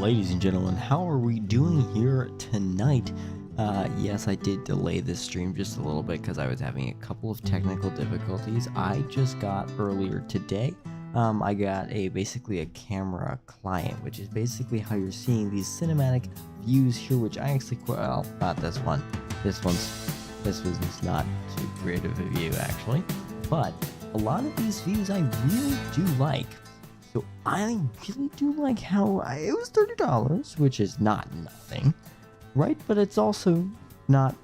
Ladies and gentlemen, how are we doing here tonight? Yes, I did delay this stream just a little bit because I was having a couple of technical difficulties. I just got earlier today, I got basically a camera client, which is basically how you're seeing these cinematic views here, which I actually, well, not this one. This was not too creative a view actually, but a lot of these views I really do like. So I really do like how it was $30, which is not nothing, right? But it's also not.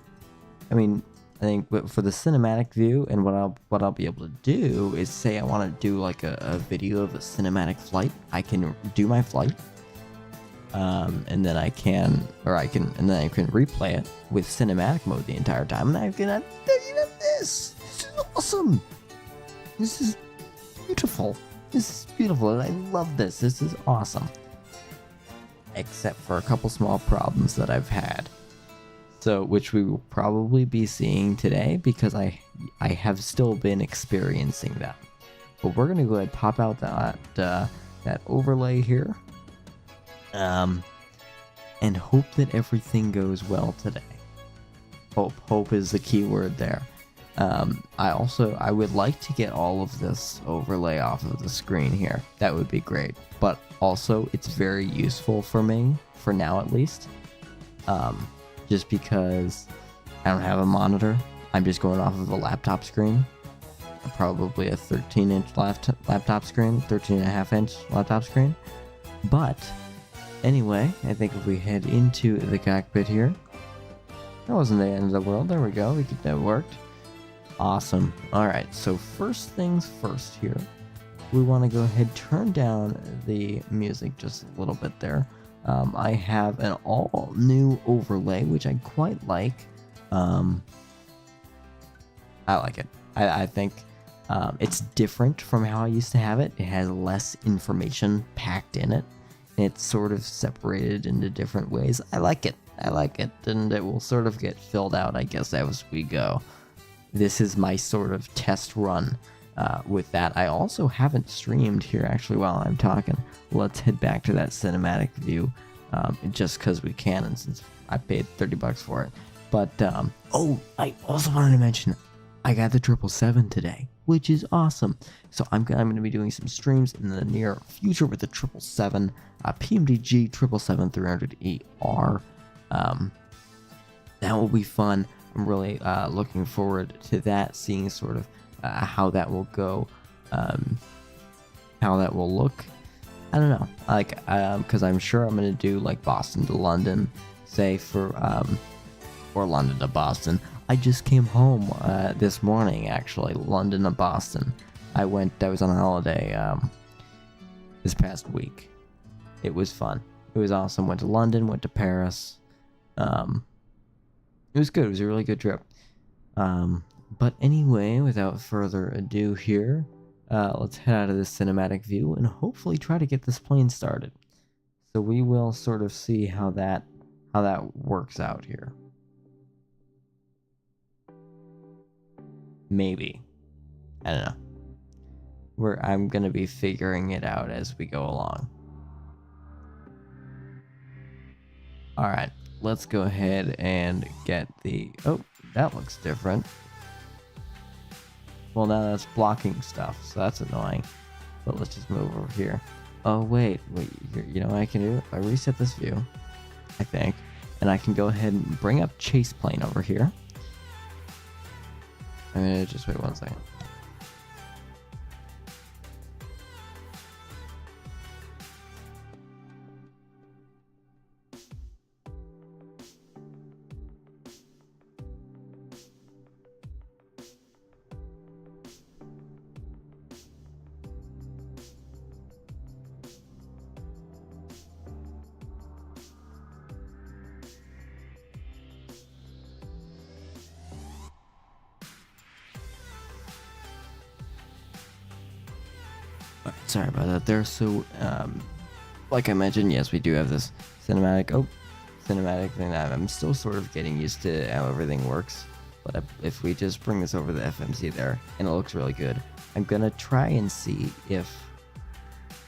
I mean, I think for the cinematic view, and what I'll be able to do is say I want to do like a video of a cinematic flight. I can do my flight, and then I can replay it with cinematic mode the entire time, and I can this. This is awesome. This is beautiful. This is beautiful, and I love this. This is awesome. Except for a couple small problems that I've had. So, which we will probably be seeing today because I have still been experiencing that. But we're gonna go ahead and pop out that overlay here. And hope that everything goes well today. Hope is the key word there. I would like to get all of this overlay off of the screen here. That would be great. But also, it's very useful for me, for now at least. Just because I don't have a monitor. I'm just going off of a laptop screen. Probably a 13-inch laptop screen, 13.5-inch laptop screen. But, anyway, I think if we head into the cockpit here. That wasn't the end of the world. There we go. That worked. Awesome. Alright, so first things first here. We want to go ahead turn down the music just a little bit there. I have an all new overlay, which I quite like. I like it. I think it's different from how I used to have it. It has less information packed in it. It's sort of separated into different ways. I like it. And it will sort of get filled out, I guess, as we go. This is my sort of test run with that. I also haven't streamed here actually while I'm talking. Let's head back to that cinematic view just because we can, and since I paid $30 for it. But, oh, I also wanted to mention I got the 777 today, which is awesome. So I'm going to be doing some streams in the near future with the 777, PMDG 777-300ER. That will be fun. I'm really looking forward to that, seeing sort of how that will go, how that will look. I don't know, like, because I'm sure I'm going to do like Boston to London, say, or London to Boston. I just came home this morning, actually, London to Boston. I was on a holiday this past week. It was fun. It was awesome. Went to London, went to Paris. It was good. It was a really good trip. But anyway, without further ado here, let's head out of this cinematic view and hopefully try to get this plane started. So we will sort of see how that works out here. Maybe. I don't know. I'm gonna be figuring it out as we go along. Alright. Let's go ahead and get the... Oh, that looks different. Well, now that's blocking stuff, so that's annoying. But let's just move over here. Oh, wait. You know what I can do? I reset this view, I think. And I can go ahead and bring up chase plane over here. Just wait one second. Sorry about that there. So, like I mentioned, yes, we do have this cinematic thing that I'm still sort of getting used to how everything works. But if we just bring this over the FMC there, and it looks really good, I'm gonna try and see if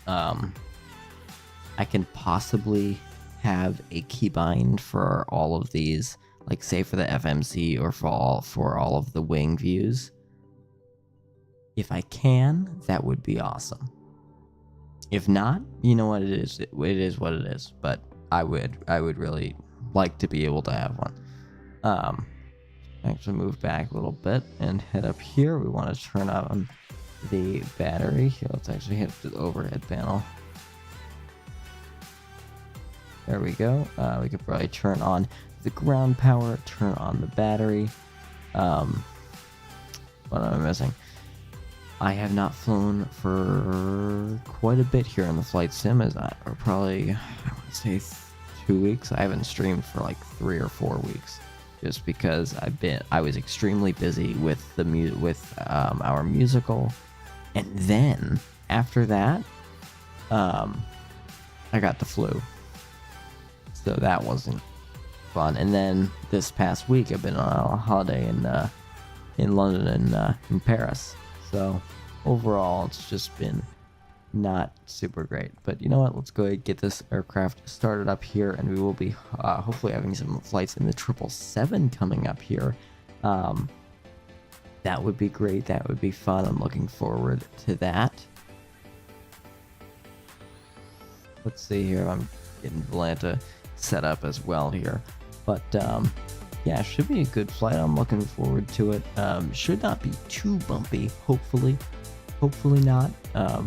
I I can possibly have a keybind for all of these, like say for the FMC or for all of the wing views. If I can, that would be awesome. If not, you know what it is. It is what it is. But I would really like to be able to have one. Actually move back a little bit and head up here. We want to turn on the battery. Here, let's actually hit the overhead panel. There we go. We could probably turn on the ground power, turn on the battery. What am I missing? I have not flown for quite a bit here in the flight sim, or probably, I want to say 2 weeks. I haven't streamed for like 3 or 4 weeks, just because I was extremely busy with our musical, and then after that, I got the flu, so that wasn't fun. And then this past week, I've been on a holiday in London and in Paris. So overall, it's just been not super great. But you know what? Let's go ahead and get this aircraft started up here, and we will be hopefully having some flights in the 777 coming up here. That would be great. That would be fun. I'm looking forward to that. Let's see here. I'm getting Atlanta set up as well here. But yeah, should be a good flight. I'm looking forward to it. Should not be too bumpy, hopefully not,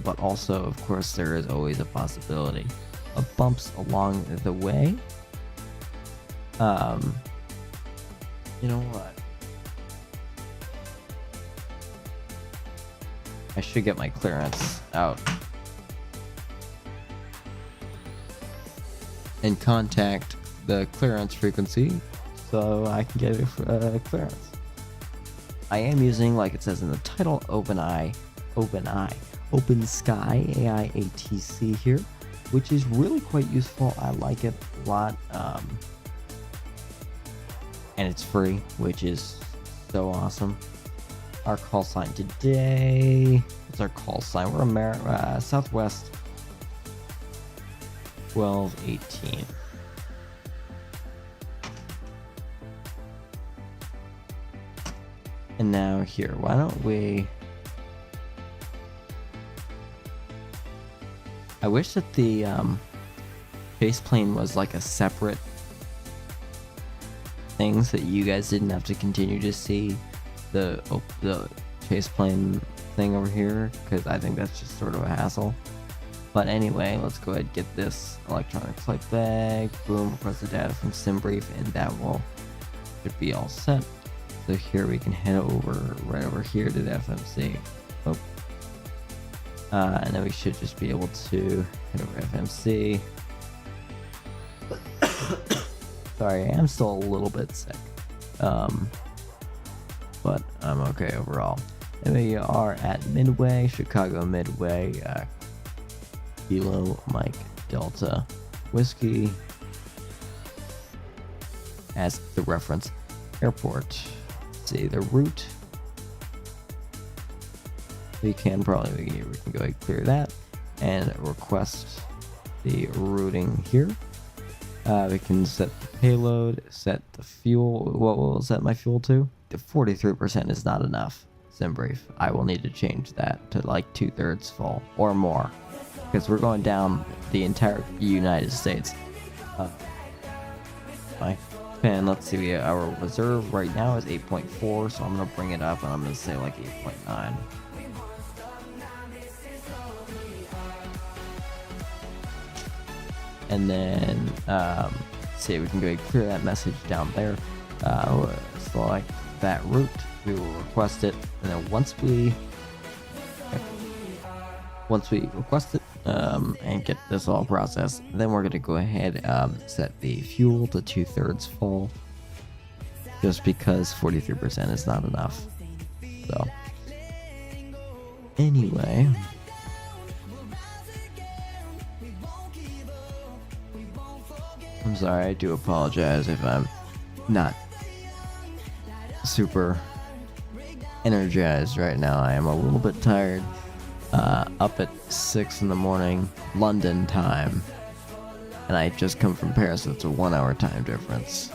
but also of course there is always a possibility of bumps along the way. You know what, I should get my clearance out and contact the clearance frequency so I can get a clearance. I am using, like it says in the title, OpenSky AI ATC here, which is really quite useful. I like it a lot, and it's free, which is so awesome. Our call sign today, what's our call sign? We're Southwest 1218. And now here, why don't we... I wish that the base plane was like a separate thing so that you guys didn't have to continue to see the chase plane thing over here, because I think that's just sort of a hassle. But anyway, let's go ahead and get this electronic flight bag. Boom, request the data from SimBrief, and that should be all set. So here we can head right over here to the FMC. Oh. And then we should just be able to head over FMC. Sorry, I am still a little bit sick. But I'm okay overall. And we are at Midway, Chicago Midway, Kilo Mike Delta Whiskey as the reference airport. See the route. We can go ahead and clear that and request the routing here. We can set the payload, set the fuel. What will set my fuel to? The 43% is not enough. SimBrief, I will need to change that to like 2/3 full or more, because we're going down the entire United States. And let's see, our reserve right now is 8.4, so I'm gonna bring it up and I'm gonna say like 8.9. And then see, we can go clear that message down there. Select that route, we will request it, and then once we request it and get this all processed, then we're going to go ahead set the fuel to 2/3 full, just because 43% is not enough. So anyway, I'm sorry, I do apologize if I'm not super energized right now. I am a little bit tired. Up at 6 in the morning London time, and I just come from Paris, so it's a 1 hour time difference.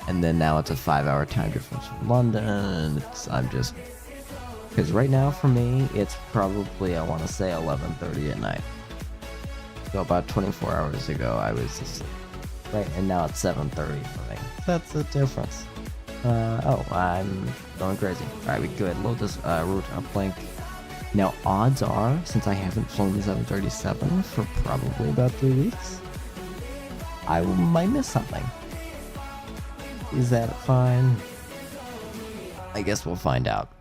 And then now it's a 5 hour time difference from London, and I'm just, because right now for me, it's probably, I want to say 11:30 at night. So about 24 hours ago, I was asleep. Right, and now it's 7:30 for me. That's the difference. Oh, I'm going crazy. Alright, we go ahead and load this route uplink. Now, odds are, since I haven't flown the 737 for probably about 3 weeks, I might miss something. Is that fine? I guess we'll find out.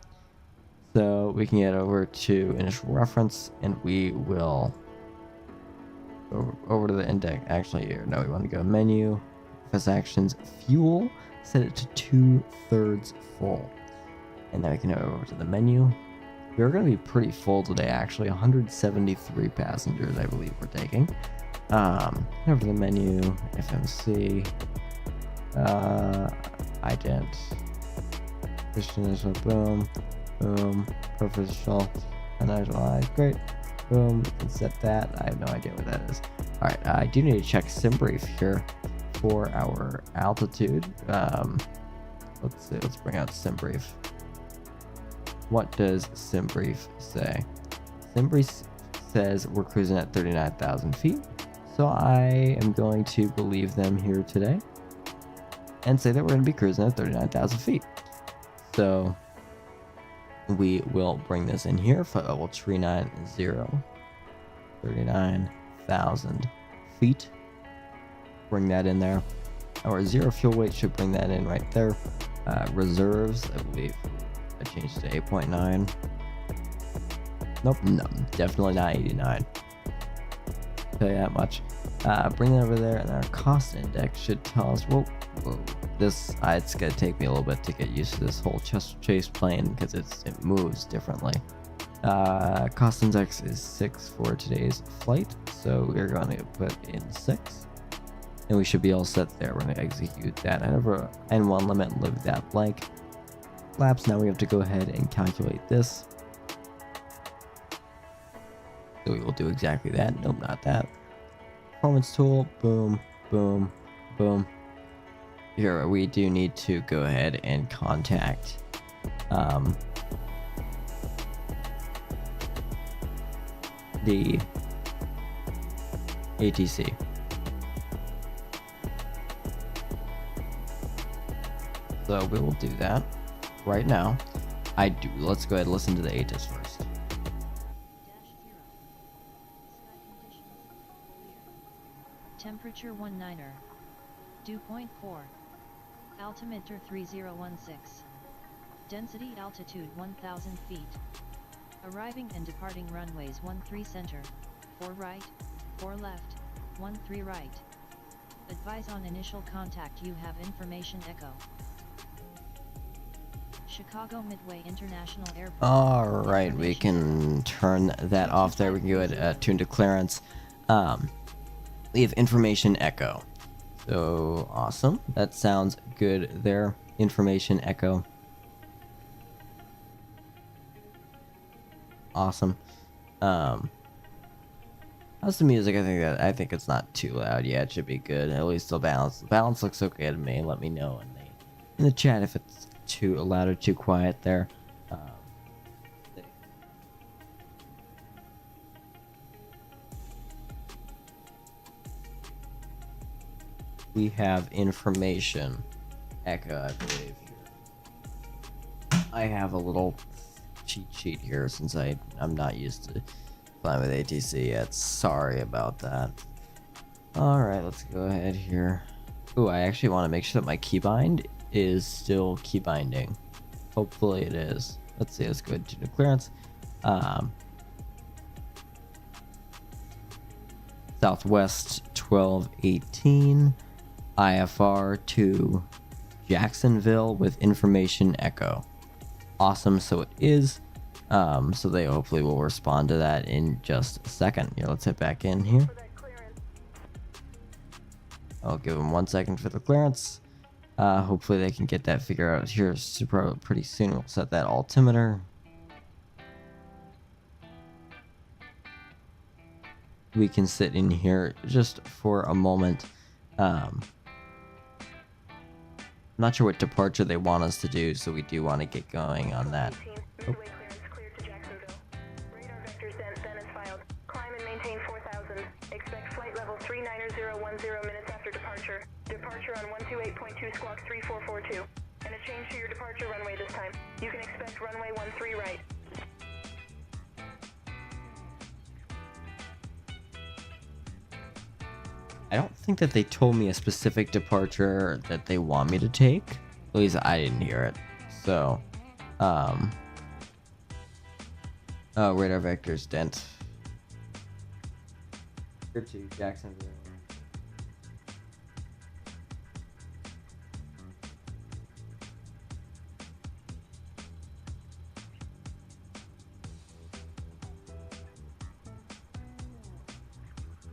So we can get over to initial reference, and we will go over to the index. Actually, here, no, we want to go menu, FS actions, fuel, set it to 2/3 full, and then we can go over to the menu. We're going to be pretty full today, actually. 173 passengers, I believe we're taking. Over to the menu, FMC, ident, initial, boom, boom, professional, initialize, great, boom, we can set that. I have no idea what that is. Alright, I do need to check SimBrief here for our altitude. Let's see, let's bring out SimBrief. What does SimBrief say? SimBrief says we're cruising at 39,000 feet. So I am going to believe them here today and say that we're going to be cruising at 39,000 feet. So we will bring this in here for level 390, 39,000 feet. Bring that in there. Our zero fuel weight should bring that in right there. Reserves, I believe I changed it to 8.9. Nope, no, definitely not 89. Tell you that much. Bring that over there, and our cost index should tell us. Whoa, this it's gonna take me a little bit to get used to this whole chase plane because it moves differently. Cost index is 6 for today's flight, so we're going to put in 6. And we should be all set there. We're going to execute that over N1 limit and leave that blank. Flaps, now we have to go ahead and calculate this. So we will do exactly that. Nope, not that. Performance tool, boom, boom, boom. Here, we do need to go ahead and contact the ATC. So we will do that right now. Let's go ahead and listen to the ATIS first. Temperature 19er. Dew point 4. Altimeter 3016. Density altitude 1000 feet. Arriving and departing runways 13 center, 4 right, 4 left, 13 right. Advise on initial contact, you have information echo. Chicago Midway International Airport. Alright, we can turn that off there. We can go ahead tune to clearance. We have information echo. So awesome. That sounds good there. Information echo. Awesome. How's the music? I think it's not too loud. Yeah, it should be good. At least the balance. The balance looks okay to me. Let me know in the chat if it's too loud or too quiet there. We have information echo, I believe. Here I have a little cheat sheet here since I'm not used to flying with ATC yet. Sorry about that. Alright, let's go ahead here. Ooh, I actually want to make sure that my keybind is still keybinding. Hopefully it is. Let's see, let's go ahead to the clearance. Southwest 1218 IFR to Jacksonville with information echo. Awesome, so it is. So they hopefully will respond to that in just a second. Here, let's head back in here. I'll give them 1 second for the clearance. Hopefully they can get that figured out here pretty soon. We'll set that altimeter. we can sit in here just for a moment. Not sure what departure they want us to do, so we do want to get going on that. Oh. Midway clearance cleared to Jacksonville. Radar vectors then is filed. Climb and maintain 4,000. Expect flight level 39010 minutes after departure. Departure on 128.2 squawk 3442. And a change to your departure runway this time. You can expect runway 13 right. I don't think that they told me a specific departure that they want me to take. At least I didn't hear it. So, oh, radar vectors dent. Here to Jacksonville.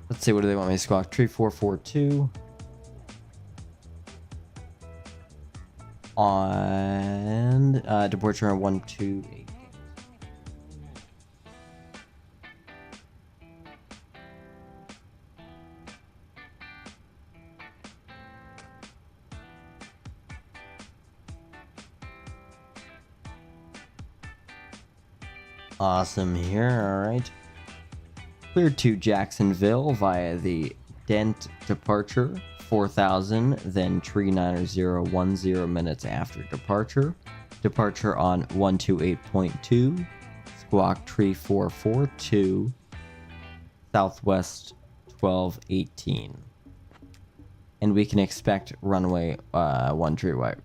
Let's see, what do they want me to squawk? 3442 on departure on 128. Awesome here, all right. Cleared to Jacksonville via the Dent departure, 4,000, then 39010 minutes after departure. Departure on 128.2, squawk 3442, Southwest 1218. And we can expect runway 13 right.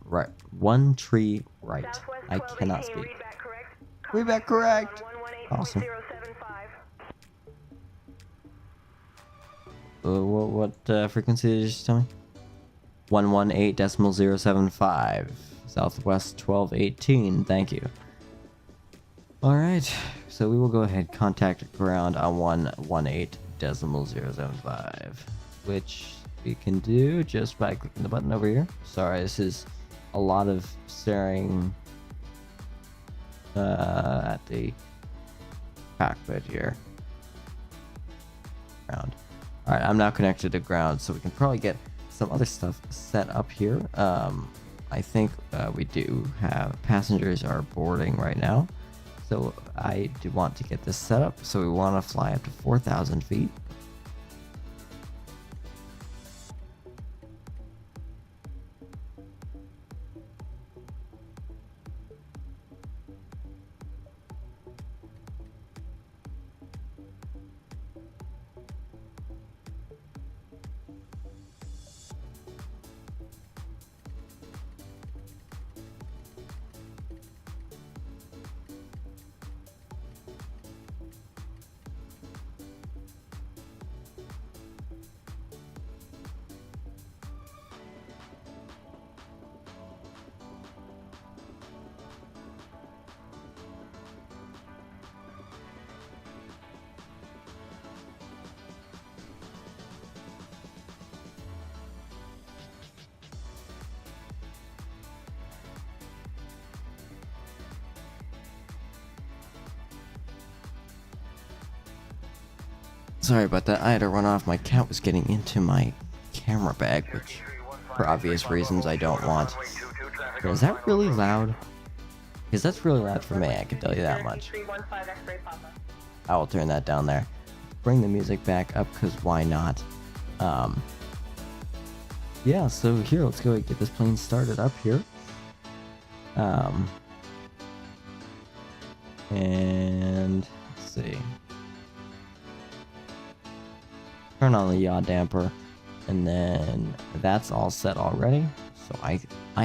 13 right. I cannot speak. Read back correct. Awesome. What frequency did you just tell me? 118.075. Southwest 1218. Thank you. Alright, so we will go ahead contact ground on 118.075, which we can do just by clicking the button over here. Sorry, this is a lot of staring at the cockpit here. Ground. Alright, I'm now connected to ground, so we can probably get some other stuff set up here. I think we do have passengers are boarding right now, so I do want to get this set up. So we want to fly up to 4,000 feet. Sorry about that. I had to run off. My cat was getting into my camera bag, which, for obvious reasons, I don't want. But is that really loud? Because that's really loud for me, I can tell you that much. I will turn that down there. Bring the music back up, because why not? Yeah, so here, let's go get this plane started up here. And let's see. Turn on the yaw damper, and then that's all set already. So I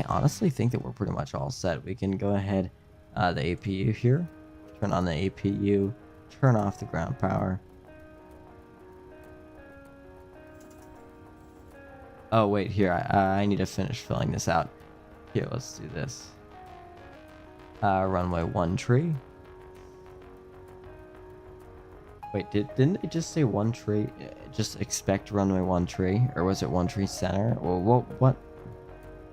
honestly think that we're pretty much all set. We can go ahead, the APU here, turn on the APU, turn off the ground power. Oh wait, here, I need to finish filling this out. Here, let's do this. Runway 13. Wait, didn't they just say 13? Just expect runway 13, or was it 13 center? Well, what?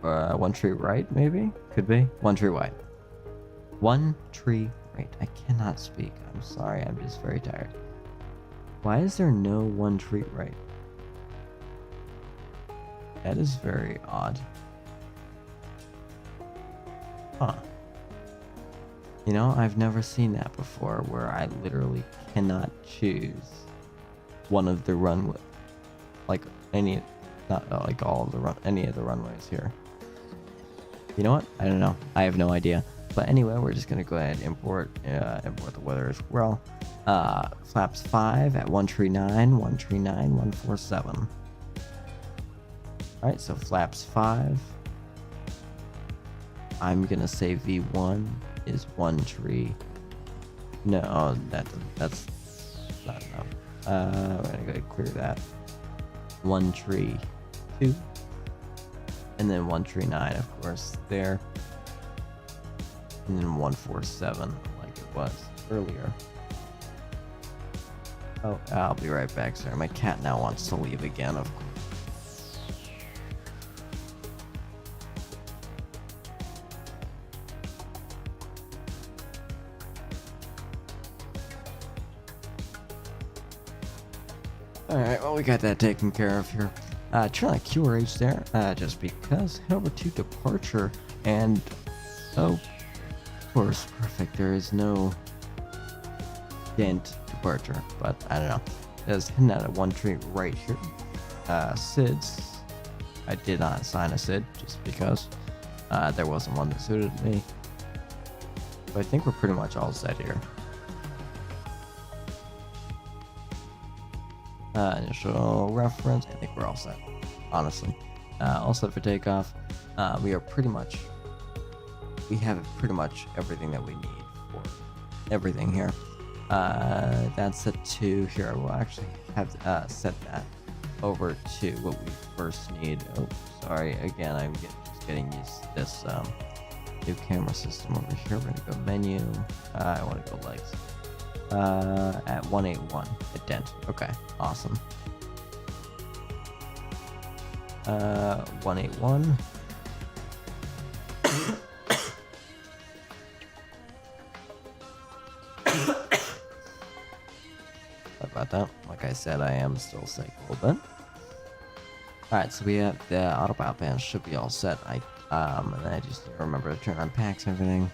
13 right, maybe? Could be 13 right. 13 right. I cannot speak. I'm sorry. I'm just very tired. Why is there no one tree right? That is very odd. Huh. You know, I've never seen that before, where I literally cannot choose one of the runway, like any, not like all of the any of the runways here. You know what? I don't know. I have no idea. But anyway, we're just gonna go ahead and import the weather as well. Flaps 5 at 139, 139, 147. All right, so flaps 5. I'm gonna say V1 is 1 tree. No, that's not enough. We're gonna go ahead and clear that. 1 tree 2, and then 139, of course, there, and then 147 like it was earlier. Oh, I'll be right back. Sorry, my cat now wants to leave again, of course. Alright, well, we got that taken care of here. Turn on QRH there, just because. Head over to departure, and oh, of course, perfect. There is no dent departure, but I don't know. It's heading out of 1 tree right here. SIDs, I did not assign a SID just because there wasn't one that suited me. But I think we're pretty much all set here. Initial reference, I think we're all set, honestly. All set for takeoff. We have pretty much everything that we need for everything here. That's set to here. I will actually have set that over to what we first need. Oh, sorry. Again, I'm just getting used to this new camera system over here. We're gonna go menu. I want to go legs. At 181, a dent. Okay, awesome. 181. Sorry about that. Like I said, I am still sick a little bit. Alright, so we have the autopilot band should be all set. And then I just need to remember to turn on packs and everything.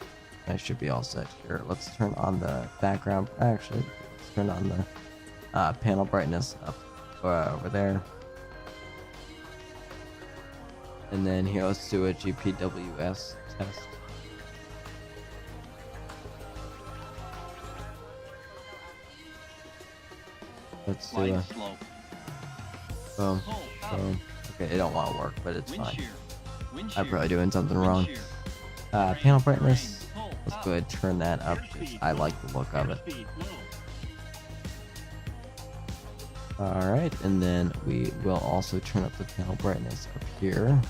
I should be all set here. Let's turn on the background. Actually, let's turn on the panel brightness up over there. And then here, let's do a GPWS test. Let's do a boom, boom. Okay, it don't want to work, but it's fine. I'm probably doing something wrong. Panel brightness. Let's go ahead and turn that up because I like the look of it. Alright, and then we will also turn up the panel brightness up here.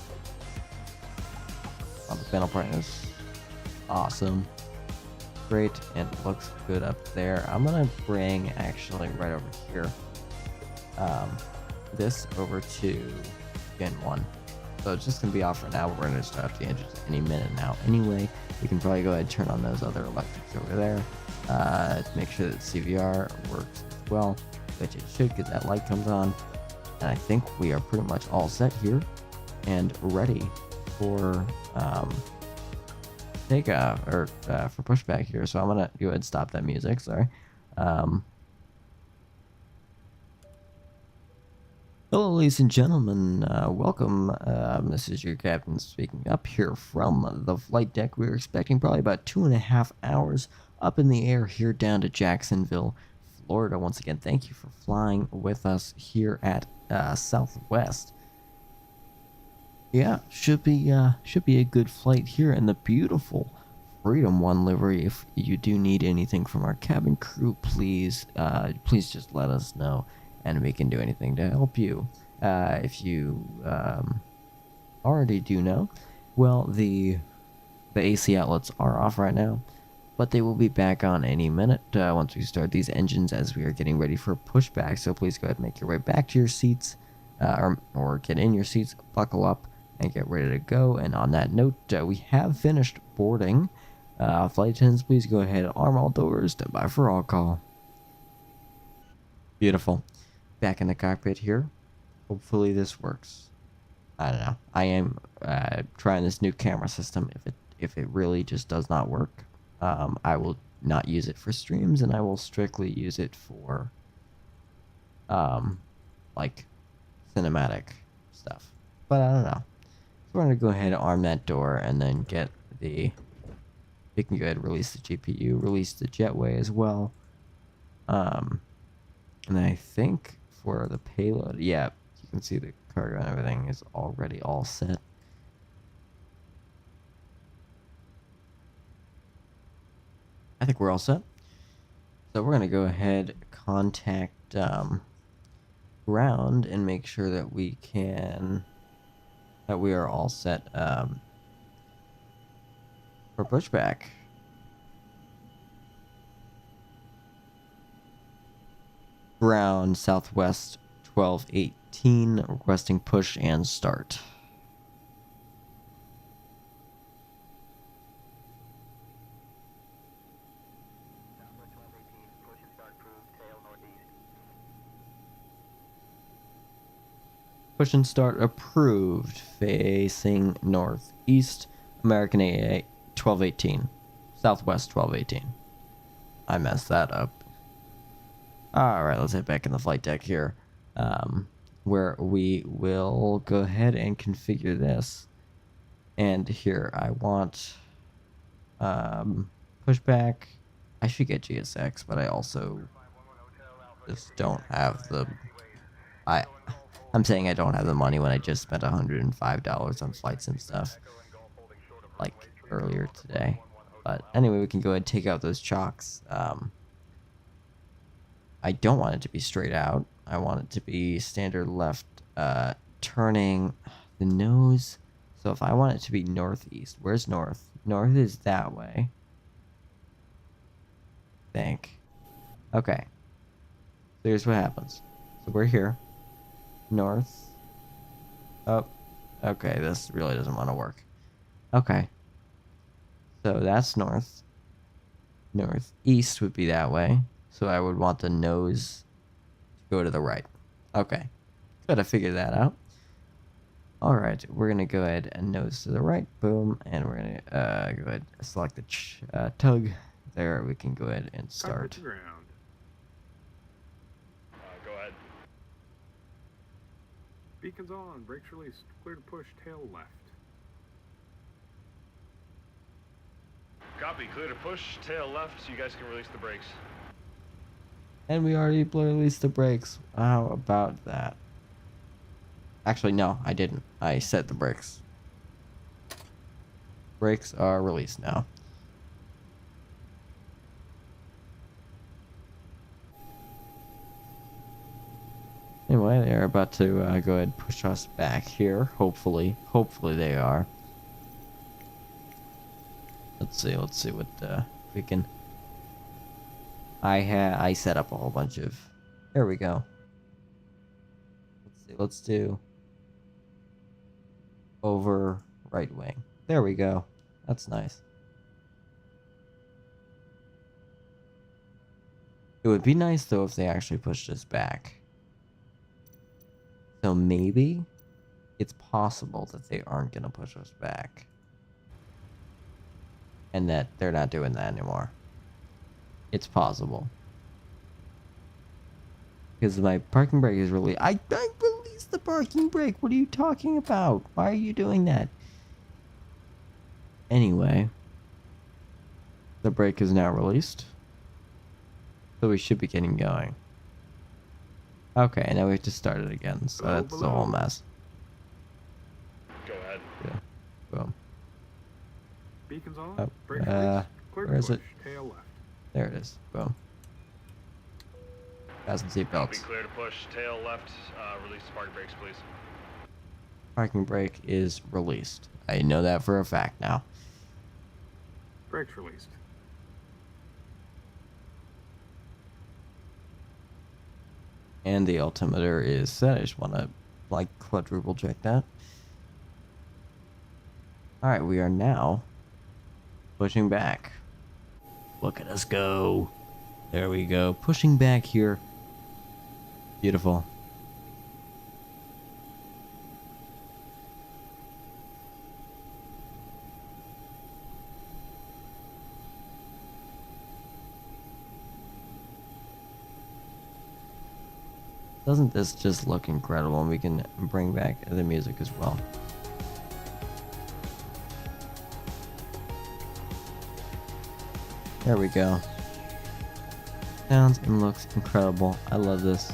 On the panel brightness. Awesome. Great, and it looks good up there. I'm gonna bring actually right over here this over to Gen 1. So it's just gonna be off for now. We're gonna start the engines any minute now anyway. We can probably go ahead and turn on those other electrics over there to make sure that CVR works as well, which it should because that light comes on. And I think we are pretty much all set here and ready for takeoff or for pushback here. So I'm gonna go ahead and stop that music. Sorry. Hello, ladies and gentlemen. Welcome. This is your captain speaking up here from the flight deck. We're expecting probably about 2.5 hours up in the air here down to Jacksonville, Florida. Once again, thank you for flying with us here at Southwest. Yeah, should be a good flight here in the beautiful Freedom 1 livery. If you do need anything from our cabin crew, please just let us know, and we can do anything to help you. If you already do know, well, the AC outlets are off right now, but they will be back on any minute once we start these engines as we are getting ready for pushback. So please go ahead and make your way back to your seats, or get in your seats, buckle up, and get ready to go. And on that note, we have finished boarding. Flight attendants, please go ahead, arm all doors, stand by for all call. Beautiful. Back in the cockpit here. Hopefully this works. I don't know. I am trying this new camera system. If it really just does not work, I will not use it for streams, and I will strictly use it for like cinematic stuff. But I don't know. So we're gonna go ahead and arm that door, and then get the. We can go ahead and release the GPU, release the jetway as well. And I think for the payload, yeah, you can see the cargo and everything is already all set. I think we're all set. So we're gonna go ahead, contact ground, and make sure that we are all set for pushback. Ground Southwest 1218, requesting push and start. Push and start approved. Facing northeast. American AA 1218. Southwest 1218. I messed that up. Alright, let's head back in the flight deck here. Where we will go ahead and configure this. And here I want pushback. I should get GSX, but I also just don't have the I'm saying I don't have the money when I just spent $105 on flight sim stuff like earlier today. But anyway, we can go ahead and take out those chocks. I don't want it to be straight out. I want it to be standard left turning the nose. So if I want it to be northeast, where's north? North is that way. I think. Okay. So here's what happens. So we're here. North. Oh. Okay, this really doesn't want to work. Okay. So that's north. Northeast would be that way. So I would want the nose to go to the right. Okay. Gotta figure that out. Alright, we're going to go ahead and nose to the right. Boom. And we're going to go ahead and select the tug. There, we can go ahead and start. Ground. Go ahead. Beacons on. Brakes released. Clear to push. Tail left. Copy. Clear to push. Tail left so you guys can release the brakes. And we already released the brakes. How about that? Actually, no, I didn't. I set the brakes. Brakes are released now. Anyway, they're about to go ahead and push us back here. Hopefully they are. Let's see what we can. I set up a whole bunch of. There we go. Let's do over right wing. There we go. That's nice. It would be nice though if they actually pushed us back. So maybe it's possible that they aren't going to push us back. And that they're not doing that anymore. It's possible. Because my parking brake is really... I released the parking brake! What are you talking about? Why are you doing that? Anyway. The brake is now released. So we should be getting going. Okay, and now we have to start it again. So that's the whole mess. Go ahead. Yeah. Boom. Beacons on. Oh, Brakes released. Clear to where is push. it? Tail left. There it is. Boom. Fasten Copy. seatbelts. Clear to push. Tail left. Release the parking brakes, please. Parking brake is released. I know that for a fact now. Brakes released. And the altimeter is set. I just want to like quadruple check that. Alright, we are now pushing back. Look at us go. There we go. Pushing back here. Beautiful. Doesn't this just look incredible? And we can bring back the music as well. There we go. Sounds and looks incredible. I love this.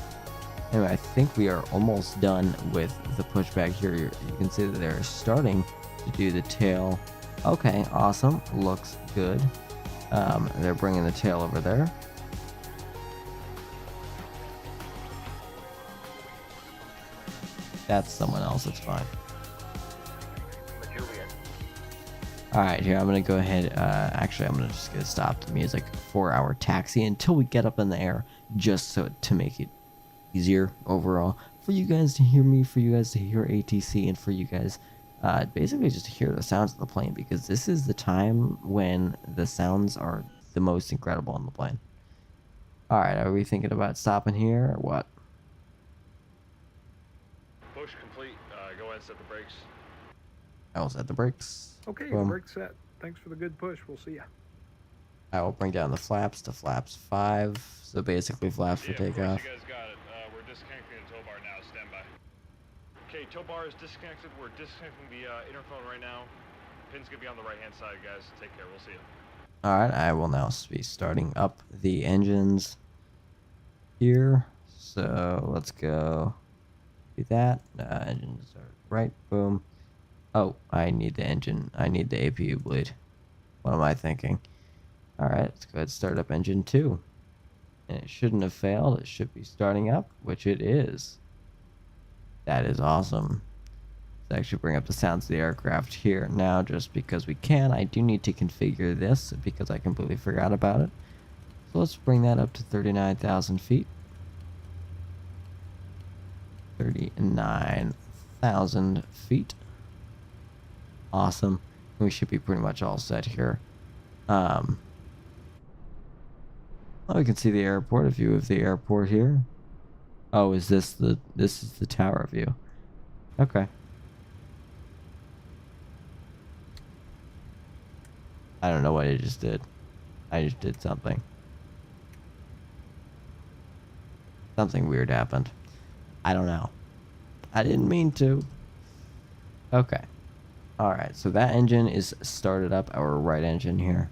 Anyway, I think we are almost done with the pushback here. You can see that they're starting to do the tail. Okay, awesome. Looks good. They're bringing the tail over there. That's someone else. It's fine. Alright, here I'm going to go ahead. Actually, I'm going to just get stop the music for our taxi until we get up in the air, just so to make it easier overall for you guys to hear me, for you guys to hear ATC, and for you guys basically just to hear the sounds of the plane, because this is the time when the sounds are the most incredible on the plane. Alright, are we thinking about stopping here or what? Push complete. Go ahead and set the brakes. I will set the brakes. Okay, Boom. brakes set. Thanks for the good push. We'll see ya. I will bring down the flaps to flaps 5, so basically flaps for Yeah, of course, takeoff. you guys got it. We're disconnecting the tow bar now. Stand by. Okay, tow bar is disconnected. We're disconnecting the interphone right now. Pin's gonna be on the right-hand side, guys. Take care. We'll see you. Alright, I will now be starting up the engines here. So let's go do that. Engines are right. Boom. Oh, I need the engine. I need the APU bleed. What am I thinking? Alright, let's go ahead and start up engine 2. And it shouldn't have failed. It should be starting up, which it is. That is awesome. Let's actually bring up the sounds of the aircraft here now, just because we can. I do need to configure this because I completely forgot about it. So let's bring that up to 39,000 feet. 39,000 feet. Awesome. We should be pretty much all set here. Well, we can see the airport, a view of the airport here. Oh, is this the tower view? Okay. I don't know what I just did. I just did something. Something weird happened. I don't know. I didn't mean to. Okay. Alright, so that engine is started up, our right engine here.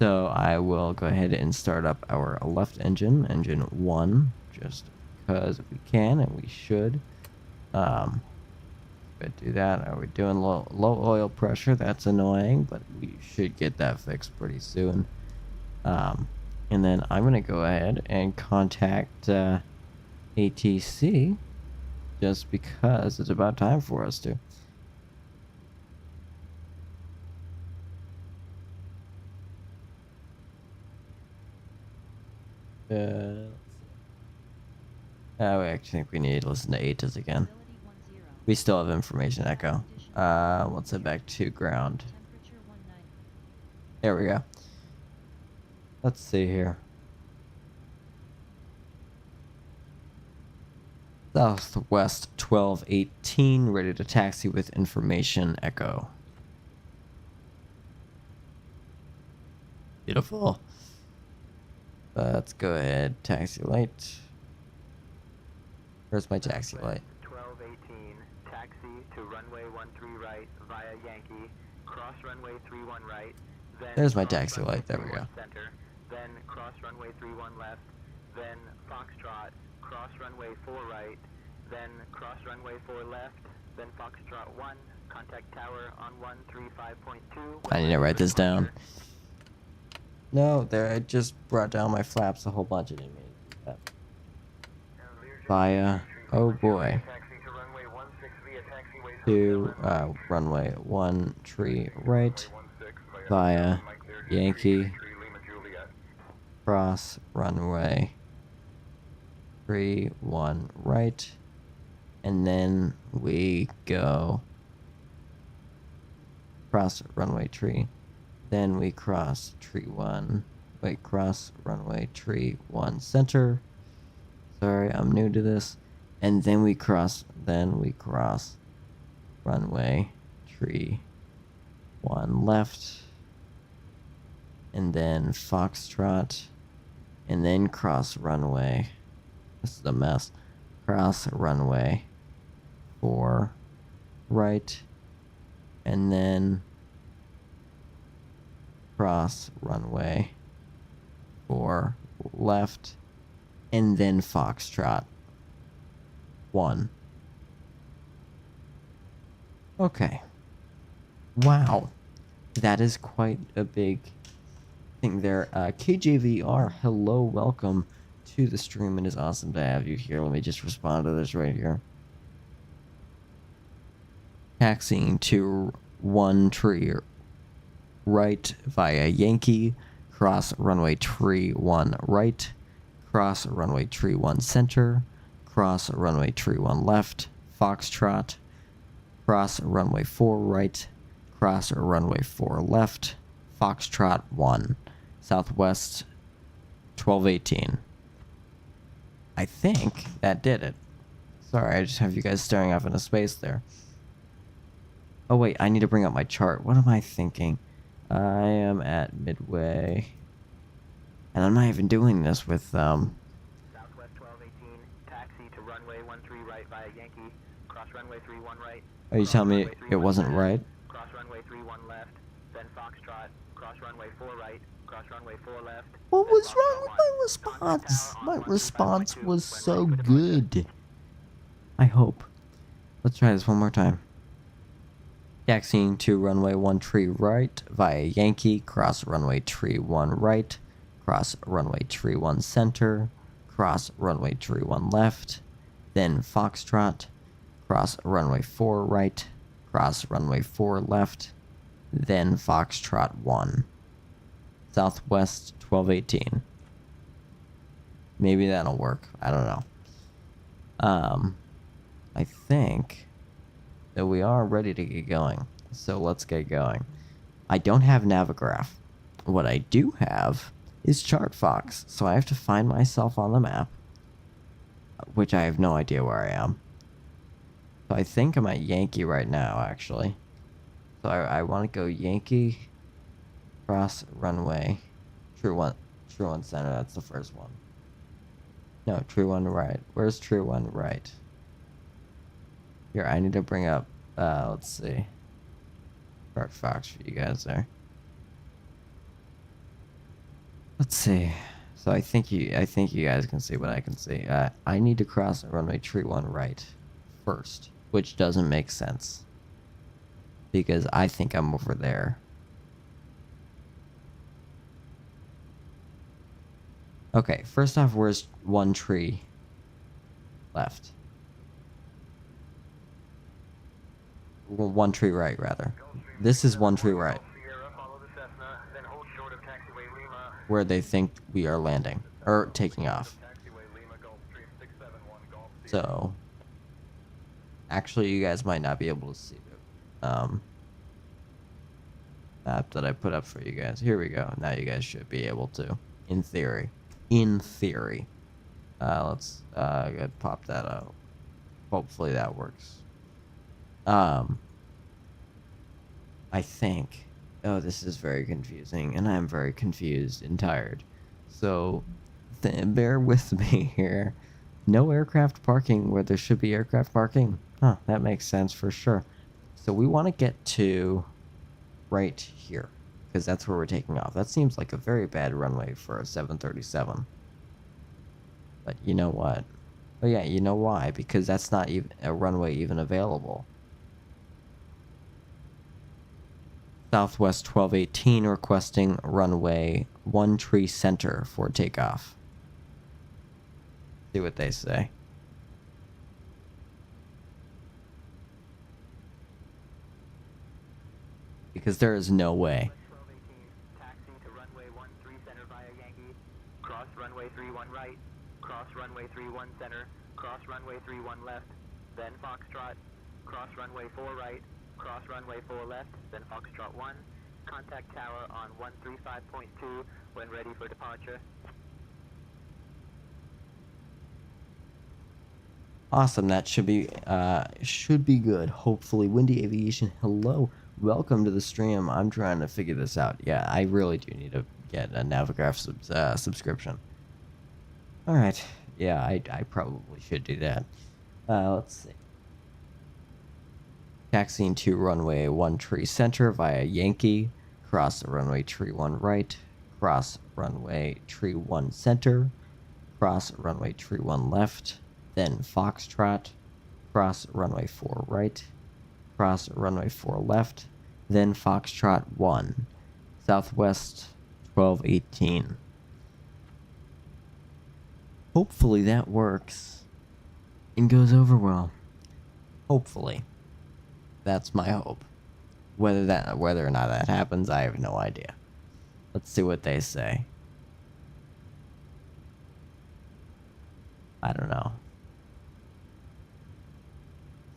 So I will go ahead and start up our left engine, engine 1, just because we can and we should. But do that. Are we doing low oil pressure? That's annoying, but we should get that fixed pretty soon. And then I'm going to go ahead and contact ATC, just because it's about time for us to. I actually think we need to listen to ATIS again. We still have information echo. Let's head back to ground. There we go. Let's see here. Southwest 1218, ready to taxi with information echo. Beautiful. Let's go ahead, taxi light. Where's my taxi light? 1218, taxi to runway 13 right via Yankee, cross runway 31 right, then There's my cross taxi runway light, there we 31 go. Center, then cross runway 31 left, then Foxtrot, cross runway 4 right, then cross runway 4 left, then Foxtrot 1, contact tower on 135.2. I need to write this down. No, there, I just brought down my flaps a whole bunch. I didn't mean to do that. Via, oh boy, to runway 13 right, via Yankee, cross runway 31 right, and then we go cross runway tree. Then we cross tree 1, wait, cross runway tree 1 center, Sorry, I'm new to this. And then we cross runway tree 1 left, and then Foxtrot, and then cross runway. This is a mess. Cross runway 4 right, and then cross runway 4 left, and then Foxtrot 1. Okay. Wow. That is quite a big thing there. KJVR, hello, welcome to the stream. It is awesome to have you here. Let me just respond to this right here. Taxiing to 1 tree right via Yankee, cross runway tree 1 right, cross runway tree 1 center, cross runway tree 1 left, Foxtrot, cross runway 4 right, cross runway 4 left, Foxtrot 1, Southwest 1218. I think that did it. Sorry, I just have you guys staring off into space there. Oh wait, I need to bring up my chart. What am I thinking? I am at midway. And I'm not even doing this with, Southwest 1218, taxi to runway 13 right via Yankee, cross runway 31 right. Are you telling me it wasn't right? Cross runway 31 left, then Foxtrot, cross runway 4 right, cross runway 4 left. What was wrong with my response? My response was so good. I hope. Let's try this one more time. Taxiing to runway 13 right via Yankee, cross runway tree 1 right, cross runway tree 1 center, cross runway tree 1 left, then Foxtrot, cross runway 4 right, cross runway 4 left, then Foxtrot 1. Southwest 1218. Maybe that'll work. I don't know. I think that we are ready to get going. So let's get going. I don't have Navigraph. What I do have is ChartFox. So I have to find myself on the map, which I have no idea where I am. So I think I'm at Yankee right now, actually. So I want to go Yankee, cross runway, true one center. That's the first one. No, true one right. Where's true one right? Here, I need to bring up. Let's see. ChartFox for you guys there. Let's see. So I think you guys can see what I can see. I need to cross runway tree 1 right first, which doesn't make sense because I think I'm over there. Okay, first off, where's 1 tree left? 1 tree right, rather. This is 1 tree right. Where they think we are landing, or taking off. So, actually, you guys might not be able to see the map that I put up for you guys. Here we go. Now you guys should be able to, in theory. In theory. Let's pop that out. Hopefully that works. I think. Oh, this is very confusing, and I'm very confused and tired. So, bear with me here. No aircraft parking where there should be aircraft parking. Huh, that makes sense for sure. So we want to get to right here, because that's where we're taking off. That seems like a very bad runway for a 737. But you know what? Oh yeah, you know why? Because that's not even a runway even available. Southwest 1218 requesting runway 1 tree center for takeoff. See what they say. Because there is no way. 1218, taxi to runway 13 center via Yankee, cross runway 31 right, cross runway 31 center, cross runway 31 left, then Foxtrot, cross runway 4 right, cross runway 4 left, then Foxtrot 1, contact tower on 135.2 when ready for departure. Awesome, that should be good. Hopefully. Windy Aviation, hello. Welcome to the stream. I'm trying to figure this out. Yeah, I really do need to get a Navigraph subscription. Alright. Yeah, I probably should do that. Let's see. Taxiing to runway 1 tree center via Yankee. Cross runway tree 1 right. Cross runway tree 1 center. Cross runway tree 1 left. Then Foxtrot. Cross runway 4 right. Cross runway 4 left. Then Foxtrot 1. Southwest 1218. Hopefully that works and goes over well. Hopefully. That's my hope. Whether or not that happens, I have no idea. Let's see what they say. I don't know.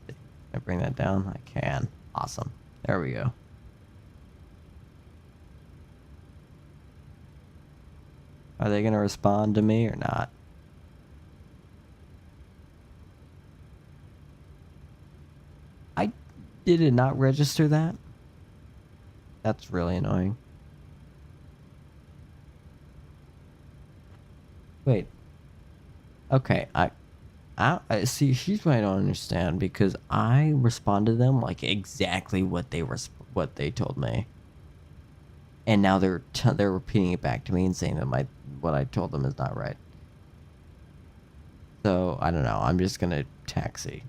Can I bring that down? I can. Awesome. There we go. Are they going to respond to me or not? Did it not register that? That's really annoying. Wait. Okay, I see. Here's what I don't understand, because I responded to them like exactly what they told me, and now they're repeating it back to me and saying that what I told them is not right. So I don't know. I'm just gonna taxi.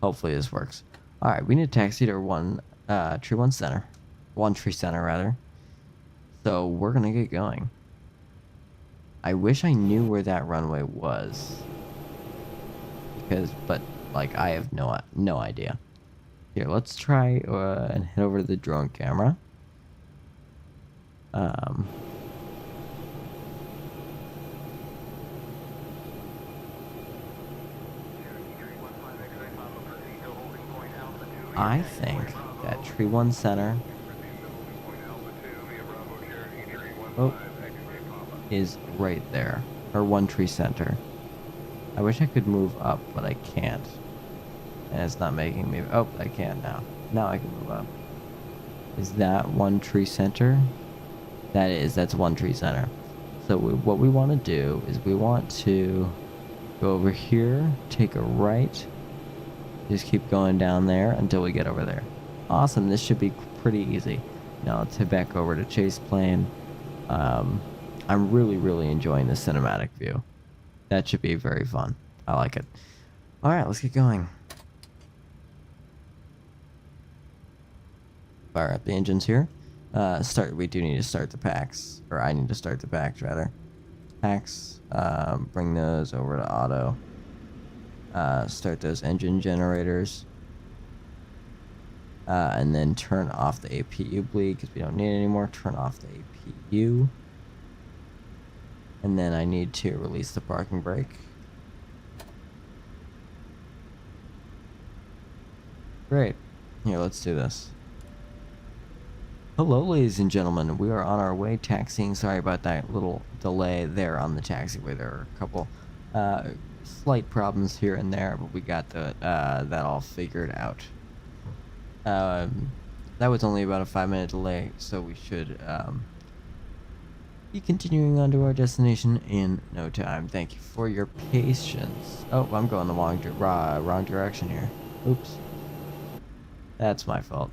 Hopefully this works. All right, we need to taxi to tree 1 center, 1 tree center rather. So we're gonna get going. I wish I knew where that runway was, but like I have no idea. Here, let's try and head over to the drone camera. I think that tree 1 center is right there, or 1 tree center. I wish I could move up, but I can't, and it's not making me. Oh, I can now. Now I can move up. Is that 1 tree center? That's 1 tree center. So what we want to do is we want to go over here, take a right. Just keep going down there until we get over there. Awesome, this should be pretty easy. Now let's head back over to Chase Plane. I'm really enjoying the cinematic view. That should be very fun. I like it. Alright, let's get going. Fire up the engines here. We do need to start the packs. Or I need to start the packs, rather. Packs. Bring those over to auto. Start those engine generators, and then turn off the APU bleed because we don't need it anymore. Turn off the APU, and then I need to release the parking brake. Great. Here, let's do this. Hello, ladies and gentlemen. We are on our way taxiing. Sorry about that little delay there on the taxiway. There are a couple slight problems here and there, but we got that all figured out. That was only about a 5-minute delay, so we should be continuing on to our destination in no time. Thank you for your patience. Oh, I'm going the wrong direction here. Oops. That's my fault.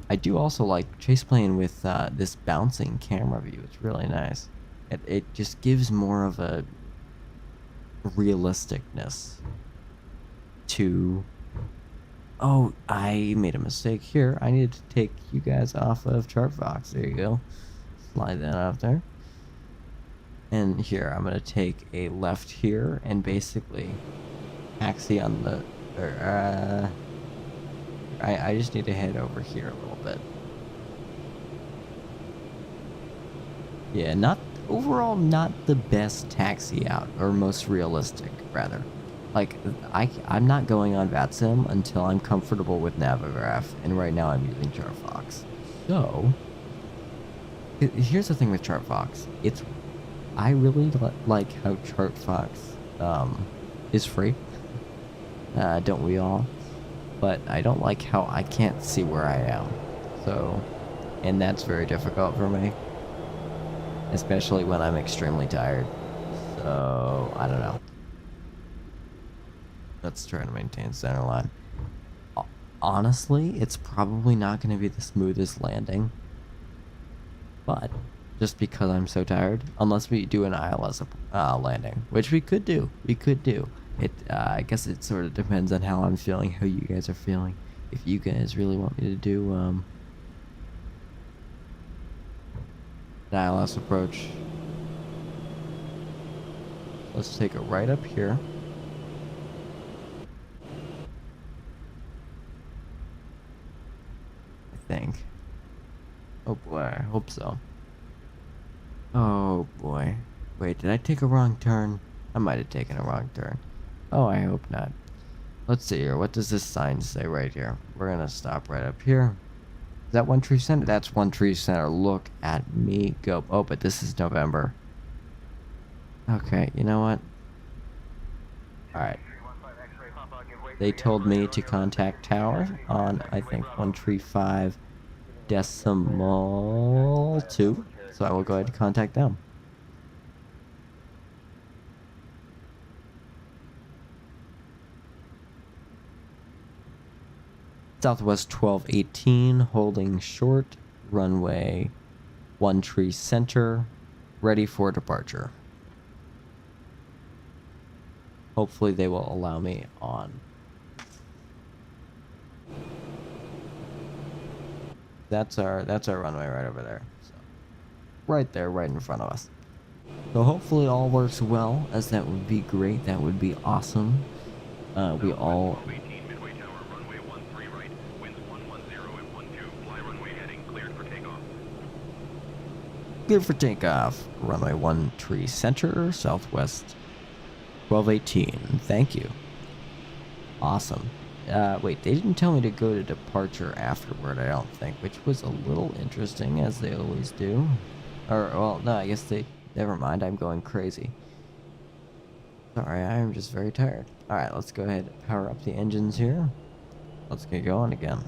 I do also like Chase Plane with this bouncing camera view. It's really nice. It just gives more of a realisticness to. Oh, I made a mistake here. I need to take you guys off of ChartFox. There you go. Slide that out there. And here, I'm going to take a left here and basically taxi on the. I just need to head over here a little bit. Yeah, overall not the best taxi out, or most realistic, rather. Like, I'm not going on VATSIM until I'm comfortable with Navigraph, and right now I'm using ChartFox. So, here's the thing with ChartFox. I really like how ChartFox is free. Don't we all? But I don't like how I can't see where I am. So, and that's very difficult for me. Especially when I'm extremely tired. So, I don't know. Let's try to maintain center line. Honestly, it's probably not going to be the smoothest landing. But, just because I'm so tired, unless we do an ILS landing, which we could do. I guess it sort of depends on how I'm feeling, how you guys are feeling. If you guys really want me to do an ILS approach, let's take it right up here. I think. Oh boy, I hope so. Oh boy. Wait, did I take a wrong turn? I might have taken a wrong turn. Oh, I hope not. Let's see here. What does this sign say right here? We're gonna stop right up here. Is that One Tree Center? That's One Tree Center. Look at me go. Oh, but this is November. Okay, you know what? Alright. They told me to contact tower on, I think, 135.2. So I will go ahead and contact them. Southwest 1218, holding short, runway 1 Tree Center, ready for departure. Hopefully they will allow me on. That's our runway right over there. So, right there, right in front of us. So hopefully it all works well, as that would be great. That would be awesome. We all. Cleared for takeoff. Runway 1 Tree Center, Southwest 1218. Thank you. Awesome. Wait, they didn't tell me to go to departure afterward, I don't think, which was a little interesting, as they always do. Or, well, no, I guess they... Never mind, I'm going crazy. Sorry, I'm just very tired. Alright, let's go ahead and power up the engines here. Let's get going again.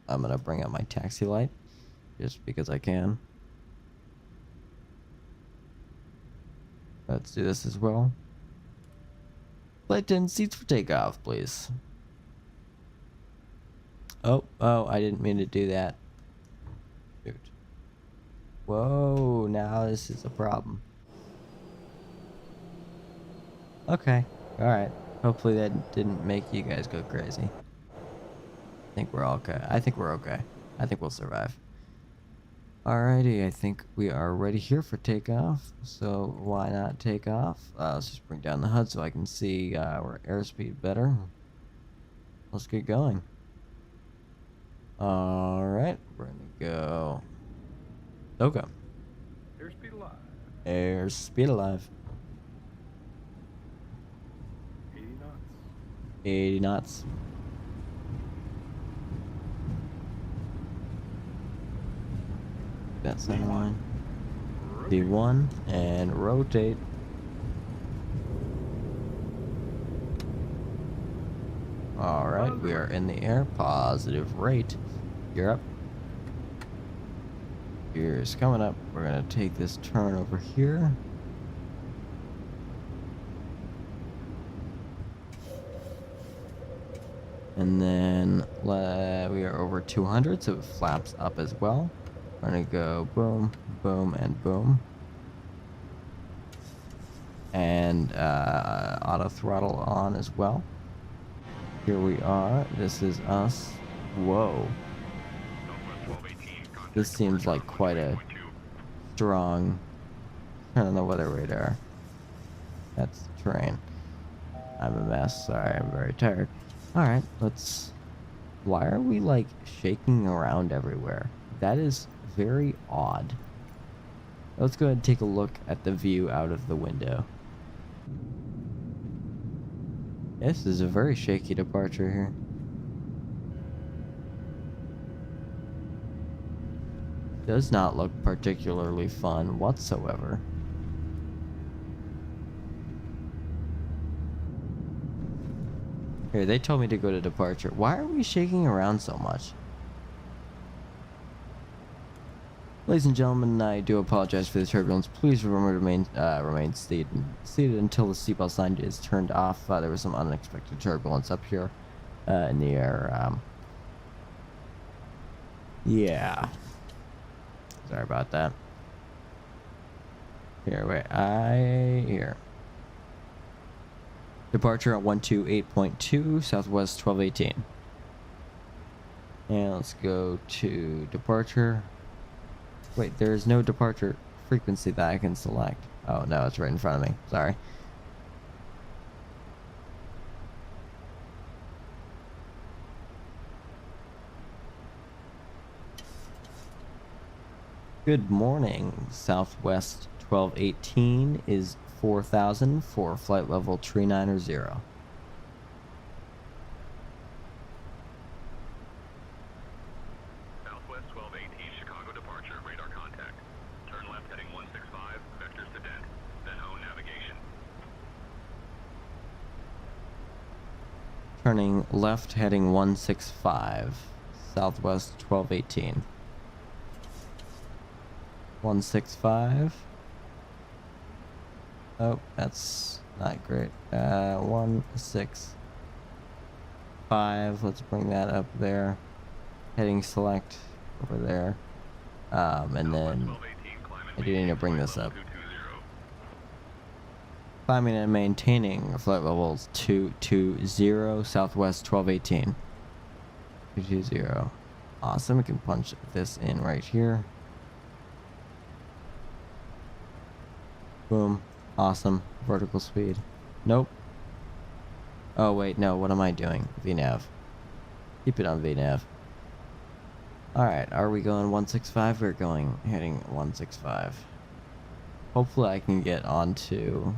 I'm gonna bring up my taxi light, just because I can. Let's do this as well. Flight 10 seats for takeoff, please. Oh, I didn't mean to do that. Shoot. Whoa, now this is a problem. Okay, alright. Hopefully that didn't make you guys go crazy. I think we're all okay. I think we're okay. I think we'll survive. Alrighty, I think we are ready here for takeoff, so why not take off? Let's just bring down the HUD so I can see our airspeed better. Let's get going. Alright, we're gonna go. Okay. Airspeed alive. Airspeed alive. 80 knots. 80 knots. That center line. D1 and rotate. Alright, we are in the air. Positive rate. You're up. Gears coming up. We're gonna take this turn over here. And then we are over 200, so it flaps up as well. We're gonna go boom, boom, and boom. And auto throttle on as well. Here we are. This is us. Whoa. This seems like quite a strong turn on the weather radar. That's the terrain. I'm a mess. Sorry, I'm very tired. Alright, let's... Why are we, like, shaking around everywhere? That is very odd. Let's go ahead and take a look at the view out of the window. This is a very shaky departure here. Does not look particularly fun whatsoever. Here, they told me to go to departure. Why are we shaking around so much? Ladies and gentlemen, I do apologize for the turbulence. Please remember to remain seated until the seatbelt sign is turned off. There was some unexpected turbulence up here in the air. Yeah. Sorry about that. Here, wait. Here. Departure at 128.2, Southwest 1218. And let's go to departure. Wait, there is no departure frequency that I can select. Oh, no, it's right in front of me. Sorry. Good morning. Southwest 1218 is 4,000 for flight level 390. Southwest 1218, Chicago departure, radar contact. Turn left heading 165, vectors to Dent, then own navigation. Turning left heading 165, Southwest 1218. 165. Oh, that's not great. 165. Let's bring that up there. Heading select over there. And then I do need to bring this up. Climbing and maintaining flight levels 220, Southwest 1218. 220. Awesome. We can punch this in right here. Boom. Awesome. Vertical speed. Nope. Oh, wait. No. What am I doing? VNav. Keep it on VNav. Alright. Are we going 165? We're going heading 165. Hopefully I can get onto...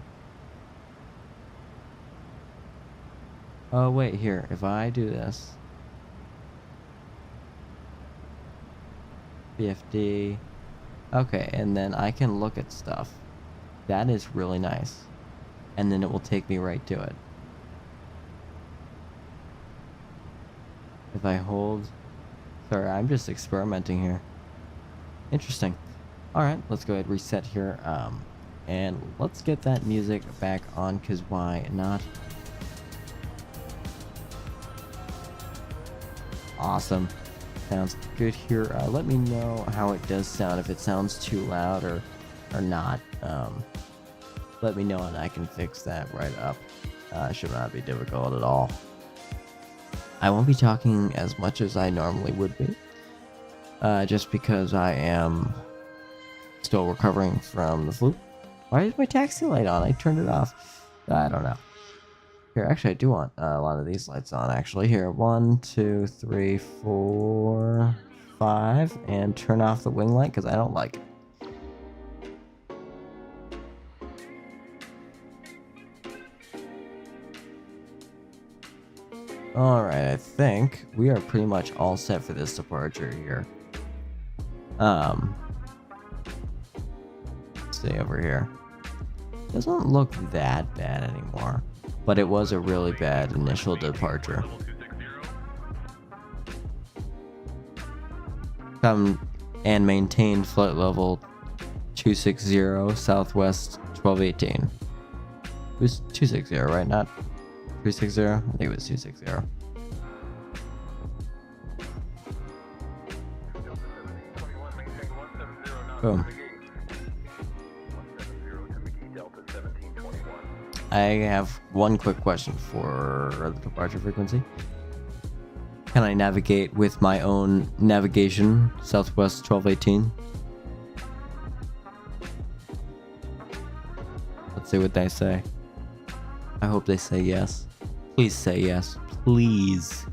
Oh, wait. Here. If I do this... BFD... Okay. And then I can look at stuff. That is really nice. And then it will take me right to it. If I hold... Sorry, I'm just experimenting here. Interesting. Alright, let's go ahead and reset here. And let's get that music back on, because why not? Awesome. Sounds good here. Let me know how it does sound, if it sounds too loud or not. Let me know and I can fix that right up. Should not be difficult at all. I won't be talking as much as I normally would be, just because I am still recovering from the flu. Why is my taxi light on? I turned it off. I don't know. Here, actually, I do want a lot of these lights on, actually. Here, 1, 2, 3, 4, 5, and turn off the wing light, because I don't like it. Alright, I think we are pretty much all set for this departure here. Let's see over here. Doesn't look that bad anymore, but it was a really bad initial departure. Come and maintain flight level 260, Southwest 1218. It was 260, right? Not 360? I think it was 260. Boom. I have one quick question for the departure frequency. Can I navigate with my own navigation, Southwest 1218? Let's see what they say. I hope they say yes. Please say yes. Please.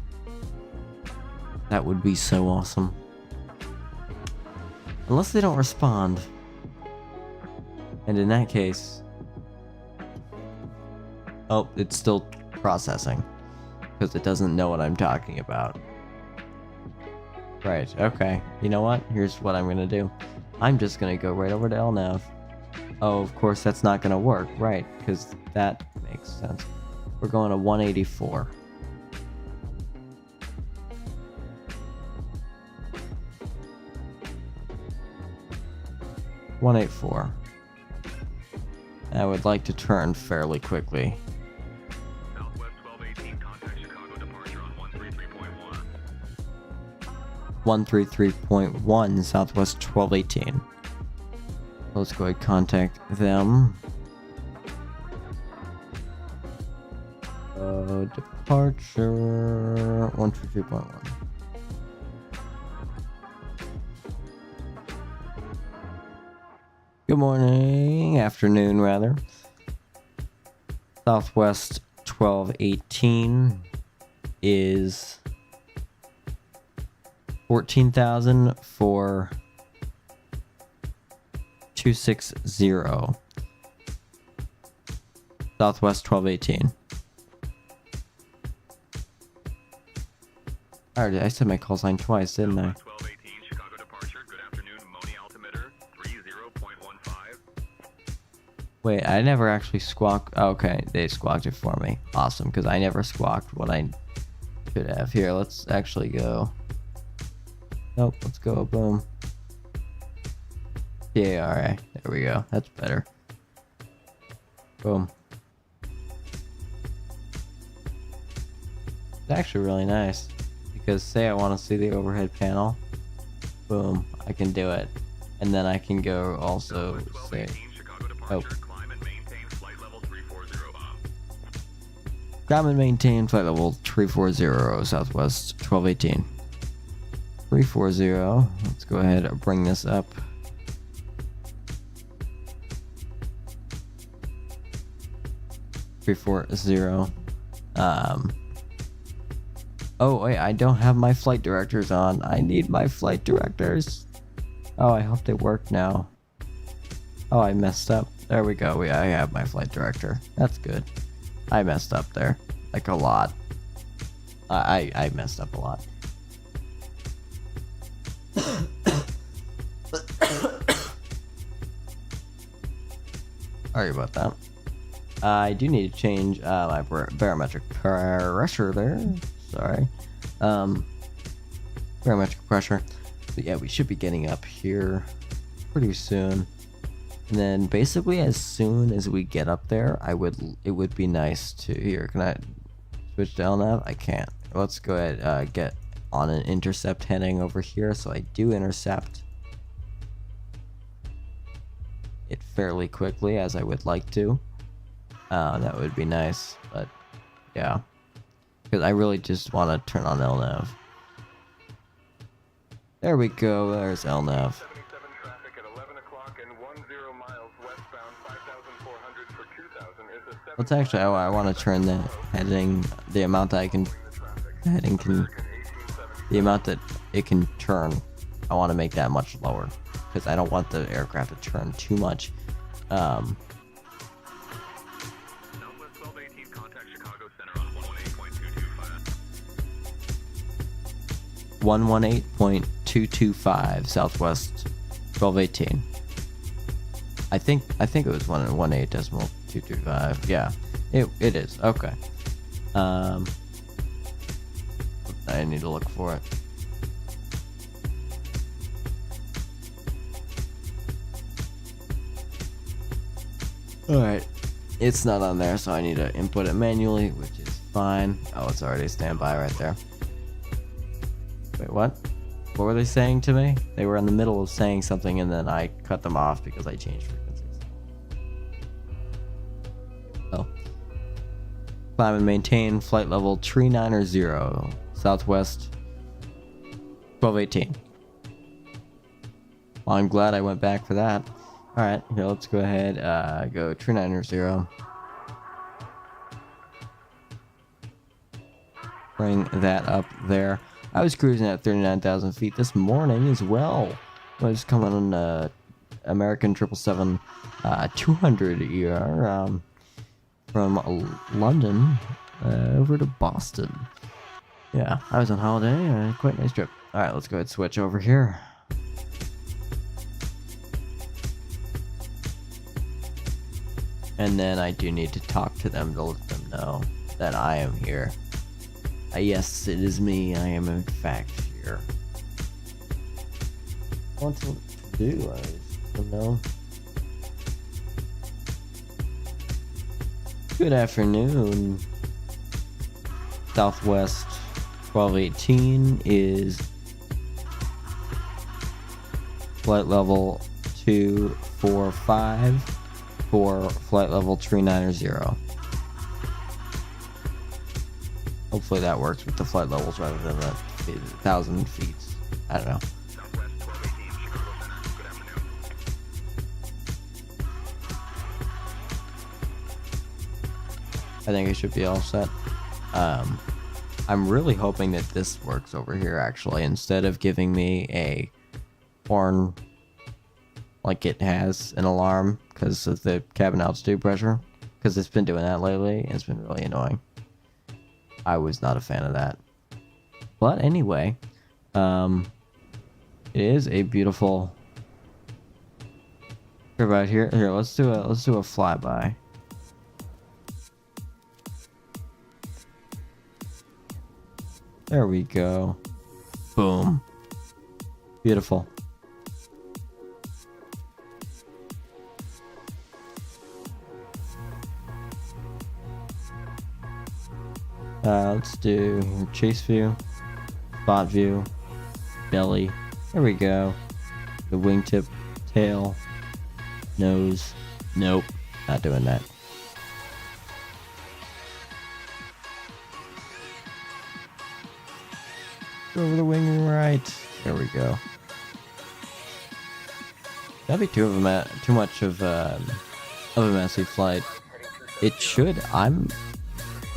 That would be so awesome. Unless they don't respond. And in that case... Oh, it's still processing. Because it doesn't know what I'm talking about. Right, okay. You know what? Here's what I'm gonna do. I'm just gonna go right over to LNAV. Oh, of course that's not gonna work. Right, because that makes sense. We're going to 184. 184. I would like to turn fairly quickly. Southwest 1218, contact Chicago departure on 133.1. 133.1 Southwest 1218. Let's go ahead and contact them. Departure 133.1. Good morning, afternoon rather. Southwest 1218 is 14,000 for 260. Southwest 1218. Alright, I said my call sign twice, didn't I? 1218, Chicago departure. Good afternoon, Moni altimeter 30.15. Wait, I never actually squawked. Oh, okay, they squawked it for me. Awesome, because I never squawked what I should have. Here, let's actually go. Nope, let's go. Boom. PARA. There we go. That's better. Boom. It's actually really nice. Because say I want to see the overhead panel. Boom. I can do it. And then I can go also say. Oh. Climb and maintain flight level 340 up. Climb and maintain flight level 340 Southwest 1218. 340. Let's go ahead and bring this up. Oh wait, I don't have my flight directors on. I need my flight directors. Oh, I hope they work now. Oh, I messed up. There we go. I have my flight director. That's good. I messed up there. Like a lot. I messed up a lot. Sorry about that. I do need to change my barometric pressure there. Sorry. Barometric pressure. But yeah, we should be getting up here pretty soon. And then basically as soon as we get up there, it would be nice to here. Can I switch to LNAV? I can't. Let's go ahead get on an intercept heading over here. So I do intercept it fairly quickly as I would like to. That would be nice, but yeah, because I really just want to turn on LNAV. There we go. There's LNAV. 77 traffic at 11 o'clock and 10 miles westbound, 5,400 for 2,000 is a 7. Let's actually. I want to turn the heading, the amount that I can, heading can, the amount that it can turn. I want to make that much lower because I don't want the aircraft to turn too much. Southwest 1218, contact Chicago Center on 118.225. 118.225 Southwest 1218. I think it was 118.225. Yeah, it is. Okay. I need to look for it. Alright, it's not on there, so I need to input it manually, which is fine. Oh, it's already standby right there. Wait, what? What were they saying to me? They were in the middle of saying something and then I cut them off because I changed frequencies. Oh. Climb and maintain flight level 390 Southwest 1218. Well, I'm glad I went back for that. Alright, here, let's go ahead, go 390. Bring that up there. I was cruising at 39,000 feet this morning as well. I was coming on American 777 200 ER from London over to Boston. Yeah, I was on holiday. Quite a nice trip. Alright, let's go ahead and switch over here. And then I do need to talk to them to let them know that I am here. Yes, it is me. I am in fact here. What to do is No. Good afternoon. Southwest 1218 is flight level 245 for flight level 390. Hopefully that works with the flight levels rather than the 1,000 feet. I don't know. I think it should be all set. I'm really hoping that this works over here, actually, instead of giving me a horn like it has an alarm because of the cabin altitude pressure, because it's been doing that lately and it's been really annoying. I was not a fan of that. But anyway, it is a beautiful curve out here. Here, let's do a flyby. There we go. Boom. Beautiful. Let's do chase view, spot view, belly. There we go. The wingtip, tail, nose. Nope, not doing that. Over the wing right. There we go. That'd be too much of a messy flight. It should. I'm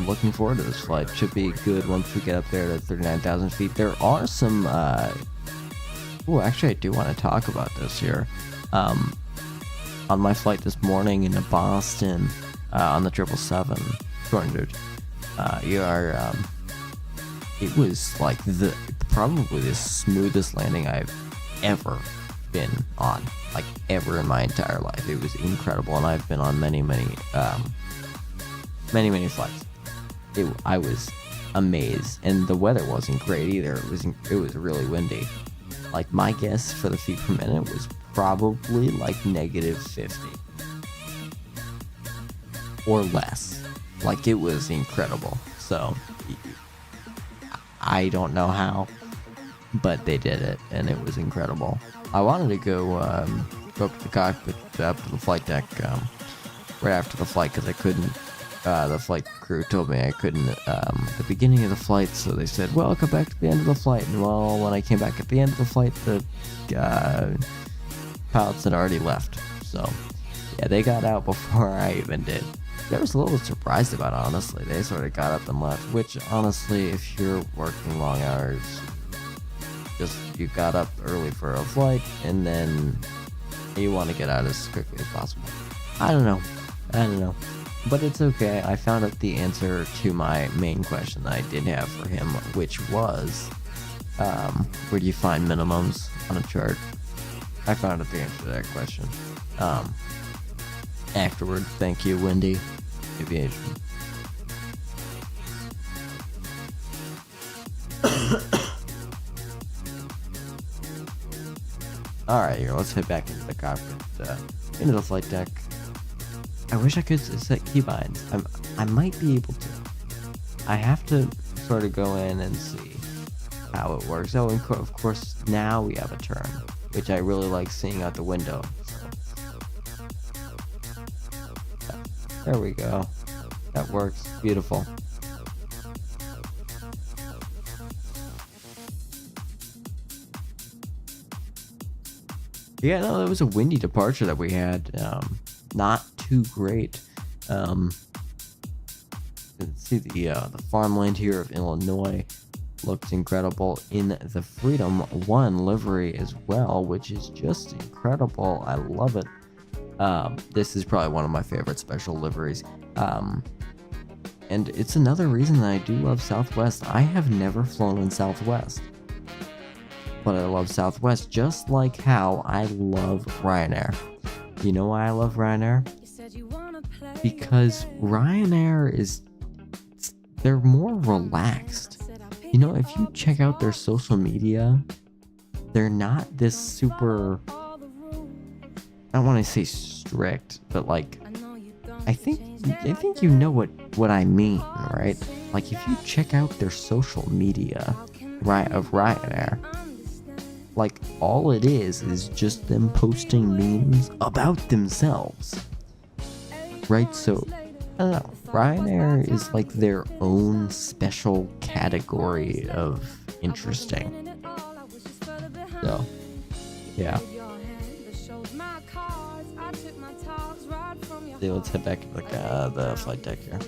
looking forward to this flight. Should be good once we get up there to 39,000 feet. There are some. Oh, actually, I do want to talk about this here. On my flight this morning into Boston, on the 777-200, it was like probably the smoothest landing I've ever been on, like ever in my entire life. It was incredible, and I've been on many flights. I was amazed, and the weather wasn't great either. It was really windy. Like, my guess for the feet per minute was probably like -50 or less. Like, it was incredible. So I don't know how, but they did it, and it was incredible. I wanted to go up to the cockpit, up to the flight deck, right after the flight, because I couldn't. The flight crew told me I couldn't at the beginning of the flight, so they said, well, come back to the end of the flight. And well, when I came back at the end of the flight, the pilots had already left. So yeah, they got out before I even did. I was a little surprised about it, honestly. They sort of got up and left, which honestly, if you're working long hours, just you got up early for a flight and then you want to get out as quickly as possible. I don't know, but it's okay. I found out the answer to my main question that I did have for him, which was, where do you find minimums on a chart? I found out the answer to that question. Afterward, thank you, Wendy. Aviation. Alright, here, let's head back into the cockpit, into the flight deck. I wish I could set keybinds. I might be able to. I have to sort of go in and see how it works. Oh, and of course, now we have a turn, which I really like seeing out the window. There we go. That works. Beautiful. Yeah, no, that was a windy departure that we had. Not too great. Let's see the farmland here of Illinois looks incredible in the Freedom 1 livery as well, which is just incredible. I love it. This is probably one of my favorite special liveries. And it's another reason that I do love Southwest. I have never flown in Southwest, but I love Southwest just like how I love Ryanair. You know why I love Ryanair? Because Ryanair they're more relaxed. You know, if you check out their social media, they're not this super I don't want to say strict, but like, I think you know what I mean, right? Like, if you check out their social media, right, of Ryanair, like, all it is just them posting memes about themselves, right? So, I don't know, Ryanair is like their own special category of interesting. So, yeah. So let's head back to the flight deck here.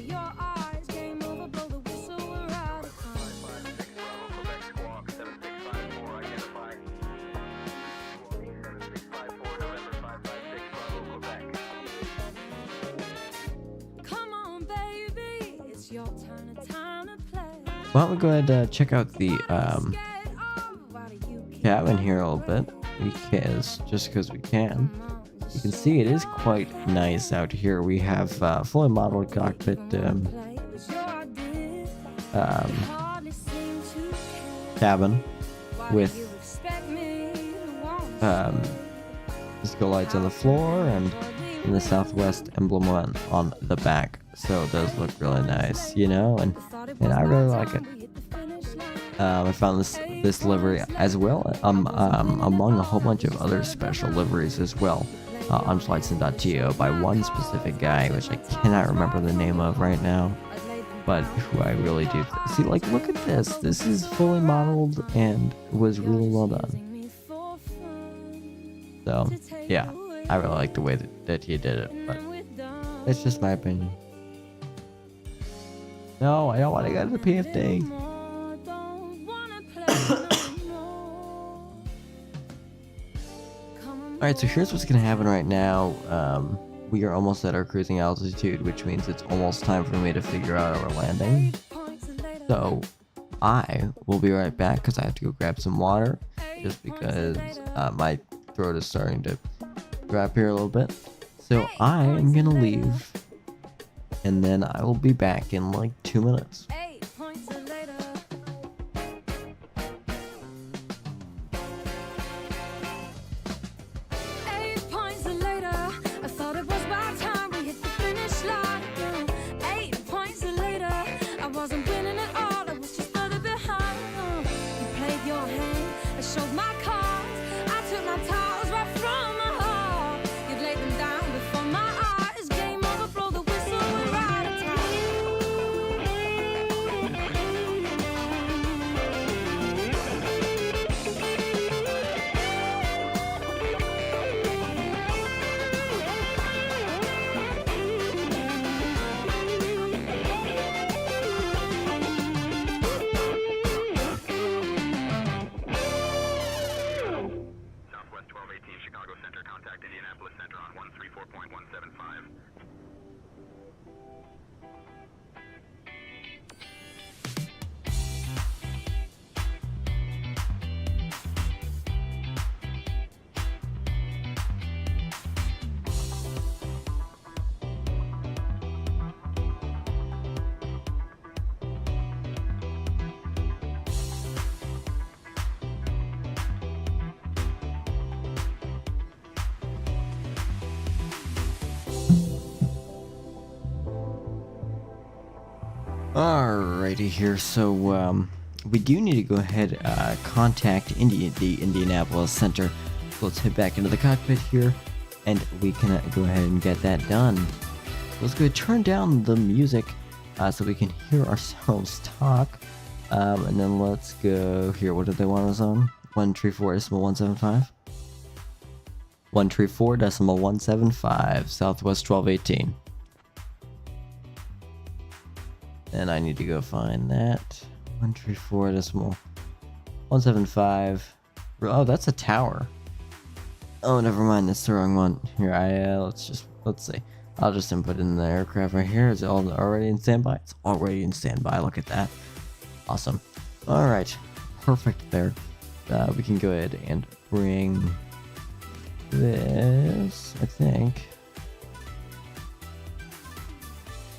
Why don't we go ahead and check out the cabin here a little bit, because we can. You can see it is quite nice out here. We have fully modeled cockpit cabin with disco lights on the floor and the Southwest emblem on the back. So it does look really nice, you know, and I really like it. I found this livery as well among a whole bunch of other special liveries as well on flightsim.to by one specific guy, which I cannot remember the name of right now, but who I really do see. Like, look at this. This is fully modeled and was really well done. So yeah, I really like the way that he did it, but it's just my opinion. No, I don't want to go to the PFD. Alright, so here's what's going to happen right now. We are almost at our cruising altitude, which means it's almost time for me to figure out our landing. So I will be right back because I have to go grab some water, just because my throat is starting to grab here a little bit. So I am going to leave, and then I will be back in like 2 minutes. Alrighty here, so we do need to go ahead contact the Indianapolis Center. So let's head back into the cockpit here, and we can go ahead and get that done. Let's go ahead and turn down the music so we can hear ourselves talk, and then let's go here. What did they want us on? 134.175. 134.175 Southwest 1218. And I need to go find that. 134.175. Oh, that's a tower. Oh, never mind. That's the wrong one. Here, let's see. I'll just input in the aircraft right here. Is it already in standby? It's already in standby. Look at that. Awesome. All right. Perfect there. We can go ahead and bring this, I think.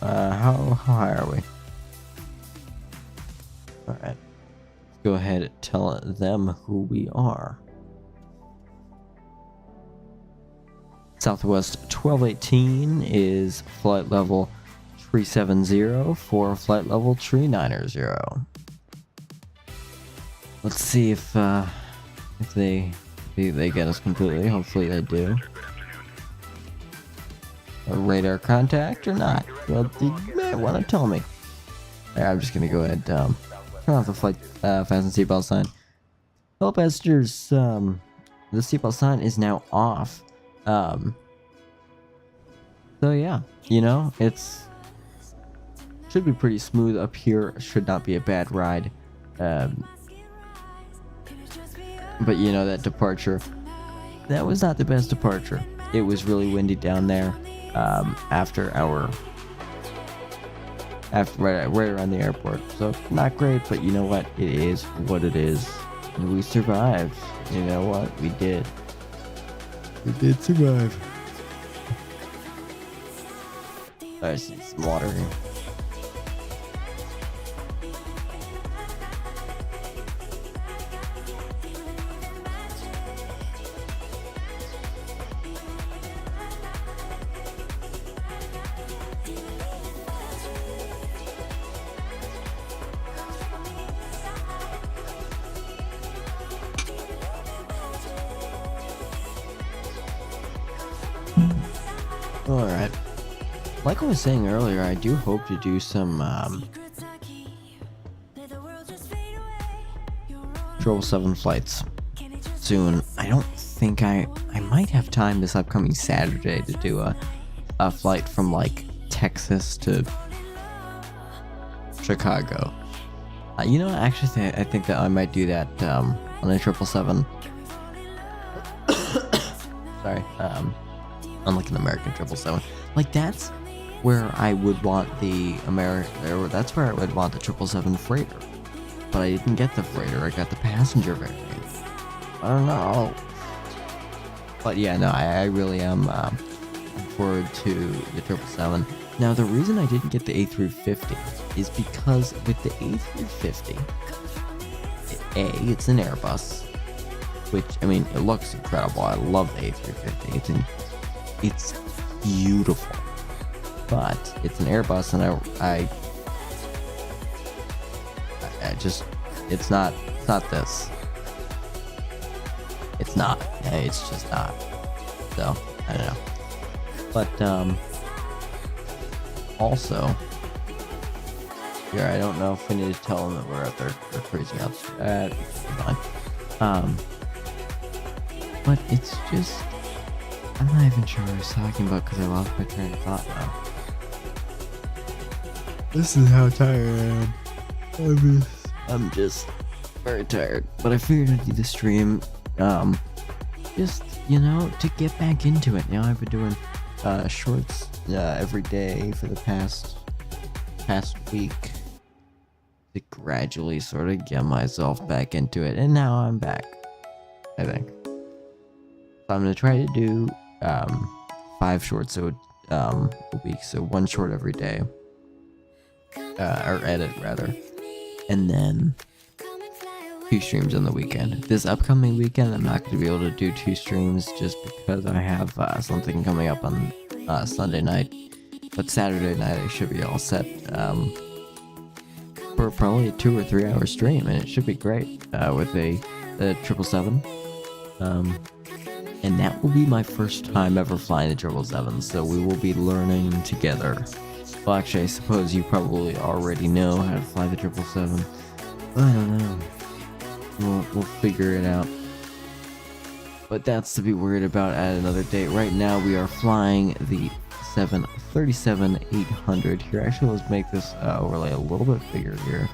How high are we? Alright, let's go ahead and tell them who we are. Southwest 1218 is flight level 370 for flight level 390. Let's see if they get us completely. Hopefully they do. A radar contact or not? Well, you may want to tell me. I'm just gonna go ahead turn off the flight fasten seatbelt sign. Well, passengers, the seatbelt sign is now off. So yeah, you know, should be pretty smooth up here. Should not be a bad ride. But you know, that departure, that was not the best departure. It was really windy down there. Right around the airport, so not great, but you know what, it is what it is. And we survived. You know what, we did survive. I see some water here. Alright. Like I was saying earlier, I do hope to do some 777 flights soon. I don't think I might have time this upcoming Saturday to do a flight from like Texas to Chicago. You know, actually I think that I might do that on a 777. Sorry. On like an American 777. Like that's where I would want the that's where I would want the 777 freighter. But I didn't get the freighter, I got the passenger variant. I don't know. But yeah, no, I really am looking forward to the 777. Now the reason I didn't get the A350 is because with the A350, it's an Airbus, which, I mean, it looks incredible. I love the A350. It's beautiful, but it's an Airbus, and I just, it's not this. It's not. It's just not. So I don't know. But also, here, I don't know if we need to tell them that we're out there. They're freezing out. It's fine. But it's just, I'm not even sure what I was talking about because I lost my train of thought now. This is how tired I am. I'm just very tired. But I figured I'd do the stream, just, you know, to get back into it. You know, I've been doing shorts every day for the past week to gradually sort of get myself back into it. And now I'm back, I think. So I'm going to try to do 5 shorts a week, so 1 short every day, or edit rather, and then 2 streams on the weekend. This upcoming weekend I'm not going to be able to do 2 streams just because I have something coming up on Sunday night, but Saturday night I should be all set for probably a 2 or 3 hour stream, and it should be great with the 777. And that will be my first time ever flying the 777, so we will be learning together. Well, actually, I suppose you probably already know how to fly the 777. I don't know. We'll figure it out. But that's to be worried about at another date. Right now, we are flying the 737-800 here. Actually, let's make this overlay a little bit bigger here.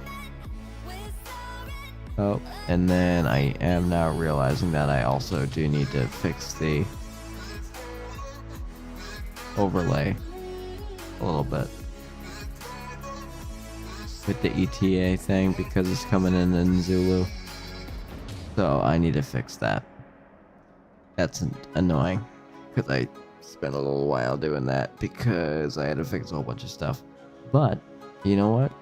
Oh, and then I am now realizing that I also do need to fix the overlay a little bit with the ETA thing because it's coming in Zulu. So I need to fix that. That's annoying because I spent a little while doing that because I had to fix a whole bunch of stuff. But you know what?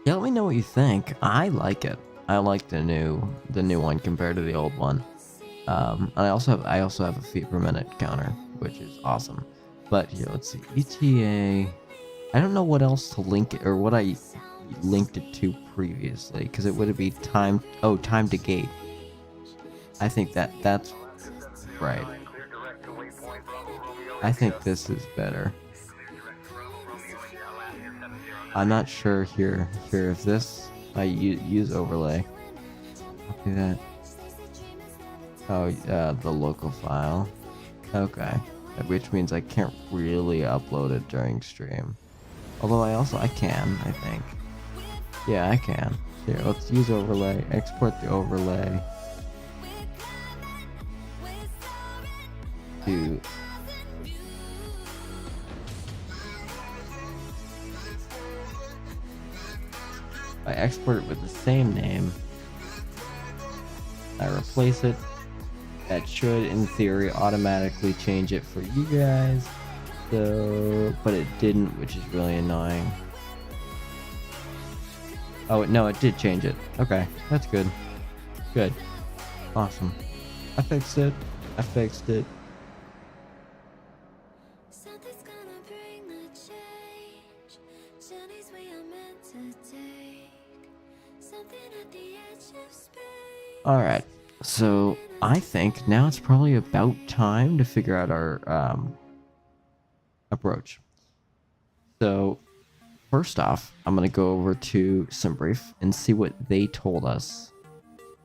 Yeah, let me know what you think. I like it. I like the new one compared to the old one. And I also have a feet per minute counter, which is awesome. But here, let's see, ETA. I don't know what else to link it, or what I linked it to previously, because it would be time. Oh, time to gate. I think that's right. I think this is better. I'm not sure here if this I use overlay. Copy that. Oh, the local file. Okay, which means I can't really upload it during stream. Although I can, I think. Yeah, I can. Here, let's use overlay. Export the overlay to I export it with the same name. I replace it. That should, in theory, automatically change it for you guys. So, but it didn't, which is really annoying. Oh, no, it did change it. Okay, that's good. Good. Awesome. I fixed it. I fixed it. Something's gonna bring the change. Journeys we are meant to take. Something at the edge of space. Alright, so I think now it's probably about time to figure out our approach. So first off, I'm gonna go over to SimBrief and see what they told us.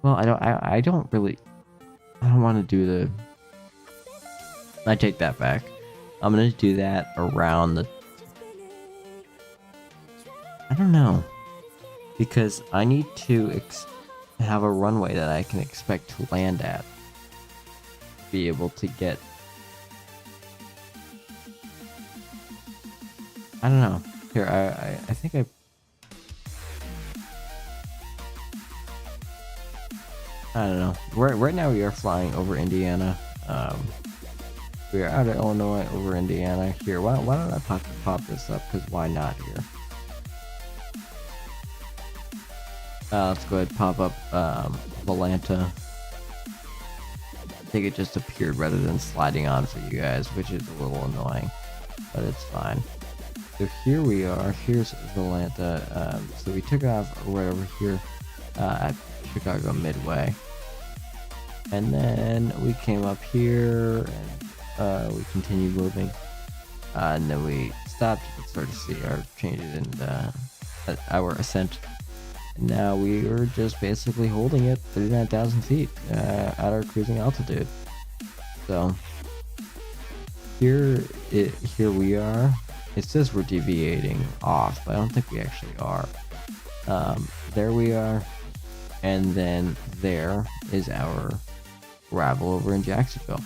Well, I don't want to do the. I take that back. I'm gonna do that around the. I don't know, because I need to have a runway that I can expect to land at. Be able to get. I don't know. Here, I think I don't know. Right now we are flying over Indiana. We are out of Illinois over Indiana. Here, why don't I pop this up? Because why not here? Let's go ahead and pop up Volanta. I think it just appeared rather than sliding on for you guys, which is a little annoying, but it's fine. So here we are. Here's Volanta. So we took off right over here at Chicago Midway, and then we came up here and we continued moving, and then we stopped. You can start to see our changes in our ascent. And now we are just basically holding it 39,000 feet at our cruising altitude. So here we are. It says we're deviating off, but I don't think we actually are. There we are, and then there is our arrival over in Jacksonville.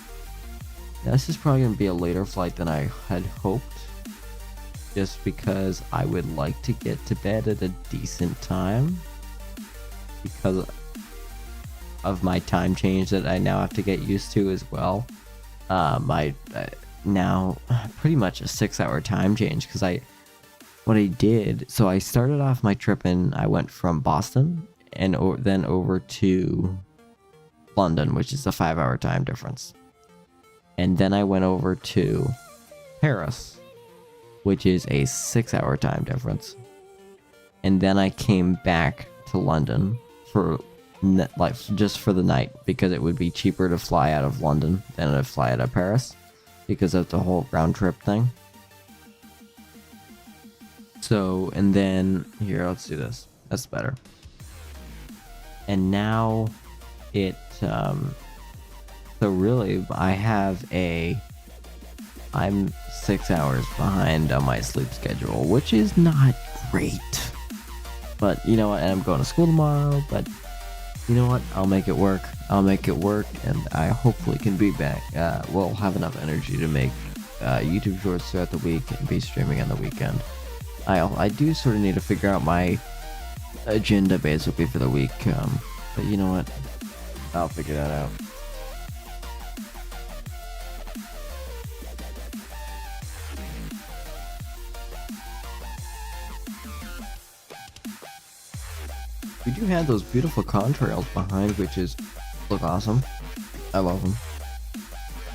Now, this is probably going to be a later flight than I had hoped, just because I would like to get to bed at a decent time because of my time change that I now have to get used to as well. Now pretty much a 6-hour time change, because what I did, so I started off my trip and I went from Boston and then over to London, which is a 5-hour time difference, and then I went over to Paris, which is a 6-hour time difference, and then I came back to London for just for the night, because it would be cheaper to fly out of London than to fly out of Paris, because of the whole round trip thing. So, and then here, let's do this. That's better. And now it, so really I'm 6 hours behind on my sleep schedule, which is not great. But you know what, and I'm going to school tomorrow, but you know what, I'll make it work. And I hopefully can be back. We'll have enough energy to make YouTube shorts throughout the week and be streaming on the weekend. I do sort of need to figure out my agenda basically for the week, but you know what, I'll figure that out. We do have those beautiful contrails behind, which look awesome. I love them.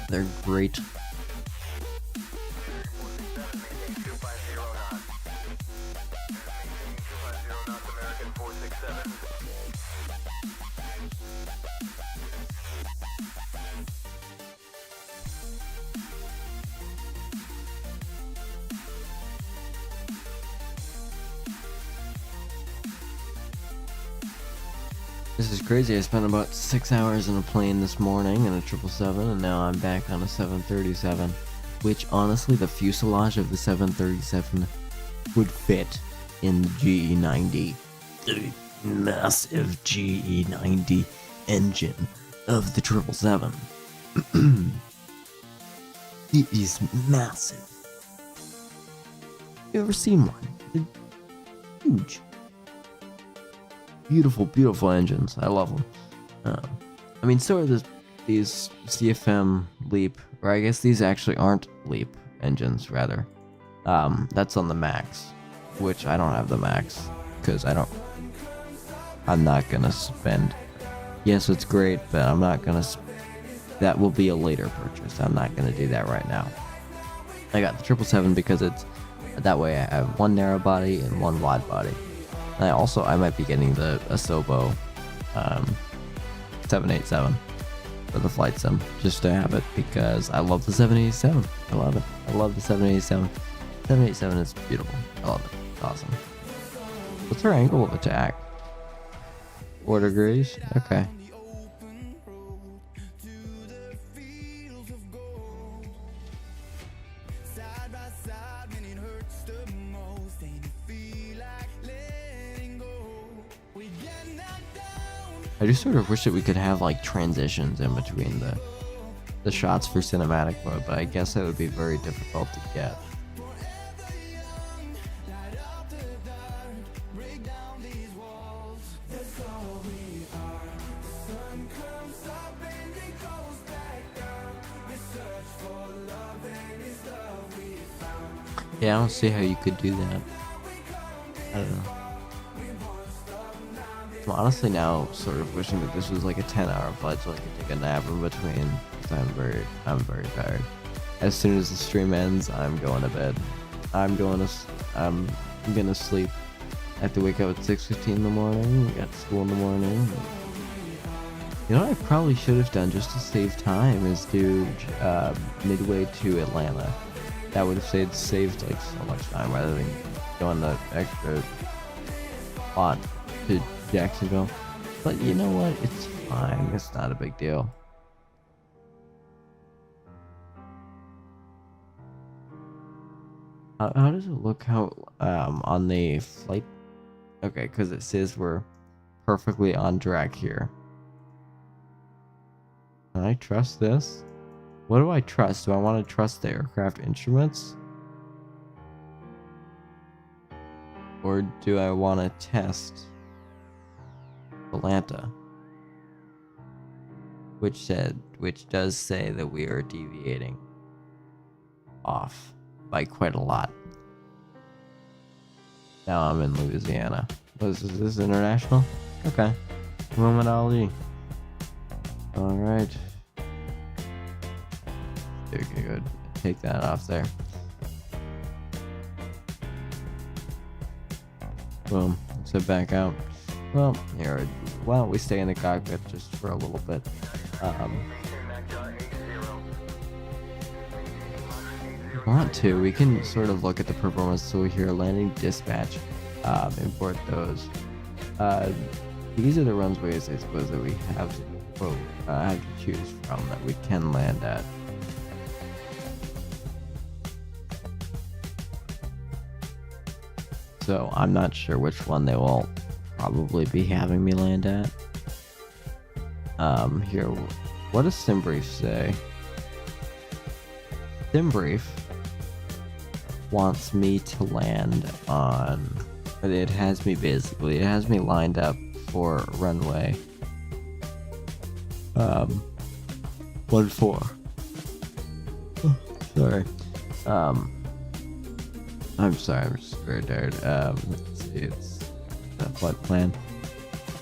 They're great. This is crazy. I spent about 6 hours in a plane this morning in a 777, and now I'm back on a 737. Which, honestly, the fuselage of the 737 would fit in the GE90. The massive GE90 engine of the 777. It is massive. You ever seen one? They're huge. Beautiful, beautiful engines. I love them. I mean, so are these CFM LEAP, or I guess these actually aren't LEAP engines, rather. That's on the Max, which I don't have the Max, because I'm not gonna spend. Yes, it's great, but I'm not gonna. That will be a later purchase. I'm not gonna do that right now. I got the 777 because it's that way. I have one narrow body and one wide body. And I might be getting the Asobo 787 for the flight sim, just to have it, because I love the 787. I love it. I love the 787. 787 is beautiful. I love it. It's awesome. What's our angle of attack? 4 degrees? Okay. I just sort of wish that we could have like transitions in between the shots for cinematic mode, but I guess that would be very difficult to get. Yeah, I don't see how you could do that. I don't know. I'm honestly now sort of wishing that this was like a 10-hour flight so I could take a nap in between. I'm very tired. As soon as the stream ends, I'm going to bed. I'm gonna sleep. I have to wake up at 6:15 in the morning. Got school in the morning. You know what I probably should have done just to save time is do Midway to Atlanta. That would have saved like so much time rather than going the extra lot to Jacksonville. But you know what? It's fine. It's not a big deal. How does it look on the flight? Okay, because it says we're perfectly on track here. Can I trust this? What do I trust? Do I want to trust the aircraft instruments? Or do I want to test Atlanta? Which does say that we are deviating off by quite a lot. Now I'm in Louisiana. Is this international? Okay. Muhammad Ali. Alright. Okay, good. Take that off there. Boom. Let's head back out. Well, here. Why don't we stay in the cockpit just for a little bit? If we want to, we can sort of look at the performance tool here. Landing dispatch. Import those. These are the runways, I suppose, that we have to choose from that we can land at. So I'm not sure which one they will probably be having me land at. Here, what does SimBrief say? SimBrief wants me to land on. It has me lined up for runway 14. Sorry. I'm sorry, I'm just very tired. Let's see, it's the flight plan.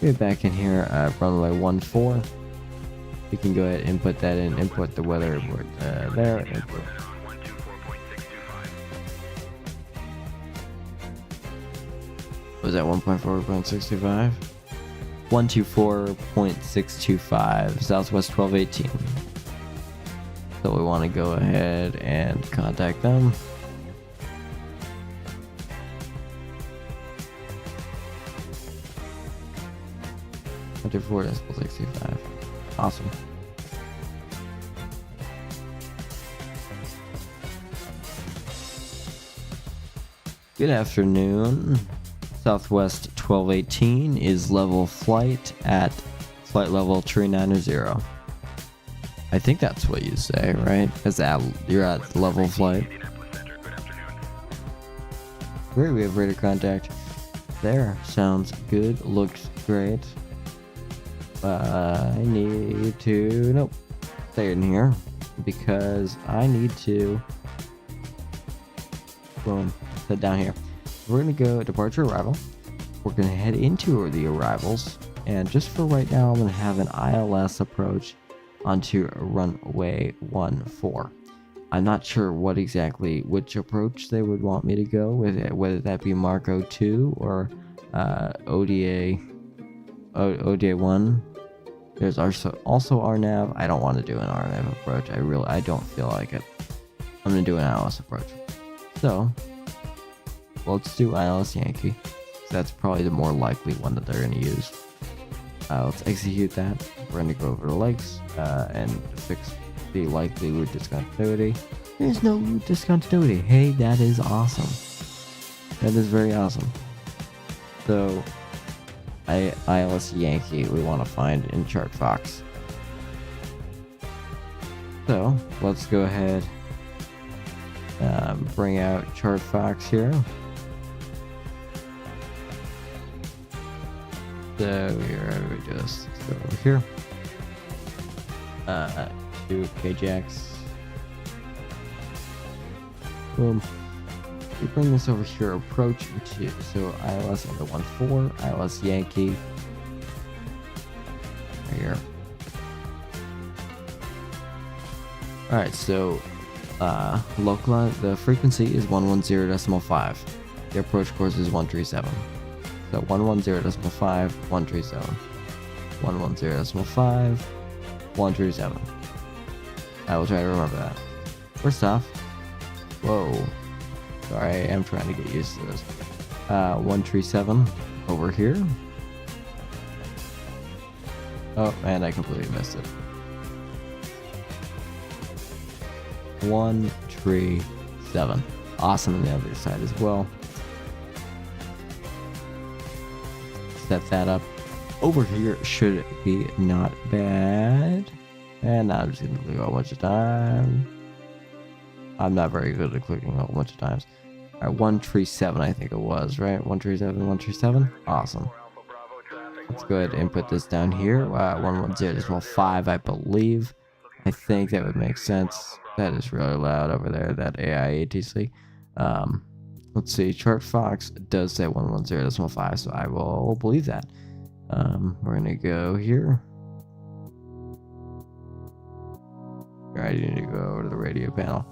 Get back in here, runway 14. You can go ahead and put that in, input the weather report there. Input. Was that 1.4.65? 124.625, Southwest 1218. So we want to go ahead and contact them. .65. Awesome. Good afternoon. Southwest 1218 is level flight at flight level 390. I think that's what you say, right? Because you're at level flight. Great, we have radar contact. There, sounds good, looks great. I need to, nope, stay in here because I need to, boom, sit down here. We're going to go departure arrival. We're going to head into the arrivals. And just for right now, I'm going to have an ILS approach onto runway 14. I'm not sure which approach they would want me to go with it, whether that be Marco 2 or ODA 1. There's also RNAV. I don't want to do an RNAV approach. I don't feel like it. I'm going to do an ILS approach. So let's do ILS Yankee. That's probably the more likely one that they're going to use. Let's execute that. We're going to go over the legs and fix the likely route discontinuity. There's no route discontinuity. Hey, that is awesome. That is very awesome. So, ILS Yankee we want to find in Chart Fox. So, let's go ahead bring out Chart Fox here. So we just go over here to KJAX. Boom. We bring this over here, approach to so ILS under 14, ILS Yankee right here. Alright, so local the frequency is 110.5. The approach course is 137. So 110.5, 137. 110.5, 137. I will try to remember that. First off, whoa. Sorry, I am trying to get used to this. 137 over here. Oh, and I completely missed it. 137. Awesome on the other side as well. Set that up. Over here should be not bad. And now I'm just gonna click a whole bunch of times. I'm not very good at clicking a whole bunch of times. Alright, 137 I think it was, right? 137, 137. Awesome. Let's go ahead and input this down here. 110.5 I believe. I think that would make sense. That is really loud over there, that AI ATC. Let's see, Chart Fox does say 110.5, so I will believe that. We're gonna go here. Alright, you need to go over to the radio panel.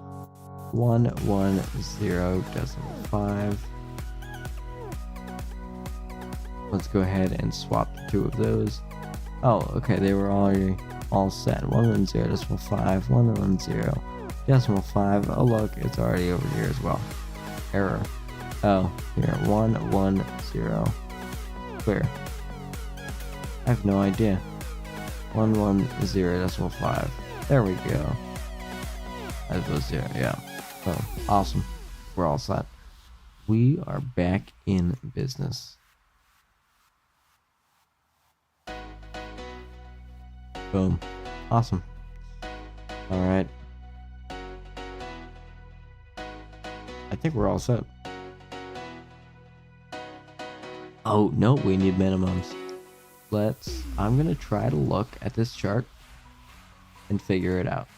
110.5. Let's go ahead and swap the two of those. Oh, okay, they were already all set. 110.5, 110.5. Oh look, it's already over here as well. Error. Oh, here, 110. Clear. I have no idea. 110.5. There we go. That was 0, yeah. Oh, awesome. We're all set. We are back in business. Boom. Awesome. Alright. I think we're all set. Oh, no, we need minimums. I'm gonna try to look at this chart and figure it out.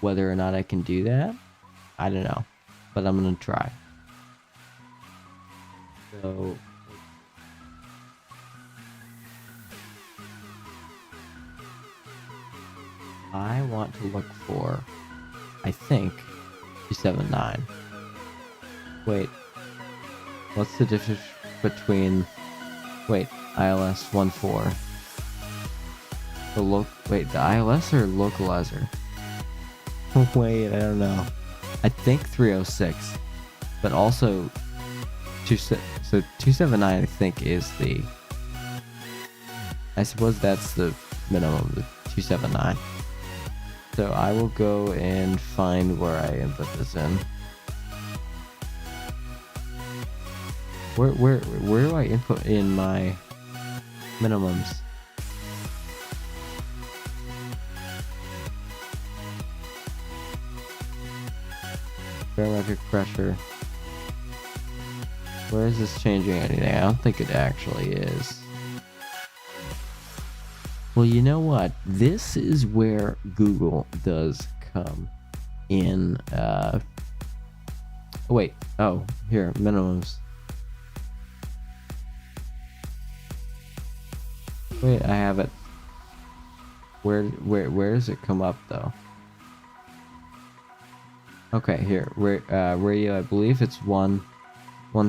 Whether or not I can do that, I don't know. But I'm gonna try. So I want to look for, I think, 279. Wait, what's the difference between, wait, ILS 1.4? Wait, the ILS or localizer? Wait, I don't know. I think 306, but also so 279 I think is the, I suppose that's the minimum, the 279. So I will go and find where I input this in. Where do I input in my minimums? Barometric pressure. Where is this changing anything? I don't think it actually is. Well, you know what? This is where Google does come in. Wait. Oh, here, minimums. Wait, I have it. Where does it come up though? Okay, here. Radio, I believe it's one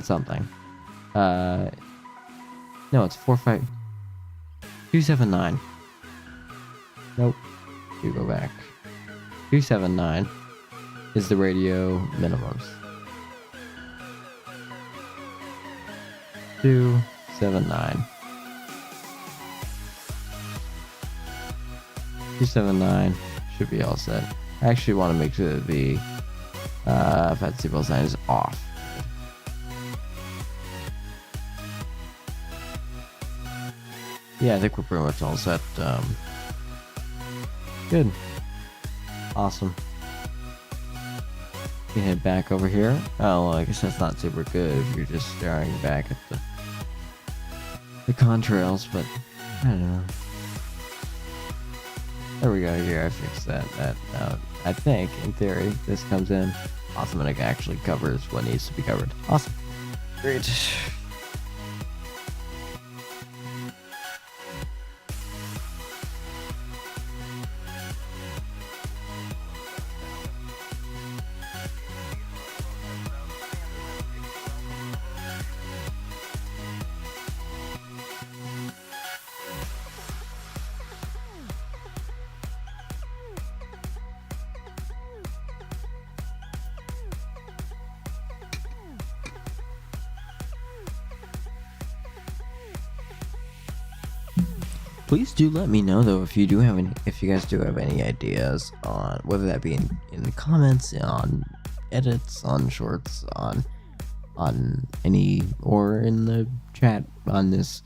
something. No, it's 279. Nope. You go back. 279 is the radio minimums. 279. 279 should be all set. I actually want to make sure that the fat seatbelt sign is off. Yeah, I think we're pretty much all set. Good. Awesome. You can head back over here. Oh, well, I guess that's not super good if you're just staring back at the contrails, but I don't know. There we go. Here, I fixed that. I think, in theory, this comes in. Awesome, and it actually covers what needs to be covered. Awesome. Great. Please do let me know though if you guys do have any ideas on whether that be in the comments, on edits, on shorts, on any, or in the chat on this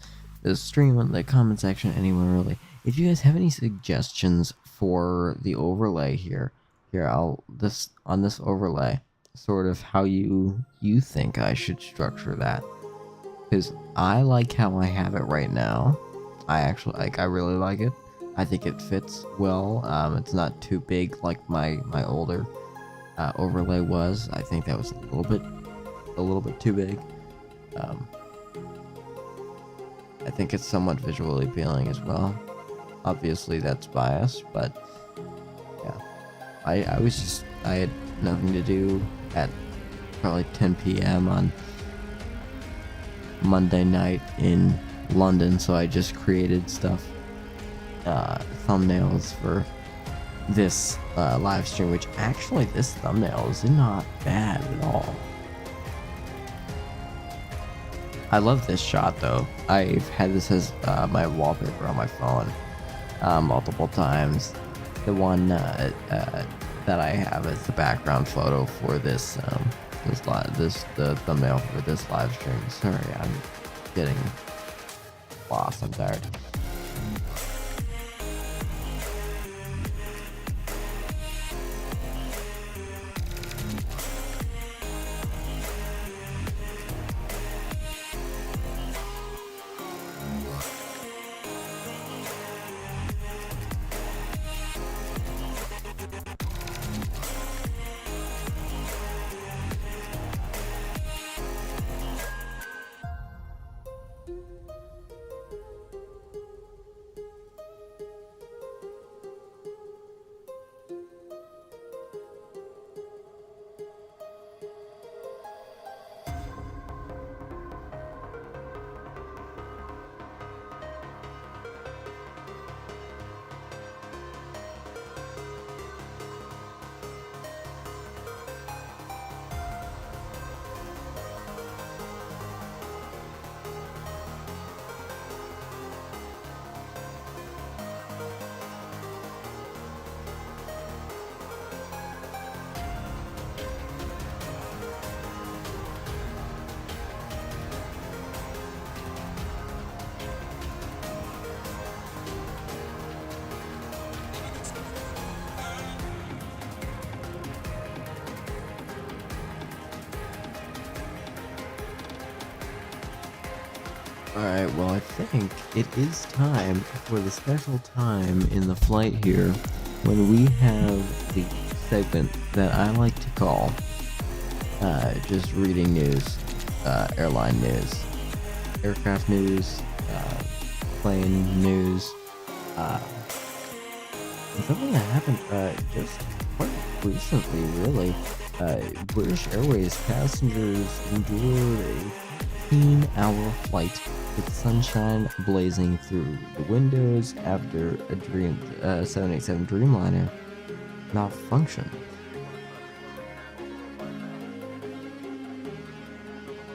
stream, on the comment section, anywhere really. If you guys have any suggestions for the overlay here, on this overlay, sort of how you think I should structure that, because I like how I have it right now. I really like it. I think it fits well. It's not too big like my older overlay was. I think that was a little bit too big. I think it's somewhat visually appealing as well. Obviously that's biased, but yeah. I had nothing to do at probably 10 p.m. on Monday night in London, so I just created thumbnails for this live stream, which actually this thumbnail is not bad at all. I love this shot though. I've had this as my wallpaper on my phone multiple times. The one that I have as the background photo for the thumbnail for this live stream. Sorry, I'm getting lost. I'm tired. Alright, well, I think it is time for the special time in the flight here when we have the segment that I like to call just reading news, airline news, aircraft news, plane news, something that happened just quite recently, really. British Airways passengers endured a 15-hour flight with sunshine blazing through the windows after a 787 Dreamliner malfunctioned.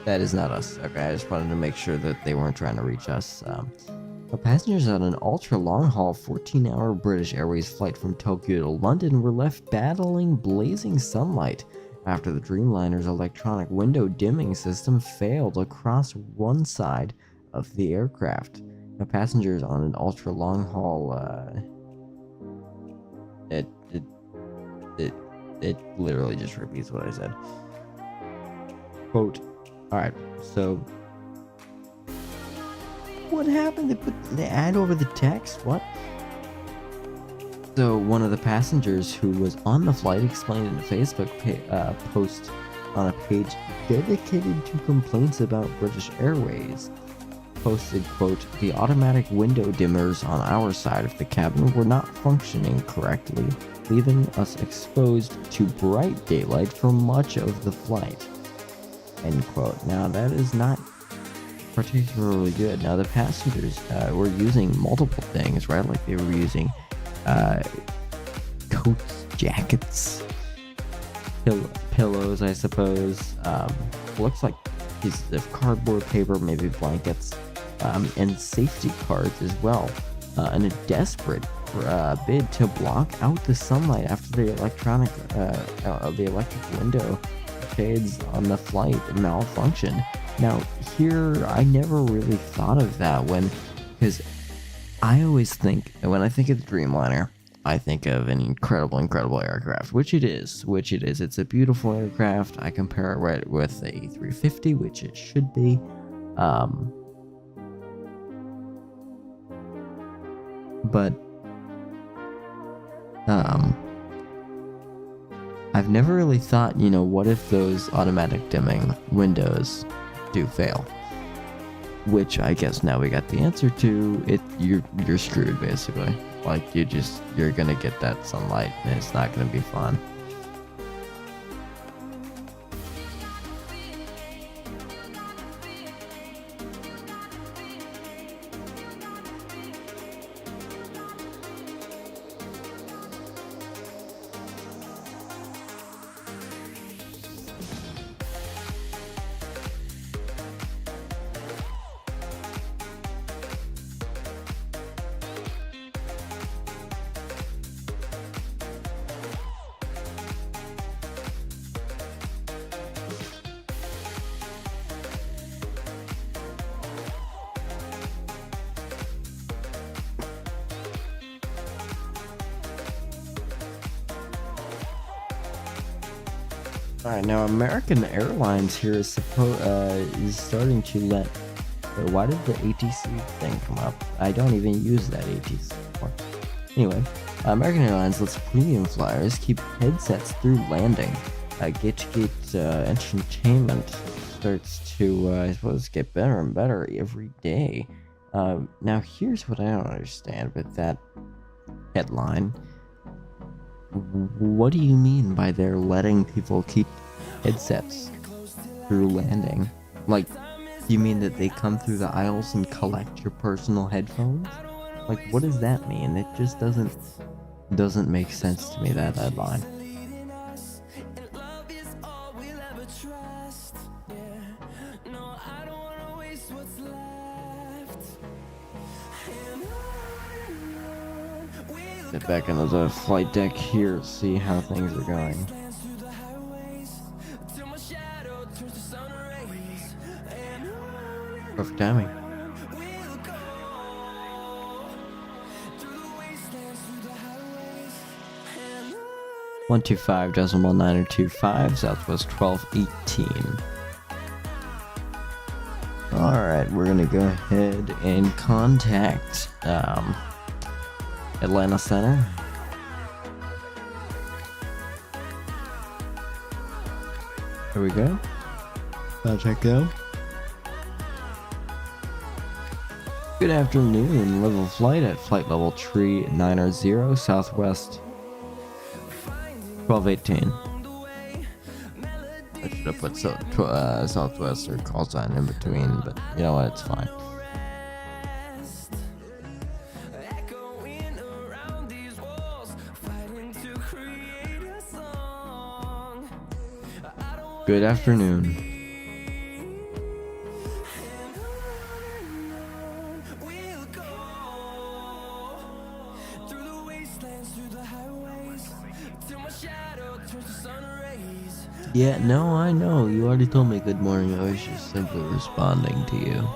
That is not us. Okay, I just wanted to make sure that they weren't trying to reach us. The passengers on an ultra-long-haul 14-hour British Airways flight from Tokyo to London were left battling blazing sunlight after the Dreamliner's electronic window dimming system failed across one side of the aircraft. Now, passengers on an ultra-long-haul, it literally just repeats what I said. Quote, alright, so what happened? They put the ad over the text? What? So one of the passengers who was on the flight explained in a Facebook post on a page dedicated to complaints about British Airways. Posted, quote, the automatic window dimmers on our side of the cabin were not functioning correctly, leaving us exposed to bright daylight for much of the flight. End quote. Now that is not particularly good. Now the passengers were using multiple things, right? Like they were using coats, jackets, pillows, I suppose. Looks like pieces of cardboard paper, maybe blankets, and safety cards as well. In a desperate bid to block out the sunlight after the electric window shades on the flight malfunction. Now here, I never really thought of that because I always think, when I think of the Dreamliner, I think of an incredible aircraft, which it is. It's a beautiful aircraft. I compare it right with a 350, which it should be. But I've never really thought, what if those automatic dimming windows do fail? Which I guess now we got the answer to. You're screwed, basically. Like you're gonna get that sunlight and it's not gonna be fun. Alright, now American Airlines here is starting to let... Why did the ATC thing come up? I don't even use that ATC anymore. Anyway, American Airlines lets premium flyers keep headsets through landing. Gate-to-gate entertainment starts to, I suppose, get better and better every day. Now here's what I don't understand with that headline. What do you mean by they're letting people keep headsets through landing? Like, you mean that they come through the aisles and collect your personal headphones? Like, what does that mean? It just doesn't make sense to me, that headline. Get back into the flight deck here, see how things are going. Perfect timing. 125.925, Southwest 1218. Alright. Alright, we're gonna go ahead and contact Atlanta Center. Here we go. Contact go. Good afternoon, level flight at flight level 390, Southwest 1218. I should have put Southwest or call sign in between, but you know what, it's fine. Good afternoon. Yeah, no, I know. You already told me good morning. I was just simply responding to you.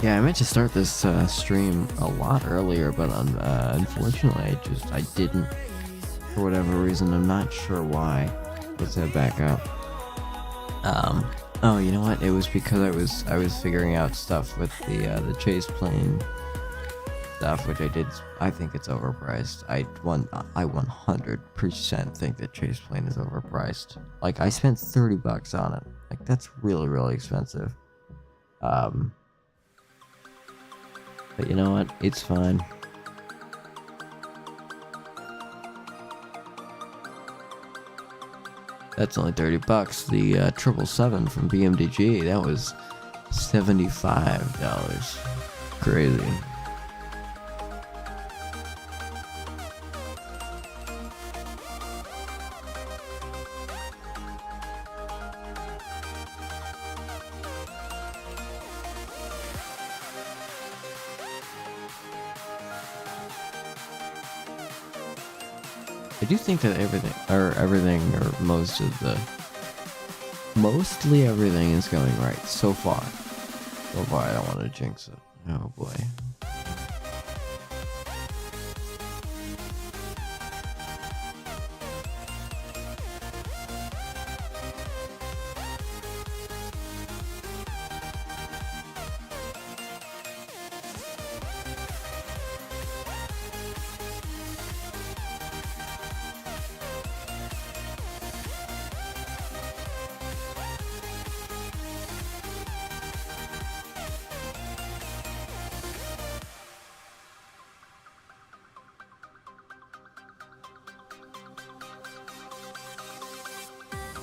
Yeah, I meant to start this stream a lot earlier, but unfortunately I didn't, for whatever reason. I'm not sure why. Let's head back up. Oh, you know what? It was because I was figuring out stuff with the chase plane stuff, which I did. I think it's overpriced. I 100% think that chase plane is overpriced. Like, I spent $30 on it. Like, that's really, really expensive. But you know what? It's fine. That's only $30. The 777 from PMDG, that was $75. Crazy. I do think that mostly everything is going right so far. So far, I don't want to jinx it. Oh boy.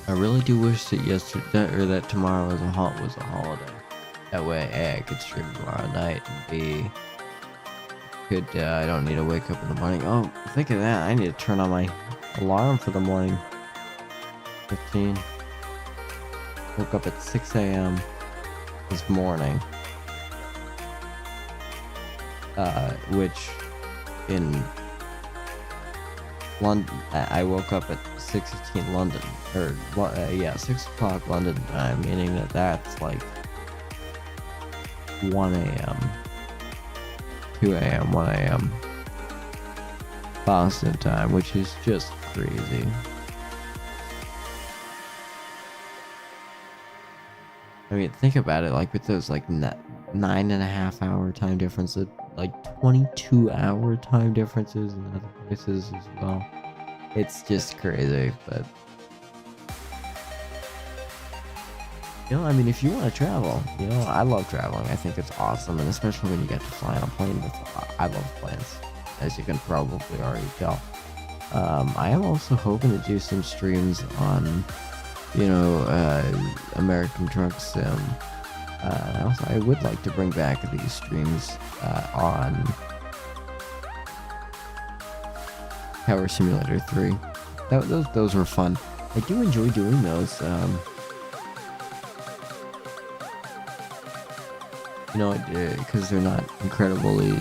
I really do wish that tomorrow was a holiday. That way, A, I could stream tomorrow night, and B, I don't need to wake up in the morning. Oh, think of that! I need to turn on my alarm for the morning. 15. Woke up at 6 a.m. this morning, which in London, I woke up at 6:15 London, or 6 o'clock London time, meaning that's like 1 a.m., 2 a.m., 1 a.m. Boston time, which is just crazy. I mean, think about it, like with those like 9.5 hour time differences, like 22-hour time differences in other places as well. It's just crazy, but you know, I mean, if you want to travel, you know, I love traveling. I think it's awesome, and especially when you get to fly on a plane. I love planes. as you can probably already tell. I am also hoping to do some streams on, American Truck Sim. Also, I would like to bring back these streams on Power Simulator 3. Those were fun. I do enjoy doing those. Because they're not incredibly.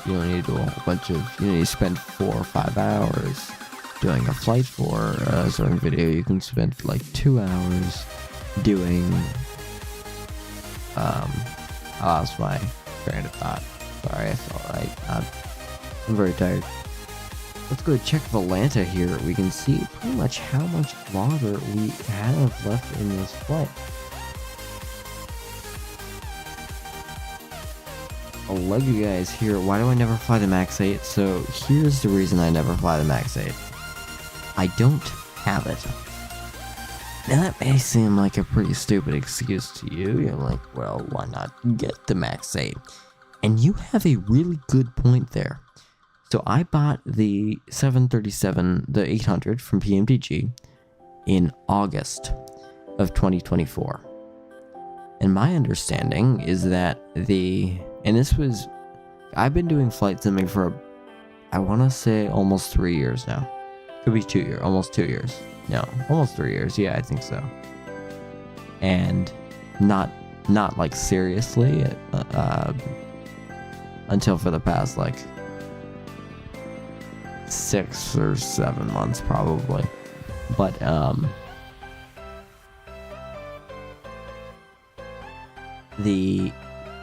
You don't need to do a whole bunch of. You spend 4 or 5 hours doing a flight for a certain video. You can spend like 2 hours doing. I lost my train of thought. Sorry, I felt like I'm very tired. Let's go check Volanta here. We can see pretty much how much longer we have left in this flight. Lego guys here. Why do I never fly the Max 8? So here's the reason I never fly the Max 8. I don't have it. Now that may seem like a pretty stupid excuse to you. You're like, well, why not get the Max 8? And you have a really good point there. So I bought the 737, the 800 from PMDG in August of 2024. And my understanding is that I've been doing flight simming for, I want to say almost 3 years now. Could be 2 years, almost 2 years. No, almost 3 years. Yeah, I think so. And not like seriously until for the past like 6 or 7 months probably. But the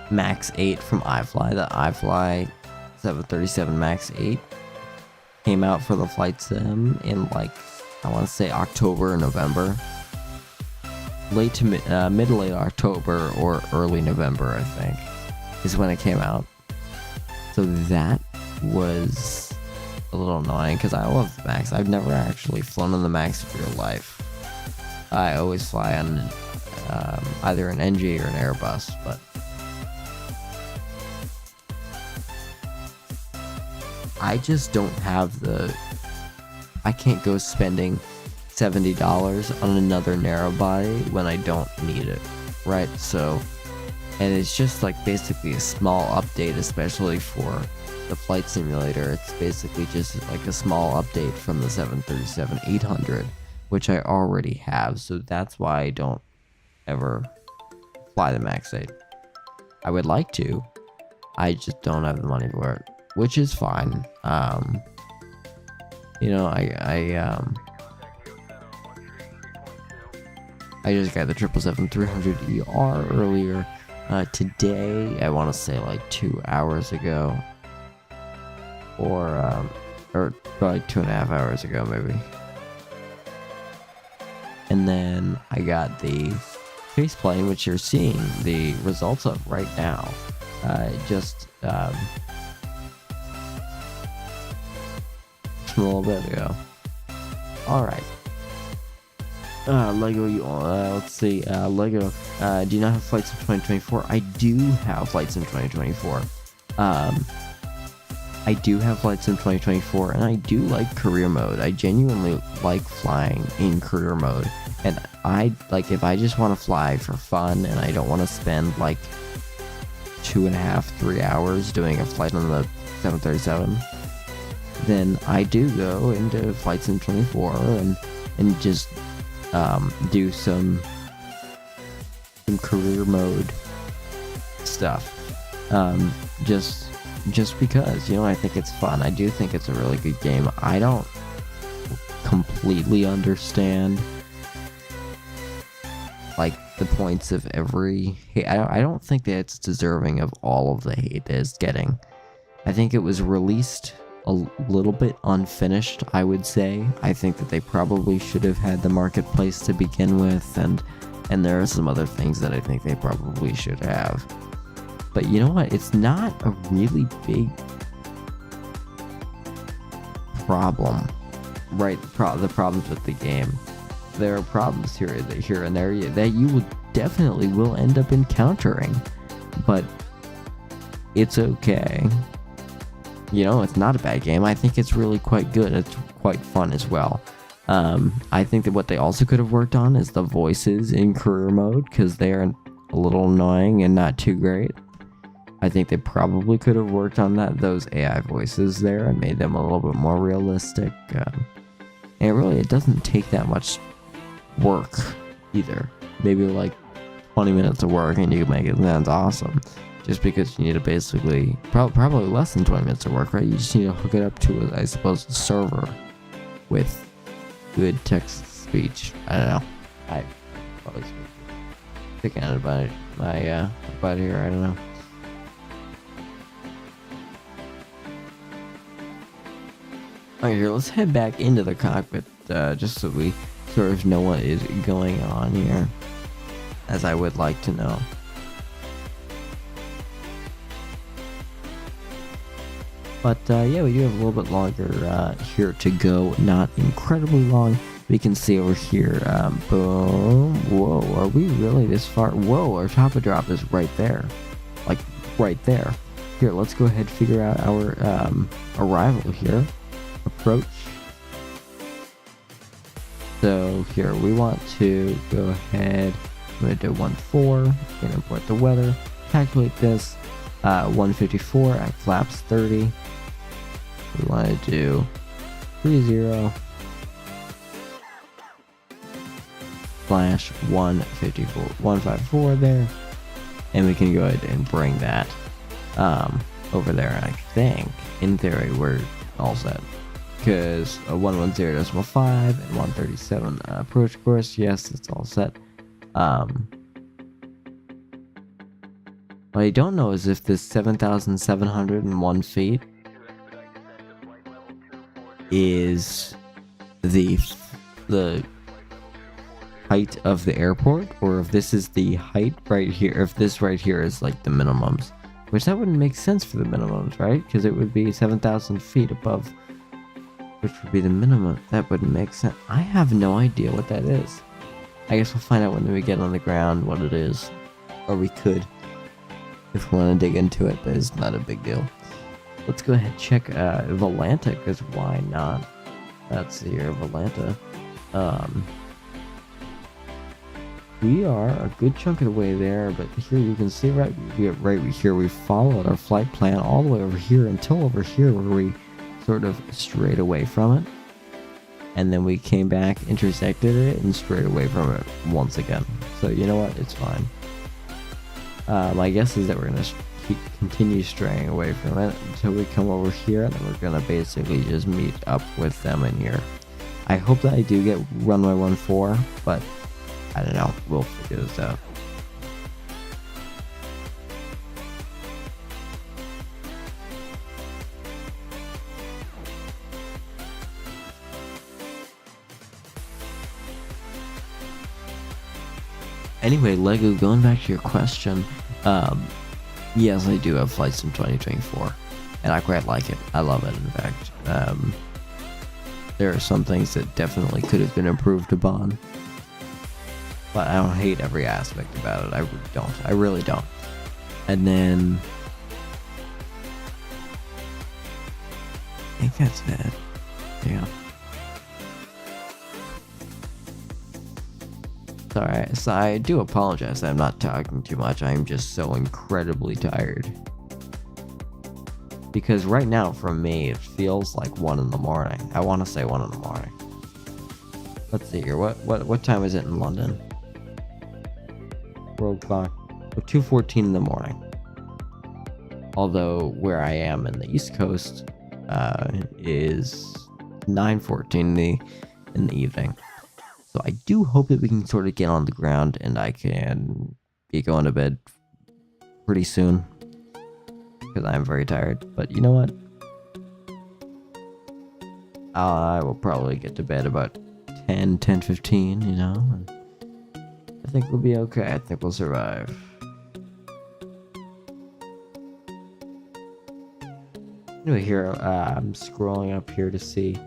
Max 8 from iFly, the iFly 737 Max 8 came out for the flight sim in like, I want to say October or November. Late to mid to late October or early November, I think, is when it came out. So that was a little annoying because I love the Max. I've never actually flown on the Max in real life. I always fly on either an NG or an Airbus, but I just don't have I can't go spending $70 on another narrow body when I don't need it, right? So, and it's just like basically a small update, especially for the flight simulator. It's basically just like a small update from the 737-800, which I already have, so that's why I don't ever fly the Max 8. I would like to, I just don't have the money for it, which is fine. I just got the 777-300ER earlier today. I want to say like 2 hours ago, or probably 2.5 hours ago, maybe. And then I got the faceplane, which you're seeing the results of right now. Just a little bit ago. Alright. Lego, let's see. Lego, do you not have flights in 2024? I do have flights in 2024. I do have flights in 2024, and I do like career mode. I genuinely like flying in career mode. And if I just want to fly for fun and I don't want to spend like 2.5-3 hours doing a flight on the 737, then I do go into flights in 24 and just do some career mode stuff. Just because, I think it's fun. I do think it's a really good game. I don't completely understand like the points of every hate. I don't think that it's deserving of all of the hate that it's getting. I think it was released a little bit unfinished, I would say. I think that they probably should have had the marketplace to begin with, and there are some other things that I think they probably should have. But you know what? It's not a really big problem, right? The problems with the game. There are problems here and there that you will definitely will end up encountering, but it's okay. it's not a bad game. I think it's really quite good. It's quite fun as well. I think that what they also could have worked on is the voices in career mode, because they're a little annoying and not too great. I think they probably could have worked on those AI voices there and made them a little bit more realistic. And really, it doesn't take that much work either. Maybe like 20 minutes of work and you can make it sound awesome. Just because you need to basically, probably less than 20 minutes of work, right? You just need to hook it up to, I suppose, a server with good text speech. I don't know. I probably picking out about my butt here. I don't know. Alright, here, let's head back into the cockpit, just so we sort of know what is going on here, as I would like to know. But yeah, we do have a little bit longer here to go, not incredibly long. We can see over here, boom, whoa, are we really this far? Whoa, our top of drop is right there, like right there. Here, let's go ahead and figure out our arrival here. Approach. So here we want to go ahead, I'm going to do 1.4, and import the weather, calculate this, 154 at flaps 30. We want to do 30 slash 154 there, and we can go ahead and bring that over there. I think in theory we're all set, because 110.5 and 137 approach course, yes, it's all set. What I don't know is if this 7,701 feet is the height of the airport, or if this is the height right here, if this right here is like the minimums, which that wouldn't make sense for the minimums, right? Because it would be 7,000 feet above, which would be the minimum. That wouldn't make sense. I have no idea what that is. I guess we'll find out when we get on the ground what it is, or we could if we want to dig into it, but it's not a big deal. Let's go ahead and check Volanta, because why not? That's here, Volanta. We are a good chunk of the way there, but here you can see right here we followed our flight plan all the way over here until over here where we sort of strayed away from it, and then we came back, intersected it, and strayed away from it once again. So you know what, it's fine. My guess is that we're gonna continue straying away from it until we come over here, and then we're gonna basically just meet up with them in here. I hope that I do get runway 14, but I don't know, we'll figure this out. Anyway, Lego, going back to your question, yes, I do have flights in 2024, and I quite like it. I love it, in fact. There are some things that definitely could have been improved upon, but I don't hate every aspect about it. I really don't. I really don't. And then I think that's it. Yeah. Sorry, so I do apologize that I'm not talking too much. I'm just so incredibly tired. Because right now, for me, it feels like 1 in the morning. I want to say 1 in the morning. Let's see here. What time is it in London? World clock. 2:14 in the morning. Although where I am in the East Coast is 9:14 in the evening. So I do hope that we can sort of get on the ground and I can be going to bed pretty soon, because I'm very tired. But you know what? I will probably get to bed about 10:15, you know? And I think we'll be okay. I think we'll survive. Anyway, here, I'm scrolling up here to see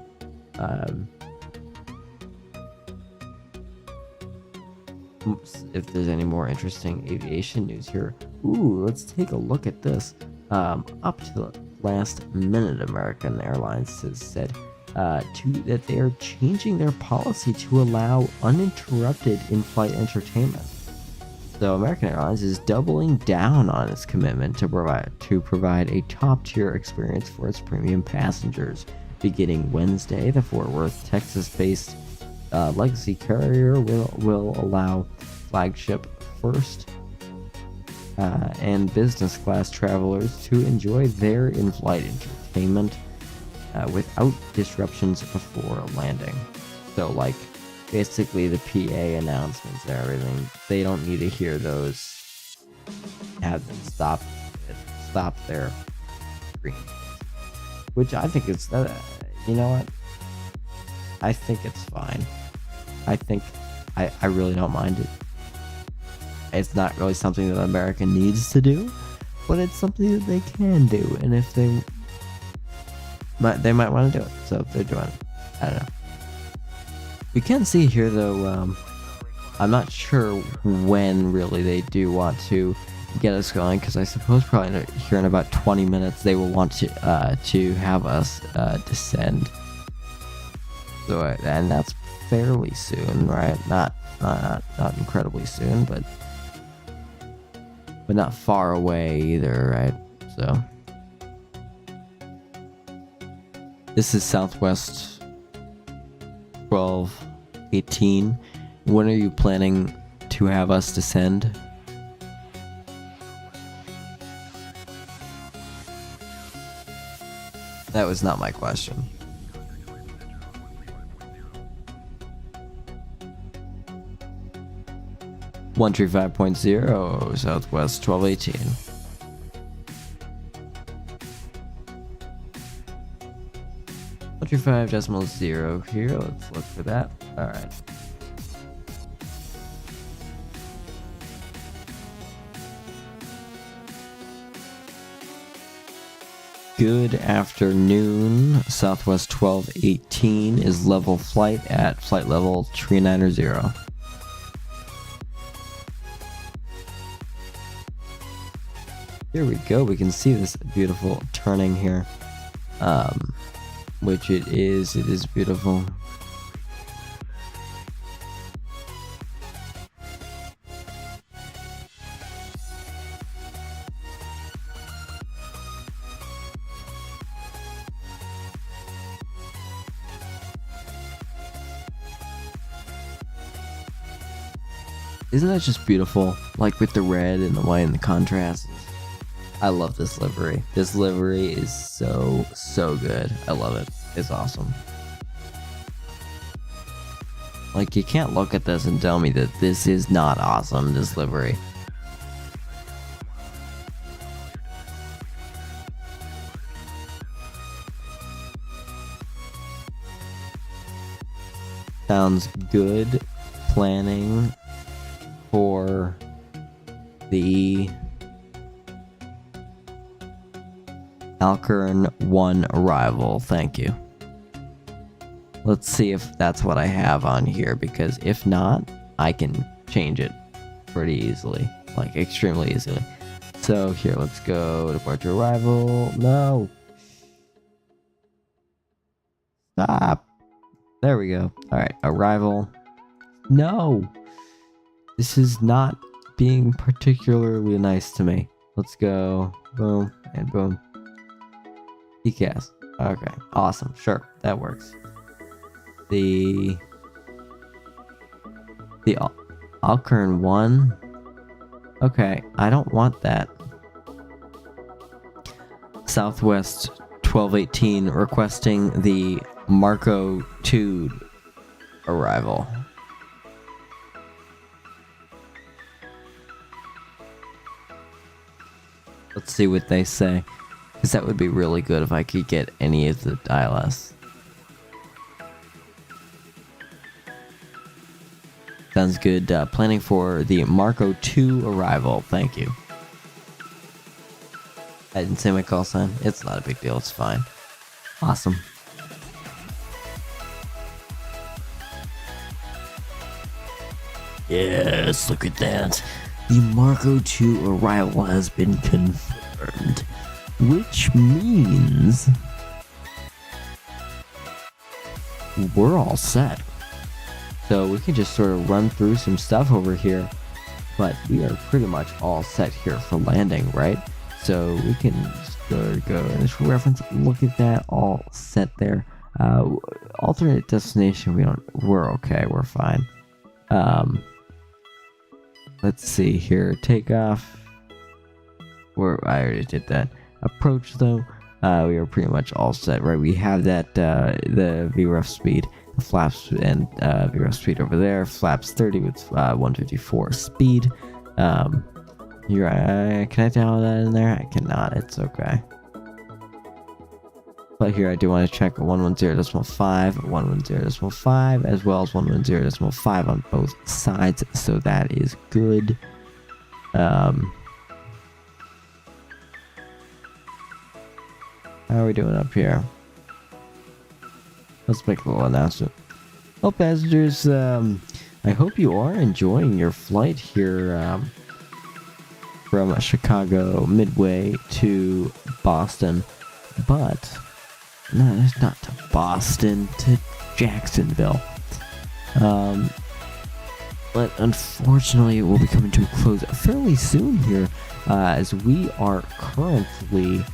if there's any more interesting aviation news here. Ooh, let's take a look at this. Up to last minute, American Airlines has said that they are changing their policy to allow uninterrupted in-flight entertainment. So American Airlines is doubling down on its commitment to provide a top-tier experience for its premium passengers. Beginning Wednesday, the Fort Worth, Texas-based legacy carrier will allow flagship first and business class travelers to enjoy their in-flight entertainment without disruptions before landing. So, like, basically the PA announcements and everything, they don't need to hear those. Have them stop their screen. Which I think it's, you know what? I think it's fine. I really don't mind it. It's not really something that America needs to do, but it's something that they can do. And if they might want to do it, so they're doing it. I don't know. We can see here though, I'm not sure when really they do want to get us going, because I suppose probably here in about 20 minutes they will want to have us descend. So and that's fairly soon, right? Not incredibly soon, but not far away either, right? So this is Southwest 1218. When are you planning to have us descend? That was not my question. One 135.0 Southwest 1218. One 135.0 here. Let's look for that. All right. Good afternoon. Southwest 1218 is level flight at flight level 390. Here we go. We can see this beautiful turning here, which it is beautiful. Isn't that just beautiful? Like with the red and the white and the contrast. I love this livery. This livery is so good. I love it. It's awesome. Like, you can't look at this and tell me that this is not awesome, this livery. Sounds good. Planning for the Alkern 1 arrival. Thank you. Let's see if that's what I have on here, because if not, I can change it pretty easily, like extremely easily. So here, let's go departure arrival. No. Stop. There we go. All right, arrival. No. This is not being particularly nice to me. Let's go. Boom and boom. ECAS. Okay, awesome. Sure, that works. The Alkern 1. Okay, I don't want that. Southwest 1218 requesting the Marco 2 arrival. Let's see what they say. Because that would be really good if I could get any of the ILS. Sounds good. Planning for the Marco 2 arrival. Thank you. I didn't say my call sign. It's not a big deal. It's fine. Awesome. Yes, look at that. The Marco 2 arrival has been confirmed. which means we're all set. So we can just sort of run through some stuff over here, but we are pretty much all set here for landing, right? So we can just go initial reference, look at that, all set there. Alternate destination, we're okay, we're fine. Let's see here, takeoff. I already did that. Approach though, we are pretty much all set, right? We have that the VREF speed, the flaps and VREF speed over there. Flaps 30 with 154 speed. Here, can I dial that in there? I cannot. It's okay. But here I do want to check 110.5, 110.5, as well as 110.5 on both sides, so that is good. How are we doing up here? Let's make a little announcement. Well, passengers, I hope you are enjoying your flight here from Chicago Midway to Boston, but no, it's not to Boston, to Jacksonville. But unfortunately, it will be coming to a close fairly soon here, as we are currently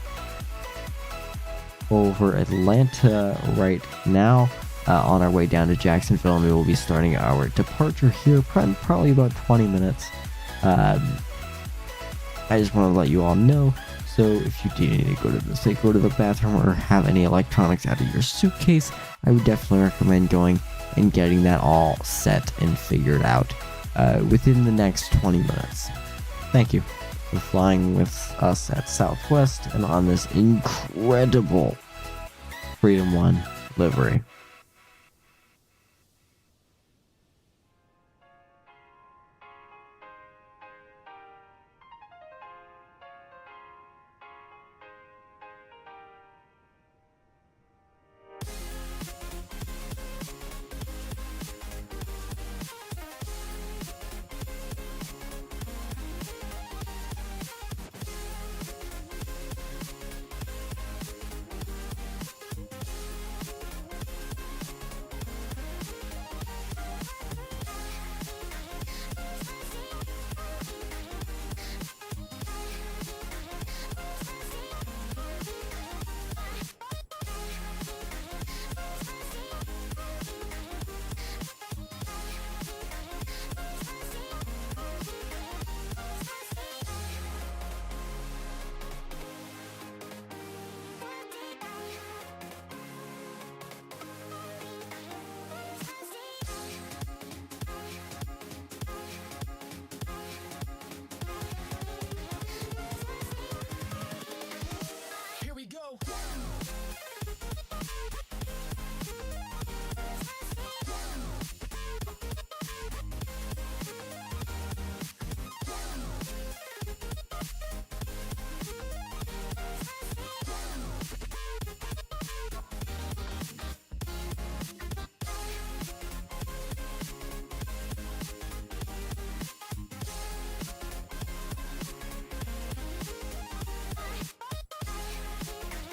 over Atlanta right now, on our way down to Jacksonville, and we will be starting our departure here probably about 20 minutes. I just want to let you all know. So if you do need to go to the bathroom or have any electronics out of your suitcase, I would definitely recommend going and getting that all set and figured out within the next 20 minutes. Thank you for flying with us at Southwest and on this incredible Freedom 1 livery.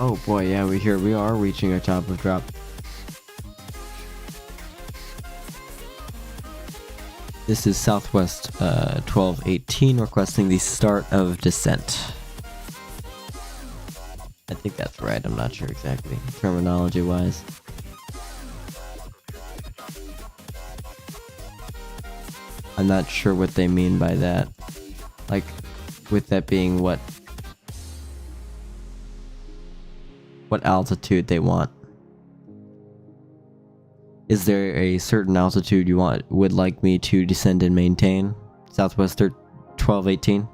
Oh boy, yeah, we are reaching our top of drop. This is Southwest 1218 requesting the start of descent. I think that's right, I'm not sure exactly, terminology wise. I'm not sure what they mean by that. Like, with that being what altitude they want. Is there a certain altitude you would like me to descend and maintain? Southwest 1218.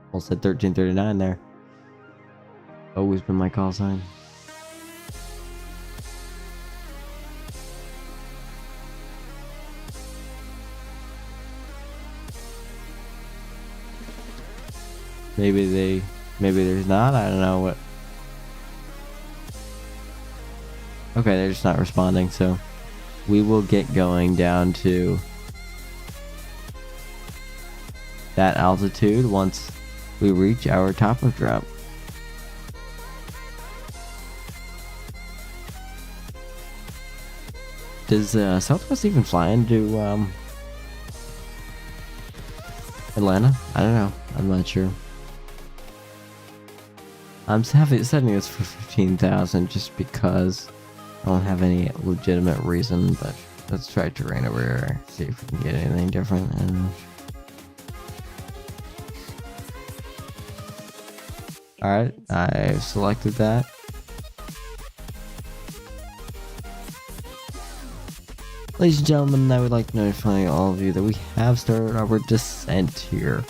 Almost said 1339 there. Always been my call sign. Maybe there's not. I don't know what. Okay, they're just not responding, so we will get going down to that altitude once we reach our top of drop. Does Southwest even fly into Atlanta? I don't know. I'm not sure. I'm setting this for 15,000 just because I don't have any legitimate reason, but let's try terrain over here, see if we can get anything different. And alright, I've selected that. Ladies and gentlemen, I would like to notify all of you that we have started our descent here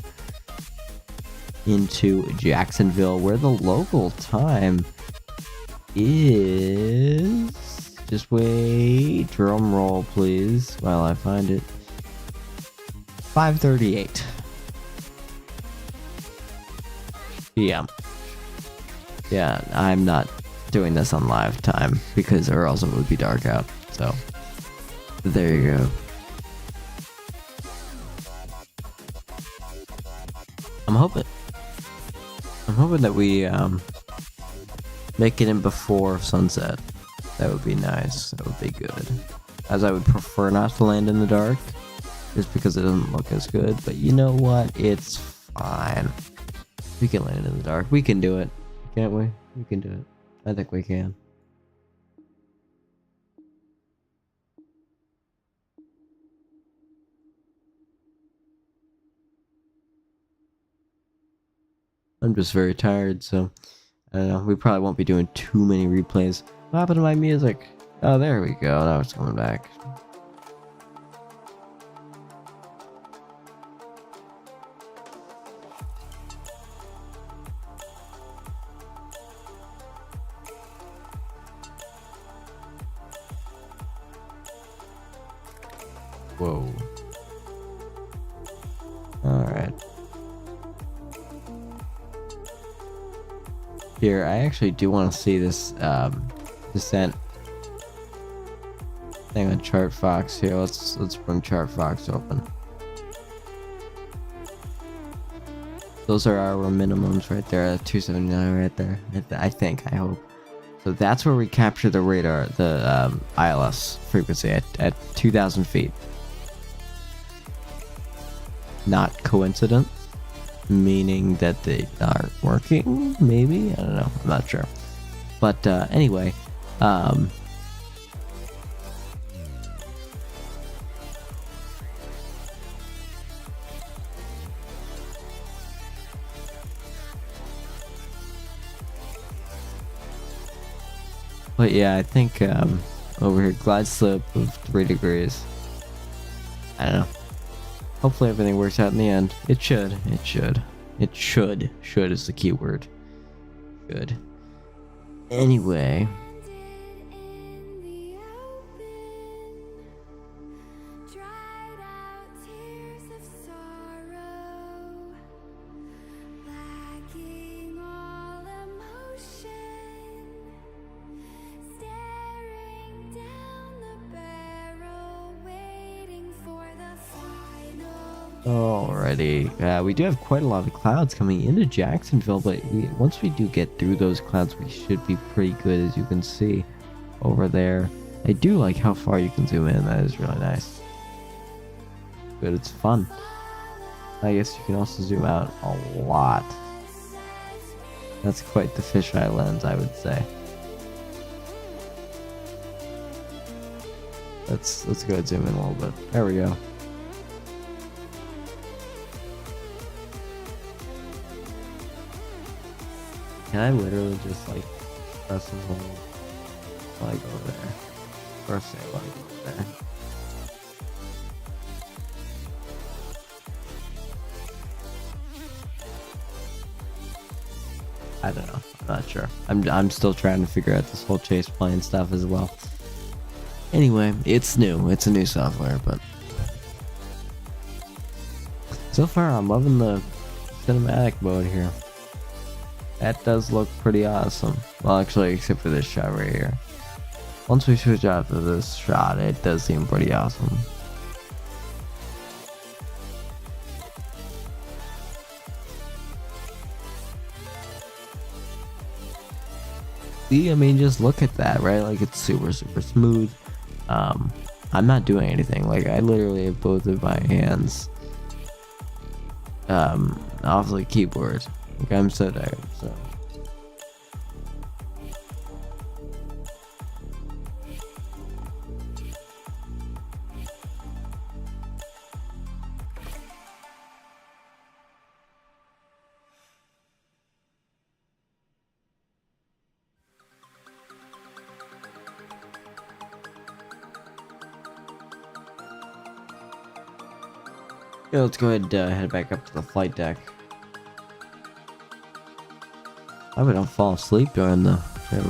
into Jacksonville, where the local time is... just wait, drum roll please, while I find it. 5:38 p.m. Yeah, I'm not doing this on live time because or else it would be dark out. So there you go. I'm hoping that we make it in before sunset. That would be nice. That would be good. As I would prefer not to land in the dark, just because it doesn't look as good. But you know what? It's fine. We can land in the dark. We can do it, can't we? We can do it. I think we can. I'm just very tired, so I don't know. We probably won't be doing too many replays. What happened to my music? Oh, there we go. Now it's coming back. Whoa. Alright. Here, I actually do want to see this descent thing on ChartFox here. Let's bring ChartFox open. Those are our minimums right there at 279 right there. I hope. So that's where we capture the radar, the ILS frequency at 2,000 feet. Not coincident, meaning that they aren't working, maybe? I don't know, I'm not sure. But anyway, but yeah, I think over here, glide slope of 3 degrees. I don't know. Hopefully everything works out in the end. It should. It should. It should. Should is the key word. Should. Anyway. Alrighty, we do have quite a lot of clouds coming into Jacksonville, but once we do get through those clouds, we should be pretty good, as you can see over there. I do like how far you can zoom in. That is really nice. Good, it's fun. I guess you can also zoom out a lot. That's quite the fisheye lens, I would say. Let's go ahead and zoom in a little bit. There we go. Can I literally just like press and hold while I go there? Or say while I go there. I don't know. I'm not sure. I'm still trying to figure out this whole chase plane stuff as well. Anyway, it's new. It's a new software, but so far I'm loving the cinematic mode here. That does look pretty awesome. Well, actually, except for this shot right here. Once we switch out to this shot, it does seem pretty awesome. See, I mean, just look at that, right? Like, it's super, super smooth. I'm not doing anything. Like, I literally have both of my hands off the keyboard. Like, I'm so tired, so. Yeah, let's go ahead and head back up to the flight deck. I hope I don't fall asleep during the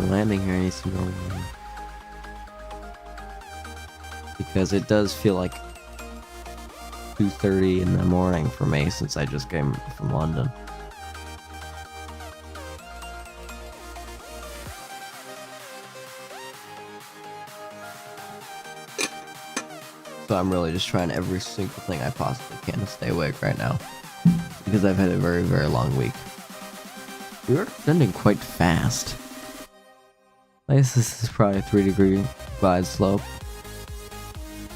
landing here. I need some more, because it does feel like 2:30 in the morning for me since I just came from London. So I'm really just trying every single thing I possibly can to stay awake right now, because I've had a very, very long week. We're ending quite fast. I guess this is probably a 3-degree glide slope.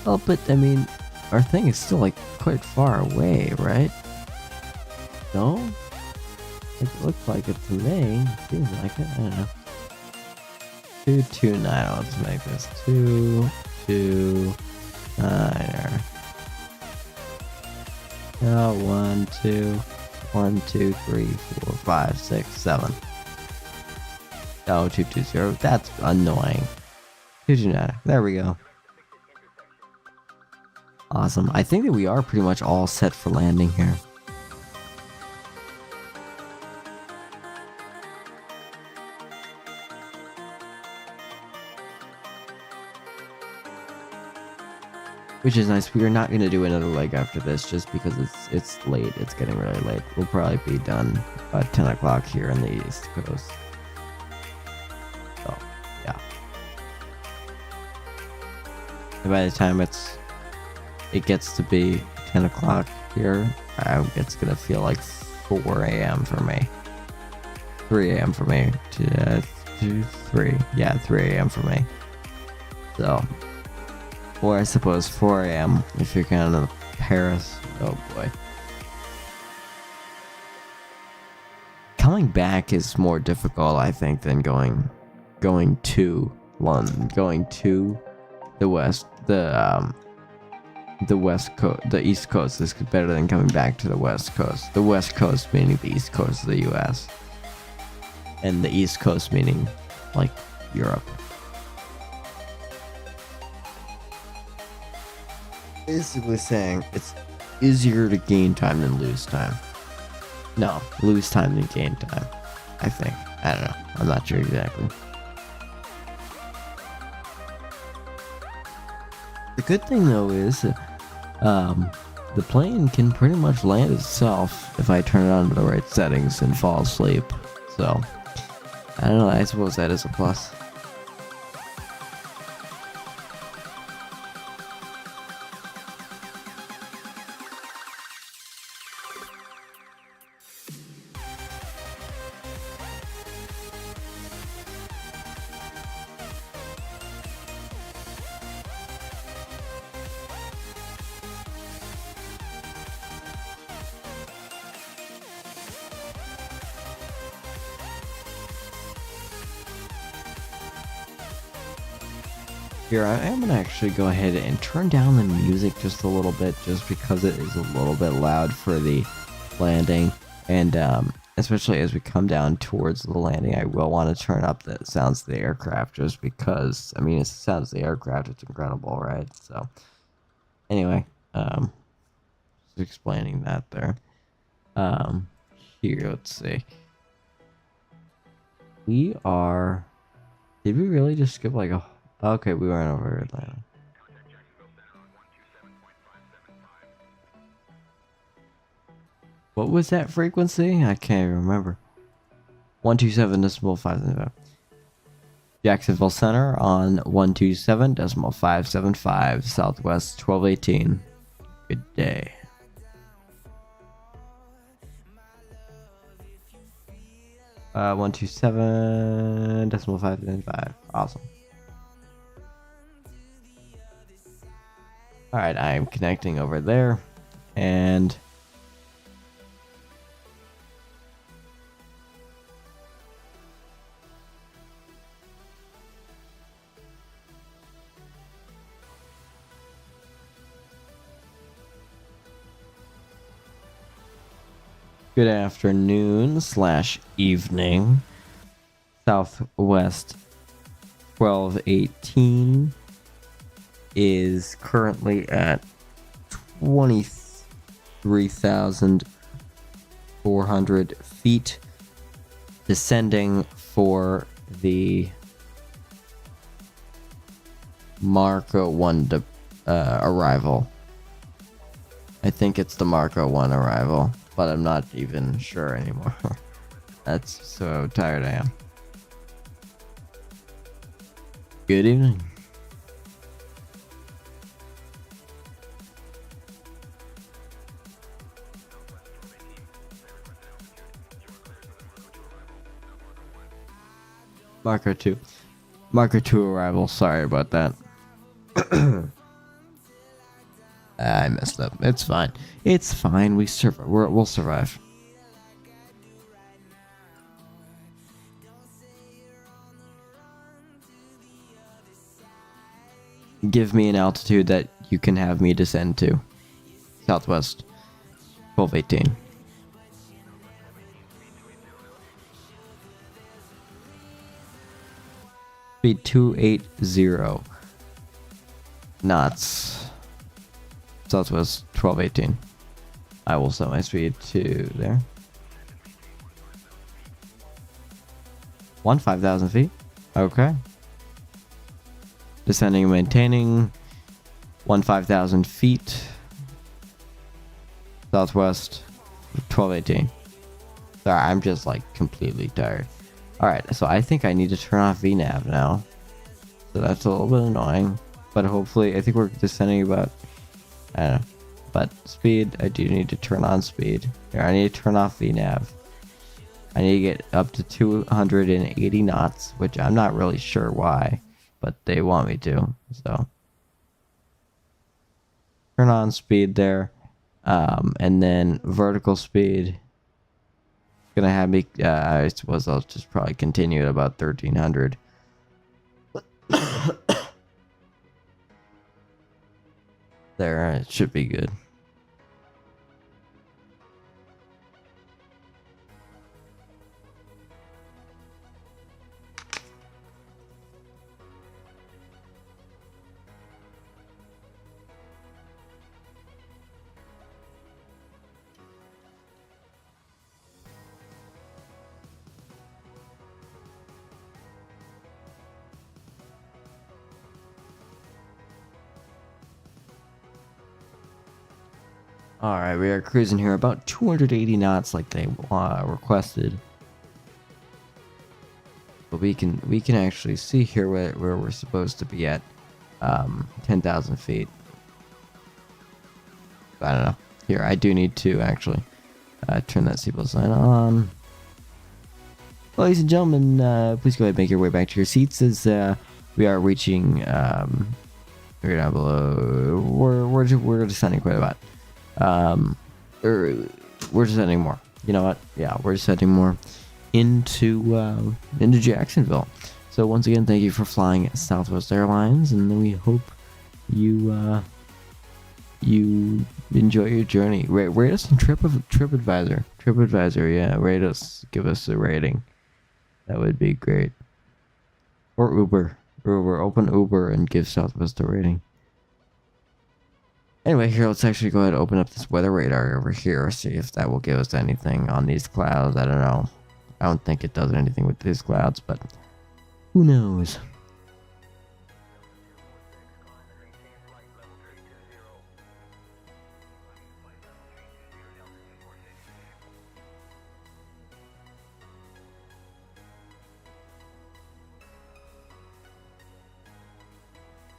Oh, but I mean, our thing is still like quite far away, right? No? It looks like it to me. Seems like it. I don't know. 229. Let's make this 229. Oh, 1, 2, 1, 2, 3, 4, 5, 6, 7. Oh, 220. That's annoying. 229. There we go. Awesome. I think that we are pretty much all set for landing here. Which is nice. We are not going to do another leg after this just because it's late. It's getting really late. We'll probably be done by 10 o'clock here on the East Coast. So, yeah. And by the time it gets to be 10 o'clock here, it's going to feel like 4 a.m. for me. 3 a.m. for me. 3. Yeah, 3 a.m. for me. So... or I suppose 4 a.m. if you're kind of Paris. Oh boy. Coming back is more difficult, I think, than going to London, going to the west, the west coast, the East Coast is better than coming back to the West Coast. The West Coast meaning the East Coast of the U.S. and the East Coast meaning like Europe. Basically saying it's easier to gain time than lose time. No, lose time than gain time, I think. I don't know. I'm not sure exactly. The good thing though is the plane can pretty much land itself if I turn it on to the right settings and fall asleep. So, I don't know. I suppose that is a plus. Here, I am going to actually go ahead and turn down the music just a little bit, just because it is a little bit loud for the landing, and especially as we come down towards the landing, I will want to turn up the sounds of the aircraft, just because, I mean, it sounds of the aircraft, it's incredible, right? So, anyway, just explaining that there. Here, let's see. We are... Did we really just skip like a... Okay, we weren't over Atlanta. What was that frequency? I can't even remember. 127.575. Jacksonville Center on 127.575. Southwest 1218. Good day. Uh, 127.575. Awesome. Alright, I am connecting over there. And good afternoon / evening. Southwest 1218 is currently at 23,400 feet, descending for the Marco 1 arrival. I think it's the Marco 1 arrival, but I'm not even sure anymore. That's so tired I am. Good evening. Marco 2. Marco 2 arrival. Sorry about that. I messed up. It's fine. It's fine. We'll survive. Give me an altitude that you can have me descend to. Southwest 1218. Speed 280 knots. Southwest 1218. I will set my speed to there. 5,000 feet. Okay. Descending and maintaining 5,000 feet. Southwest 1218. Sorry, I'm just like completely tired. Alright, so I think I need to turn off VNAV now. So that's a little bit annoying. But hopefully, I think we're descending about, I don't know. But speed, I do need to turn on speed. Here, I need to turn off VNAV. I need to get up to 280 knots, which I'm not really sure why. But they want me to, so. Turn on speed there. And then vertical speed. Gonna have me, I suppose I'll just probably continue at about 1,300. There, it should be good. Alright, we are cruising here about 280 knots like they requested. But we can actually see here where we're supposed to be at 10,000 feet. I don't know. Here, I do need to actually turn that seatbelt sign on. Ladies and gentlemen, please go ahead and make your way back to your seats as we are reaching we're down below. We're descending quite a lot. We're descending more. You know what? Yeah, we're descending more into Jacksonville. So once again, thank you for flying Southwest Airlines, and we hope you you enjoy your journey. Rate us on TripAdvisor. TripAdvisor, yeah, rate us. Give us a rating. That would be great. Or Uber. Open Uber and give Southwest a rating. Anyway, here, let's actually go ahead and open up this weather radar over here. See if that will give us anything on these clouds. I don't know. I don't think it does anything with these clouds, but who knows?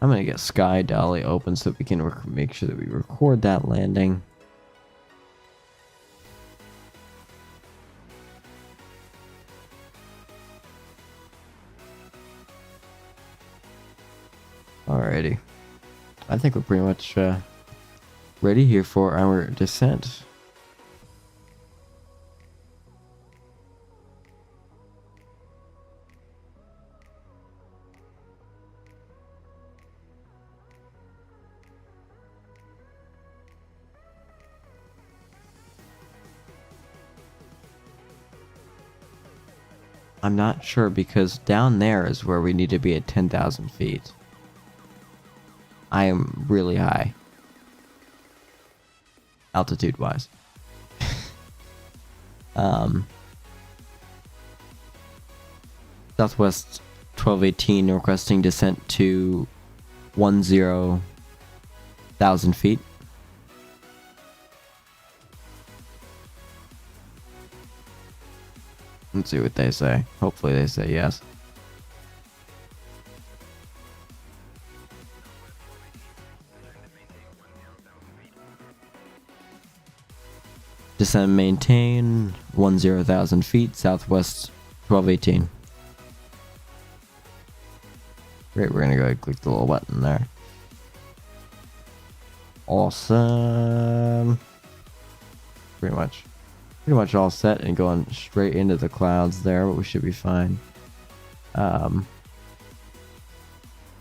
I'm going to get Sky Dolly open so we can make sure that we record that landing. Alrighty. I think we're pretty much ready here for our descent. I'm not sure because down there is where we need to be at 10,000 feet. I am really high. Altitude wise. Southwest 1218 requesting descent to 10,000 feet. Let's see what they say. Hopefully they say yes. Descend, maintain 10,000 feet, southwest 1218. Great, we're gonna go ahead and click the little button there. Awesome. Pretty much all set and going straight into the clouds there, but we should be fine.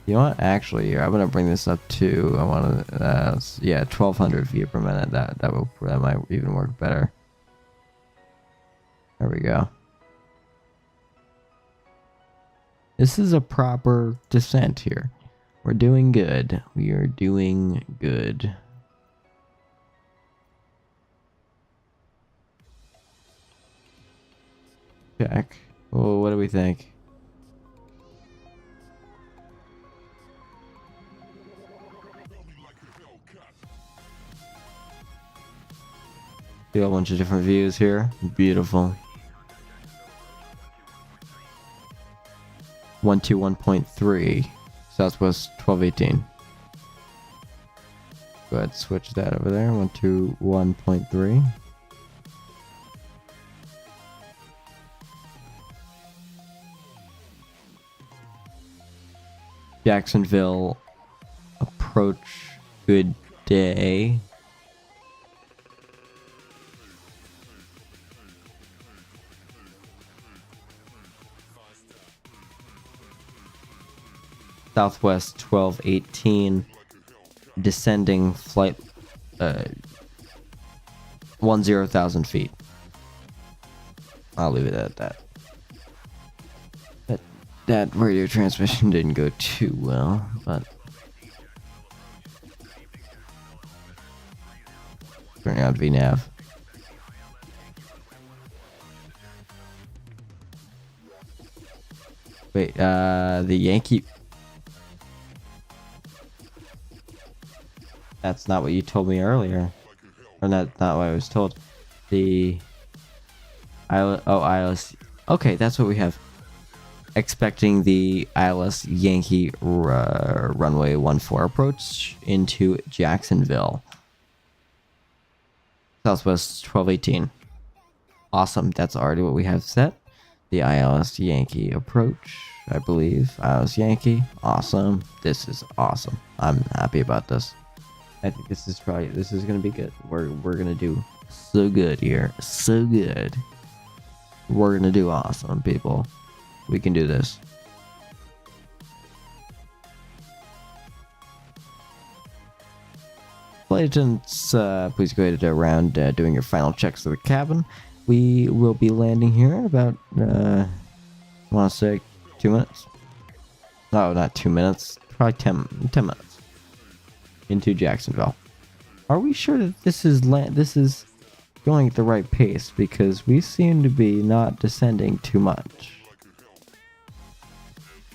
You know what? Actually, I'm gonna bring this up to 1,200 feet per minute. That might even work better. There we go. This is a proper descent here. We're doing good. We are doing good. Check. Oh, what do we think? See a bunch of different views here. Beautiful. 121.3 Southwest 1218. Go ahead, switch that over there. 121.3. Jacksonville approach. Good day. Southwest 1218, descending flight 10,000 feet. I'll leave it at that. That radio transmission didn't go too well, but turning on VNav. Wait, the Yankee. That's not what you told me earlier. Or not what I was told. The ILS. Okay, that's what we have. Expecting the ILS Yankee runway 14 approach into Jacksonville. Southwest 1218. Awesome. That's already what we have set. The ILS Yankee approach, I believe. ILS Yankee. Awesome. This is awesome. I'm happy about this. I think this is gonna be good. We're gonna do so good here. So good. We're gonna do awesome, people. We can do this. Flight attendants, please go ahead around doing your final checks of the cabin. We will be landing here in about, I want to say 2 minutes. No, not 2 minutes. Probably 10 minutes. Into Jacksonville. Are we sure that this is going at the right pace? Because we seem to be not descending too much.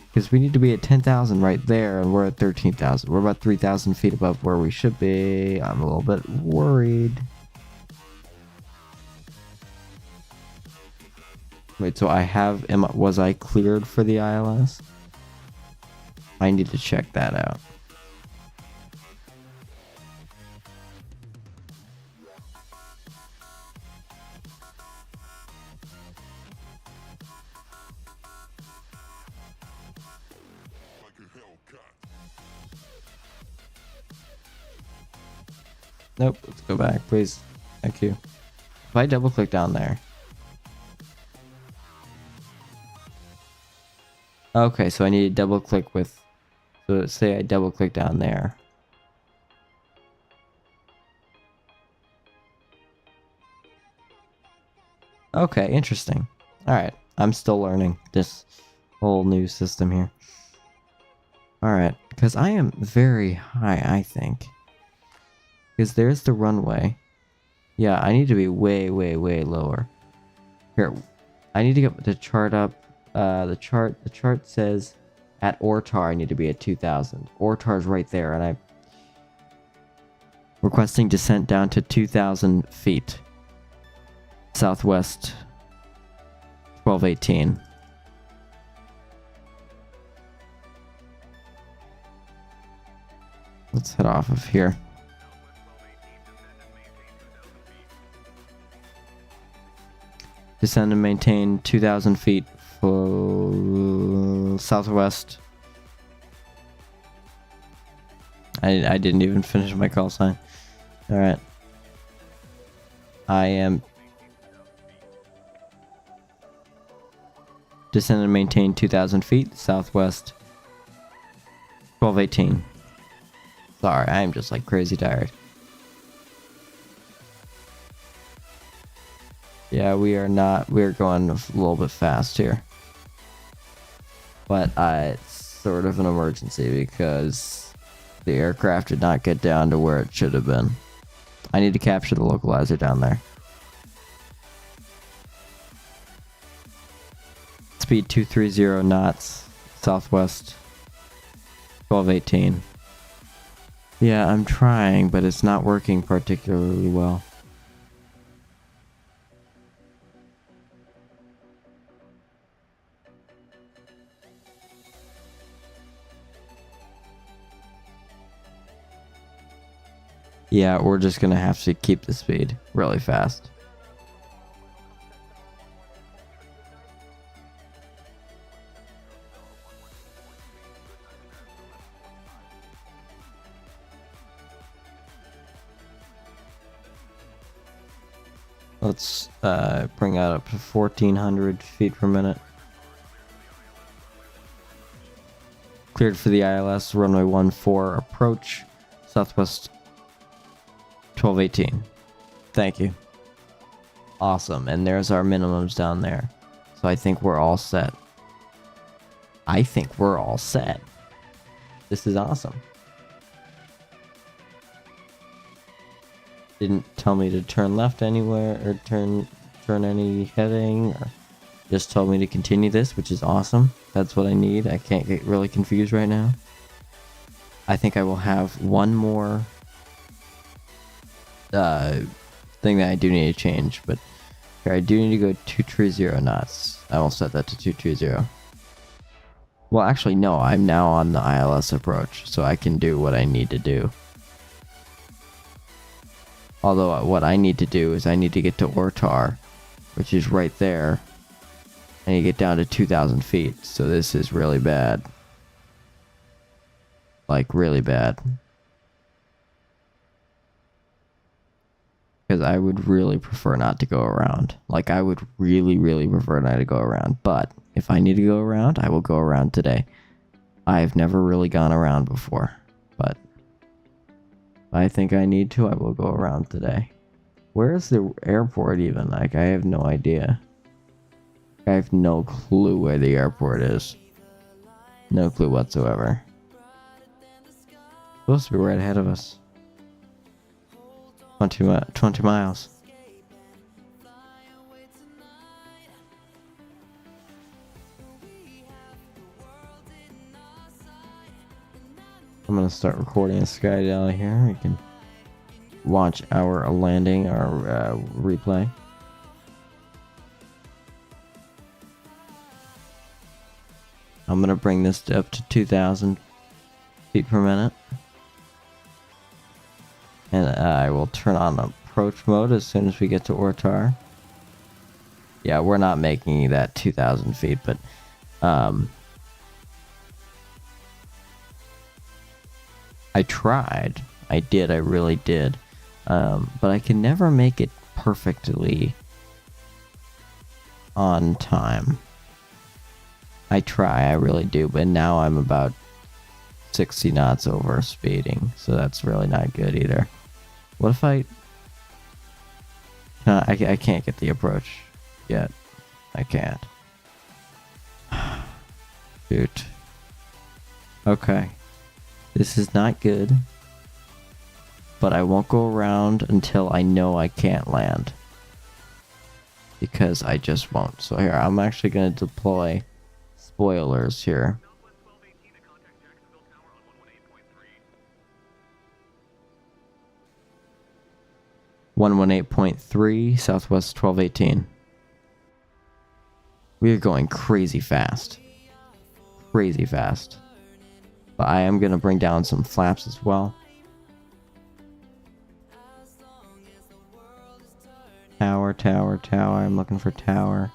Because we need to be at 10,000 right there, and we're at 13,000. We're about 3,000 feet above where we should be. I'm a little bit worried. Wait, so was I cleared for the ILS? I need to check that out. Nope, let's go back, please. Thank you. If I double click down there. Okay, so I need to double click with, so say I double click down there. Okay, interesting. Alright, I'm still learning this whole new system here. Alright, because I am very high, I think. Because there's the runway. Yeah, I need to be way, way, way lower. Here, I need to get the chart up. The chart says at Ortar I need to be at 2,000. Ortar's right there, and I'm requesting descent down to 2,000 feet. Southwest 1218. Let's head off of here. Descend and maintain 2,000 feet for southwest. I didn't even finish my call sign. Alright. I am... Descend and maintain 2,000 feet southwest 1218. Sorry, I am just like crazy tired. Yeah, we're going a little bit fast here. But it's sort of an emergency because the aircraft did not get down to where it should have been. I need to capture the localizer down there. Speed 230 knots, southwest 1218. Yeah, I'm trying, but it's not working particularly well. Yeah, we're just gonna have to keep the speed really fast. Let's bring that up to 1,400 feet per minute. Cleared for the ILS, runway 14 approach, southwest 1218. Thank you. Awesome, and there's our minimums down there. So I think we're all set. This is awesome. Didn't tell me to turn left anywhere or turn any heading, or just told me to continue this, which is awesome. That's what I need. I can't get really confused right now. I think I will have one more thing that I do need to change, but here I do need to go 230 knots. I will set that to 230. Well, actually, no, I'm now on the ILS approach, so I can do what I need to do. Although what I need to do is I need to get to Ortar, which is right there. I need to get down to 2,000 feet, so this is really bad. Like, really bad. Because I would really prefer not to go around. Like, I would really, really prefer not to go around. But if I need to go around, I will go around today. I've never really gone around before, but if I think I need to, I will go around today. Where is the airport even? Like, I have no idea. I have no clue where the airport is. No clue whatsoever. Supposed to be right ahead of us. 20 miles. I'm gonna start recording a sky down here. We can watch our landing, our replay. I'm gonna bring this up to 2,000 feet per minute. And I will turn on approach mode as soon as we get to Ortar. Yeah, we're not making that 2,000 feet, but I tried. I really did. But I can never make it perfectly on time. I try, I really do, but now I'm about 60 knots over speeding, so that's really not good either. What if I can't get the approach yet. I can't. Shoot. Okay. This is not good. But I won't go around until I know I can't land. Because I just won't. So here, I'm actually going to deploy spoilers here. (118.3) Southwest 1218. We are going crazy fast. Crazy fast. But I am going to bring down some flaps as well. Tower, tower, tower. I'm looking for tower.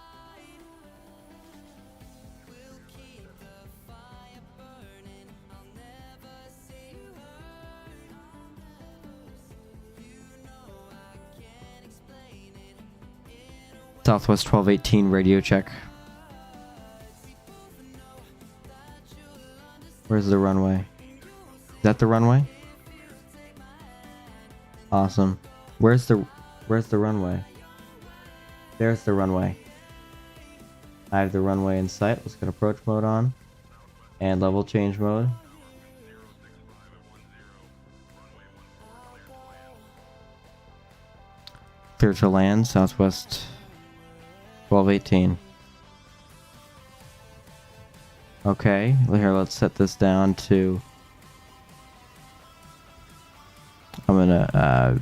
Southwest 1218 radio check. Where's the runway? Is that the runway? Awesome. Where's the runway? There's the runway. I have the runway in sight. Let's get approach mode on. And level change mode. Clear to land, Southwest 1218. Okay, here, let's set this down to... I'm gonna,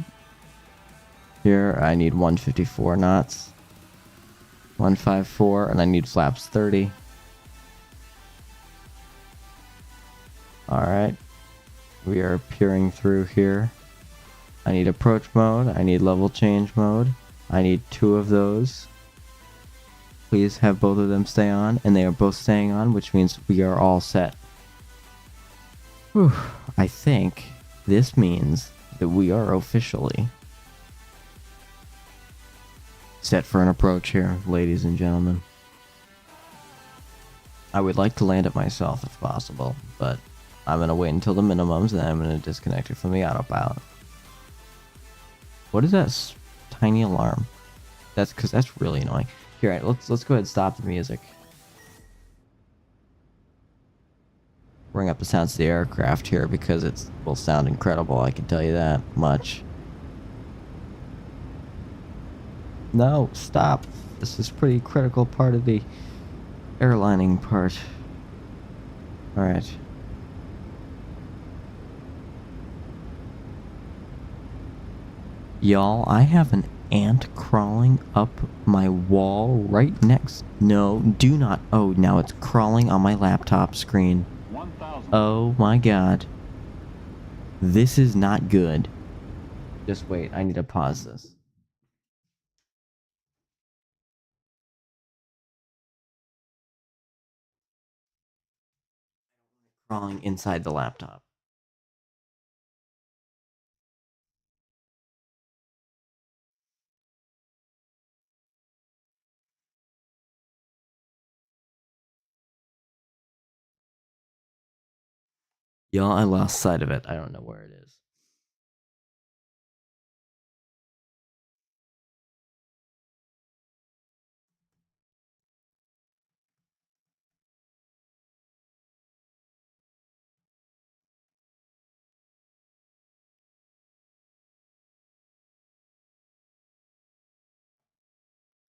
here, I need 154 knots. 154, and I need flaps 30. Alright. We are peering through here. I need approach mode. I need level change mode. I need 2 of those. Please have both of them stay on, and they are both staying on, which means we are all set. Whew. I think this means that we are officially set for an approach here, ladies and gentlemen. I would like to land it myself if possible, but I'm going to wait until the minimums, and then I'm going to disconnect it from the autopilot. What is that tiny alarm? That's because that's really annoying. Here, right, let's go ahead and stop the music. Bring up the sounds of the aircraft here because it will sound incredible, I can tell you that much. No, stop. This is a pretty critical part of the airlining part. Alright. Y'all, I have an ant crawling up my wall right next... No, do not... Oh, now it's crawling on my laptop screen. 1,000. Oh my god. This is not good. Just wait, I need to pause this. Crawling inside the laptop. Y'all, I lost sight of it. I don't know where it is.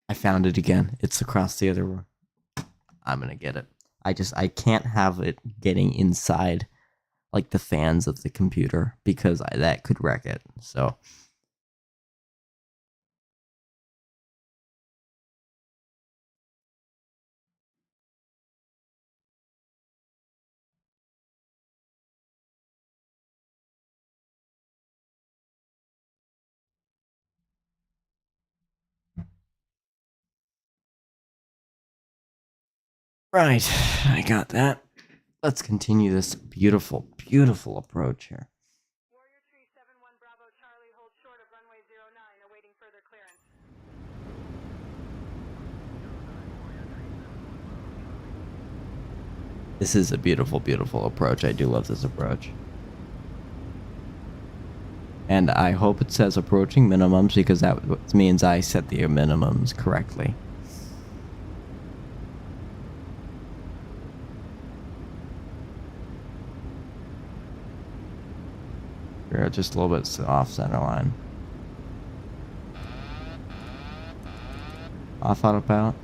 I found it again. It's across the other room. I'm gonna get it. I can't have it getting inside like the fans of the computer because that could wreck it. So right, I got that. Let's continue this beautiful, beautiful approach here. Warrior 371 Bravo Charlie, hold short of This is a beautiful, beautiful approach. I do love this approach. And I hope it says approaching minimums, because that means I set the minimums correctly. We're just a little bit off center line. Off autopilot.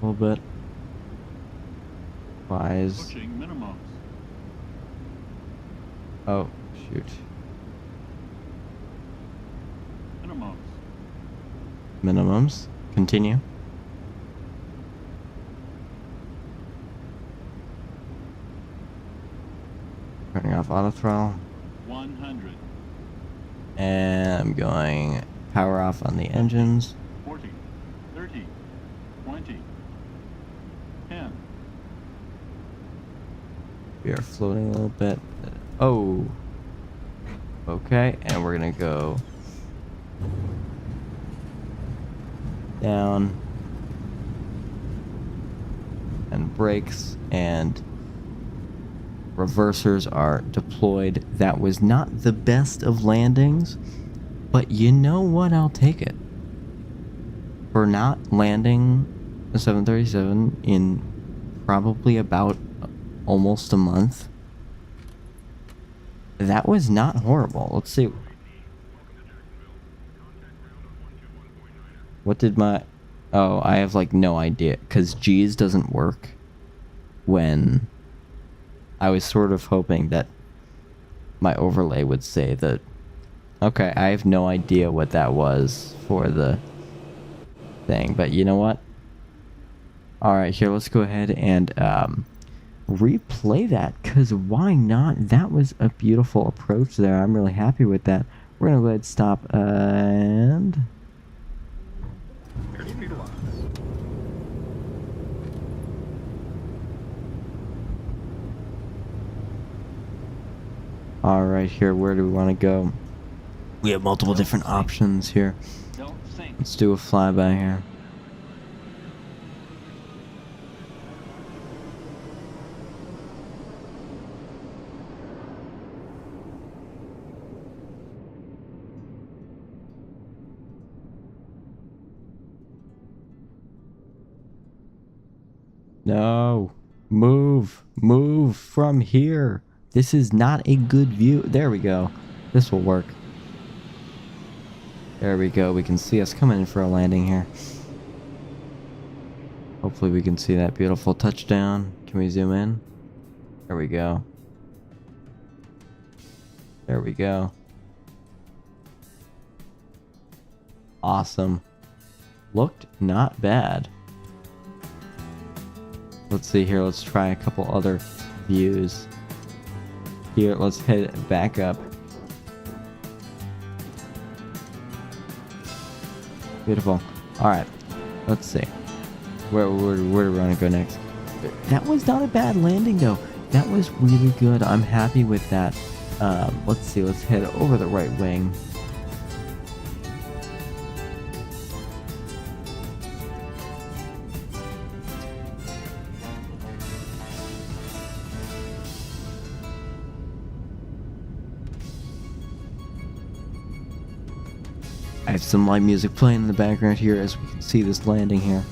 A little bit. Wise. Pushing minimums. Oh, shoot. Minimums. Minimums. Continue. Turning off auto throttle. 100. And I'm going power off on the engines. 40. 30. 20. 10. We are floating a little bit. Oh. Okay, and we're gonna go down and brakes and reversers are deployed. That was not the best of landings, but you know what? I'll take it. For not landing a 737 in probably about almost a month, that was not horrible. Let's see. What did my... Oh, I have like no idea, because G's doesn't work when... I was sort of hoping that my overlay would say that... Okay, I have no idea what that was for the thing, but you know what? Alright, here, let's go ahead and replay that, because why not? That was a beautiful approach there. I'm really happy with that. We're going to go ahead and stop, and... Airspeed loss. Alright, here, where do we want to go? We have multiple different options here. Don't sink. Let's do a flyby here. No. Move from here. This is not a good view. There we go. This will work. There we go. We can see us coming in for a landing here. Hopefully we can see that beautiful touchdown. Can we zoom in? There we go. There we go. Awesome. Looked not bad. Let's see here. Let's try a couple other views. Here, let's head back up. Beautiful. Alright. Let's see. Where do we want to go next? That was not a bad landing, though. That was really good. I'm happy with that. Let's see. Let's head over the right wing. I have some light music playing in the background here as we can see this landing here.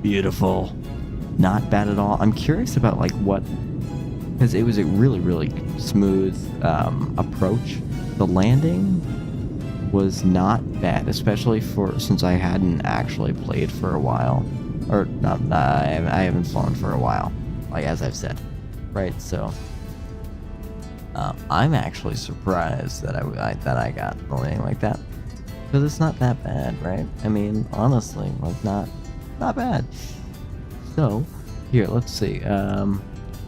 Beautiful. Not bad at all. I'm curious about like what, because it was a really, really smooth approach. The landing was not bad, especially since I hadn't actually played for a while, or not. I haven't flown for a while, like as I've said, right? So I'm actually surprised that I got a landing like that, because it's not that bad, right? I mean, honestly, like not bad. So, here, let's see.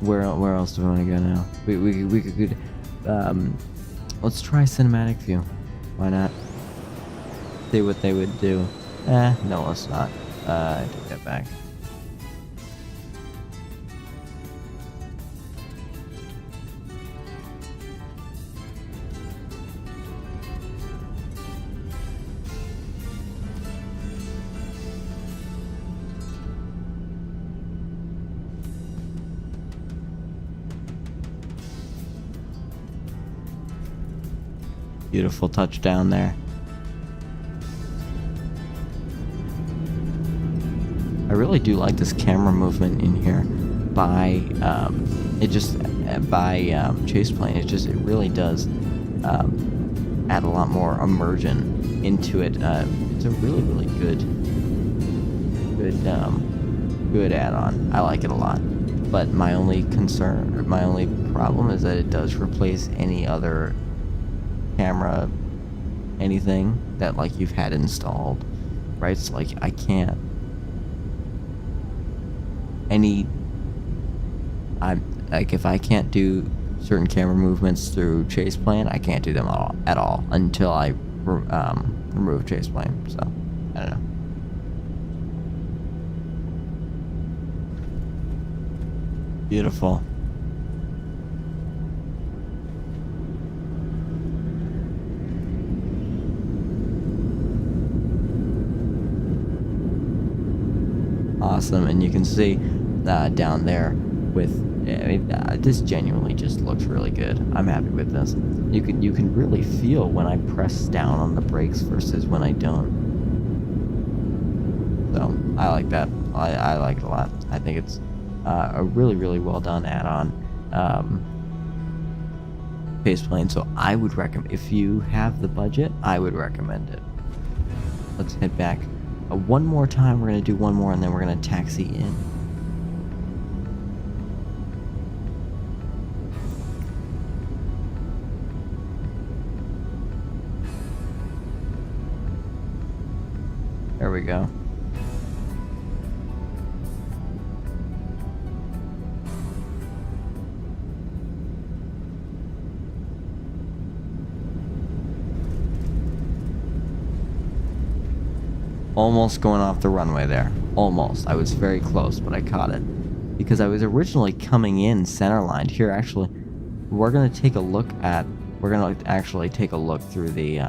where else do we want to go now? We could let's try cinematic view. Why not? See what they would do. No, let's not. I take that back. Beautiful touchdown there. I really do like this camera movement in here by chase plane. It really does add a lot more immersion into it. It's a really good add-on. I like it a lot. But my only problem is that it does replace any other camera, anything that like you've had installed, right? So like I can't if I can't do certain camera movements through chase plane, I can't do them at all until I remove chase plane. So I don't know. Beautiful. Awesome, and you can see down there with this genuinely just looks really good. I'm happy with this. You can really feel when I press down on the brakes versus when I don't. So I like that. I like it a lot. I think it's a really well done add-on faceplane. So I would recommend, if you have the budget, I would recommend it. Let's head back. One more time, we're going to do one more and then we're going to taxi in. There we go. Almost going off the runway there. Almost. I was very close, but I caught it. Because I was originally coming in centerlined. Here, actually, we're going to take a look at... We're going to actually take a look through the...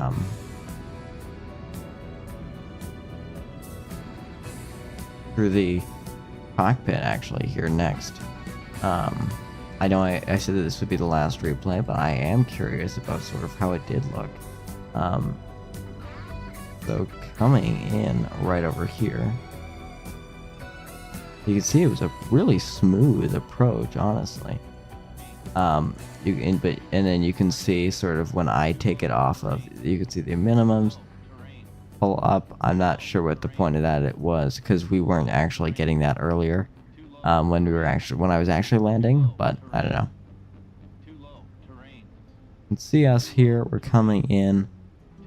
through the cockpit, actually, here next. I know I said that this would be the last replay, but I am curious about sort of how it did look. So coming in right over here, you can see it was a really smooth approach, honestly. And then you can see sort of when I take it off of, you can see the minimums pull up. I'm not sure what the point of that it was, because we weren't actually getting that earlier when I was actually landing, but I don't know. You can see us here, we're coming in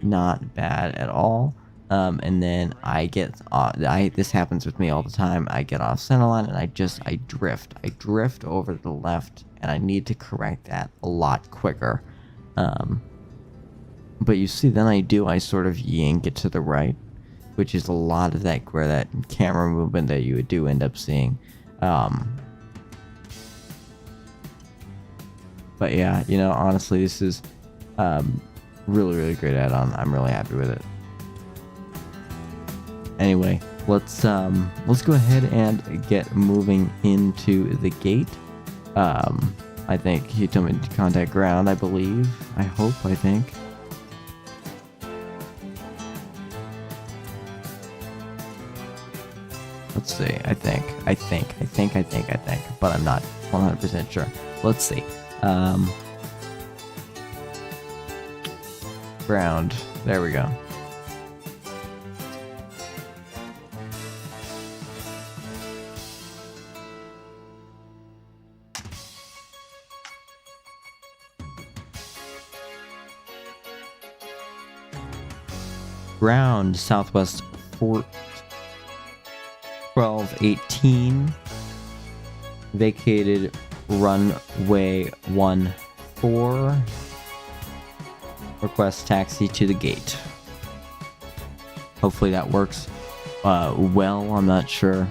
not bad at all. And then I get this happens with me all the time. I get off centerline and I drift over to the left, and I need to correct that a lot quicker. But you see, then I sort of yank it to the right, which is a lot of that where that camera movement that you would end up seeing. But yeah, you know, honestly, this is really great add-on. I'm really happy with it. Anyway, let's go ahead and get moving into the gate. I think he told me to contact ground, I believe. I think. Let's see. I think. But I'm not 100% sure. Let's see. Ground. There we go. Ground, Southwest 1218, vacated runway 14. Request taxi to the gate. Hopefully that works well. I'm not sure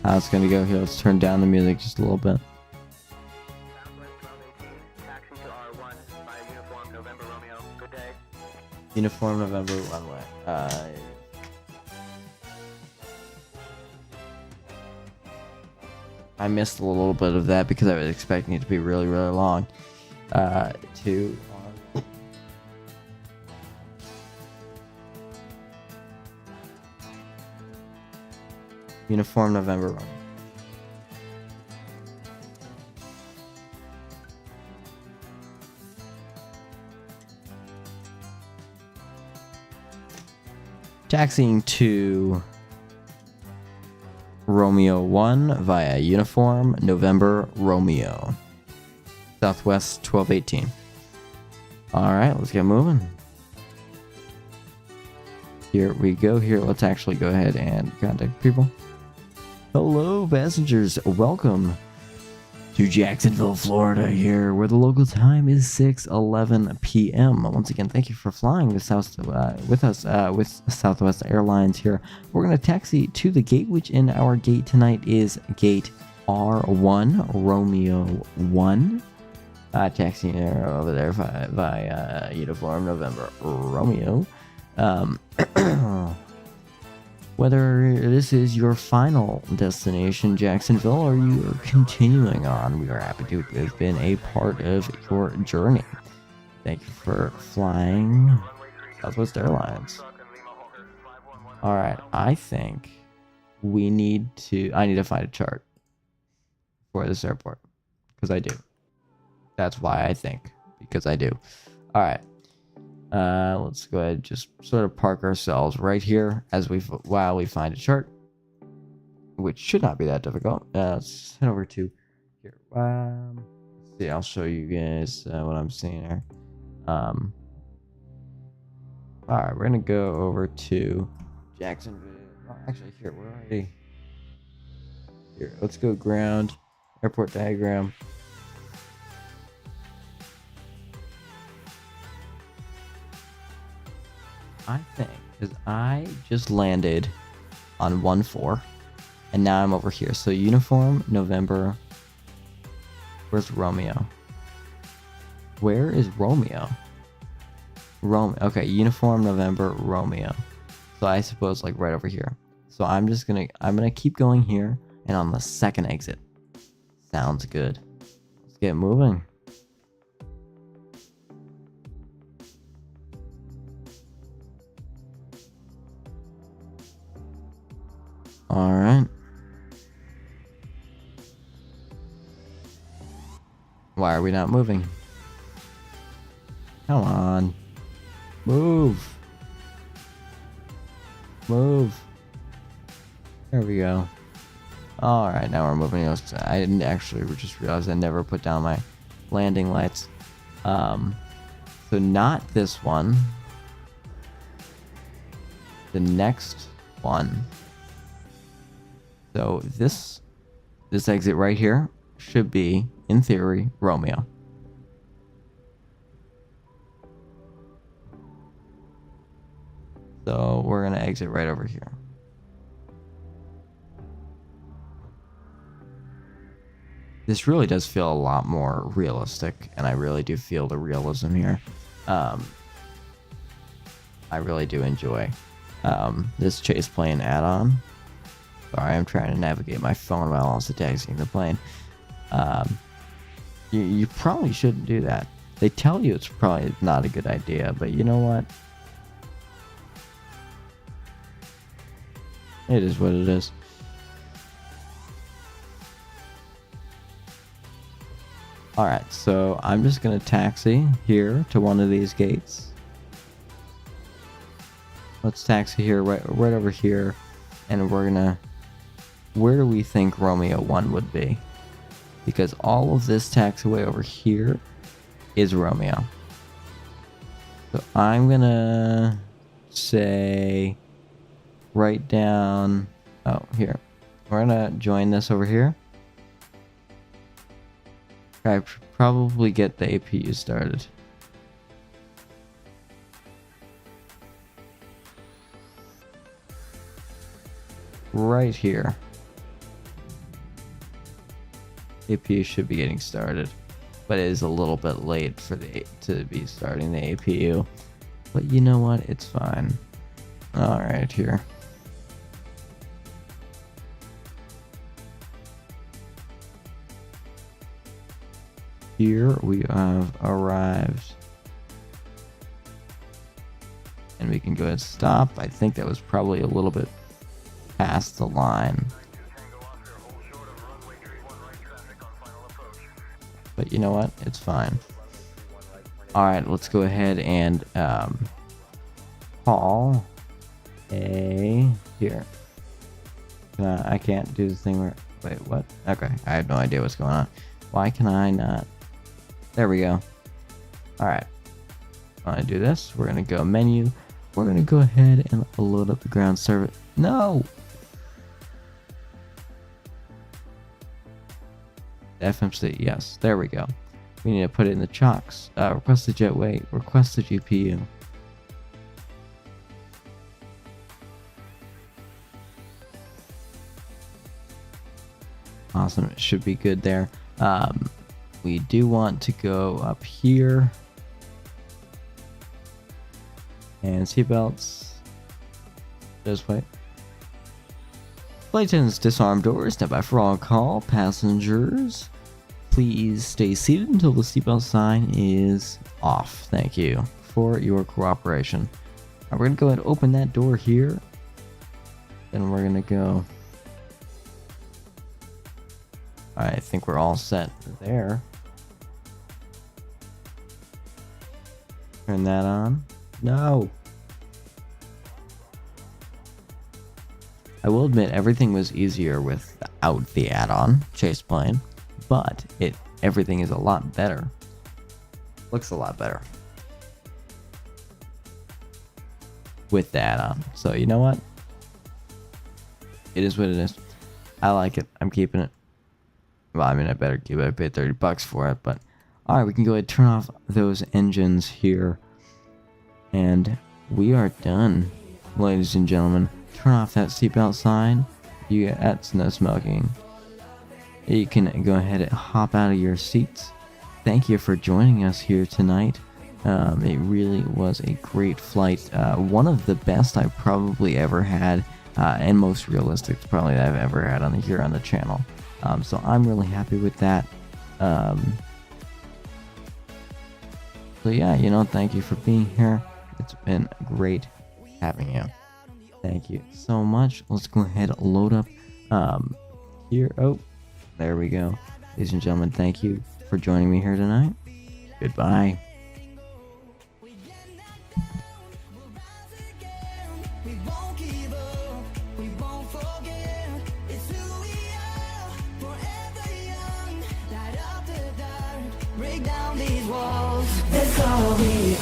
how it's going to go here. Let's turn down the music just a little bit. Southwest 1218, taxi to R1 by Uniform November Romeo. Good day. Uniform November runway. I missed a little bit of that because I was expecting it to be really, really long. To Uniform November runway. Taxiing to Romeo 1 via Uniform November Romeo. Southwest 1218. Alright, let's get moving. Here we go. Here, let's actually go ahead and contact people. Hello, passengers. Welcome to Jacksonville, Florida here, where the local time is 6:11 p.m. Once again, thank you for flying with us with Southwest Airlines here. We're going to taxi to the gate, which in our gate tonight is gate R1, Romeo 1. Taxiing over there via Uniform November Romeo. Whether this is your final destination, Jacksonville, or you are continuing on, we are happy to have been a part of your journey. Thank you for flying Southwest Airlines. Alright, I think I need to find a chart for this airport. Because I do. That's why I think. Because I do. Alright. Let's go ahead and just sort of park ourselves right here while we find a chart, which should not be that difficult. Let's head over to here. Let's see, I'll show you guys what I'm seeing here. All right, we're gonna go over to Jacksonville. Oh, actually, here we're already here. Let's go ground airport diagram. I think, because I just landed on 1-4, and now I'm over here. So Uniform November. Where's Romeo? Where is Romeo? Okay, Uniform November Romeo. So I suppose like right over here. So I'm gonna keep going here, and on the second exit. Sounds good. Let's get moving. Alright. Why are we not moving? Come on. Move. Move. There we go. Alright, now we're moving. I didn't actually just realize I never put down my landing lights. So not this one. The next one. So this exit right here should be, in theory, Romeo. So we're gonna exit right over here. This really does feel a lot more realistic, and I really do feel the realism here. I really do enjoy this chase plane add-on. Sorry, I'm trying to navigate my phone while also taxiing the plane. You probably shouldn't do that. They tell you it's probably not a good idea, but you know what? It is what it is. Alright, so I'm just going to taxi here to one of these gates. Let's taxi here, right over here, and we're going to... Where do we think Romeo 1 would be? Because all of this taxiway over here is Romeo. So I'm gonna say right down... Oh, here. We're gonna join this over here. I should probably get the APU started. Right here. APU should be getting started, but it is a little bit late for to be starting the APU. But you know what? It's fine. All right, here. Here we have arrived. And we can go ahead and stop. I think that was probably a little bit past the line. But you know what? It's fine. Alright, let's go ahead and call a... Here. I can't do the thing where... Wait, what? Okay, I have no idea what's going on. Why can I not... There we go. Alright. Want to do this? We're going to go menu. We're going to go ahead and load up the ground service. No! FMC, yes. There we go. We need to put it in the chocks. Request the jet weight. Request the GPU. Awesome. It should be good there. We do want to go up here. And seatbelts. Just wait. Flight attendants disarm doors. Stand by for all call. Passengers, please stay seated until the seatbelt sign is off. Thank you for your cooperation. Now we're going to go ahead and open that door here. Then we're going to go... I think we're all set there. Turn that on. No! I will admit everything was easier without the add-on chase plane, but everything is a lot better. Looks a lot better with the add-on. So you know what? It is what it is. I like it. I'm keeping it. Well, I mean, I better keep it. I paid $30 for it, but all right, we can go ahead and turn off those engines here, and we are done, ladies and gentlemen. Turn off that seatbelt sign. That's no smoking. You can go ahead and hop out of your seats. Thank you for joining us here tonight. It really was a great flight. One of the best I've probably ever had, and most realistic probably that I've ever had here on the channel. So I'm really happy with that. So yeah, thank you for being here. It's been great having you. Thank you so much. Let's go ahead and load up here. Oh, there we go. Ladies and gentlemen, thank you for joining me here tonight. Goodbye. That's all we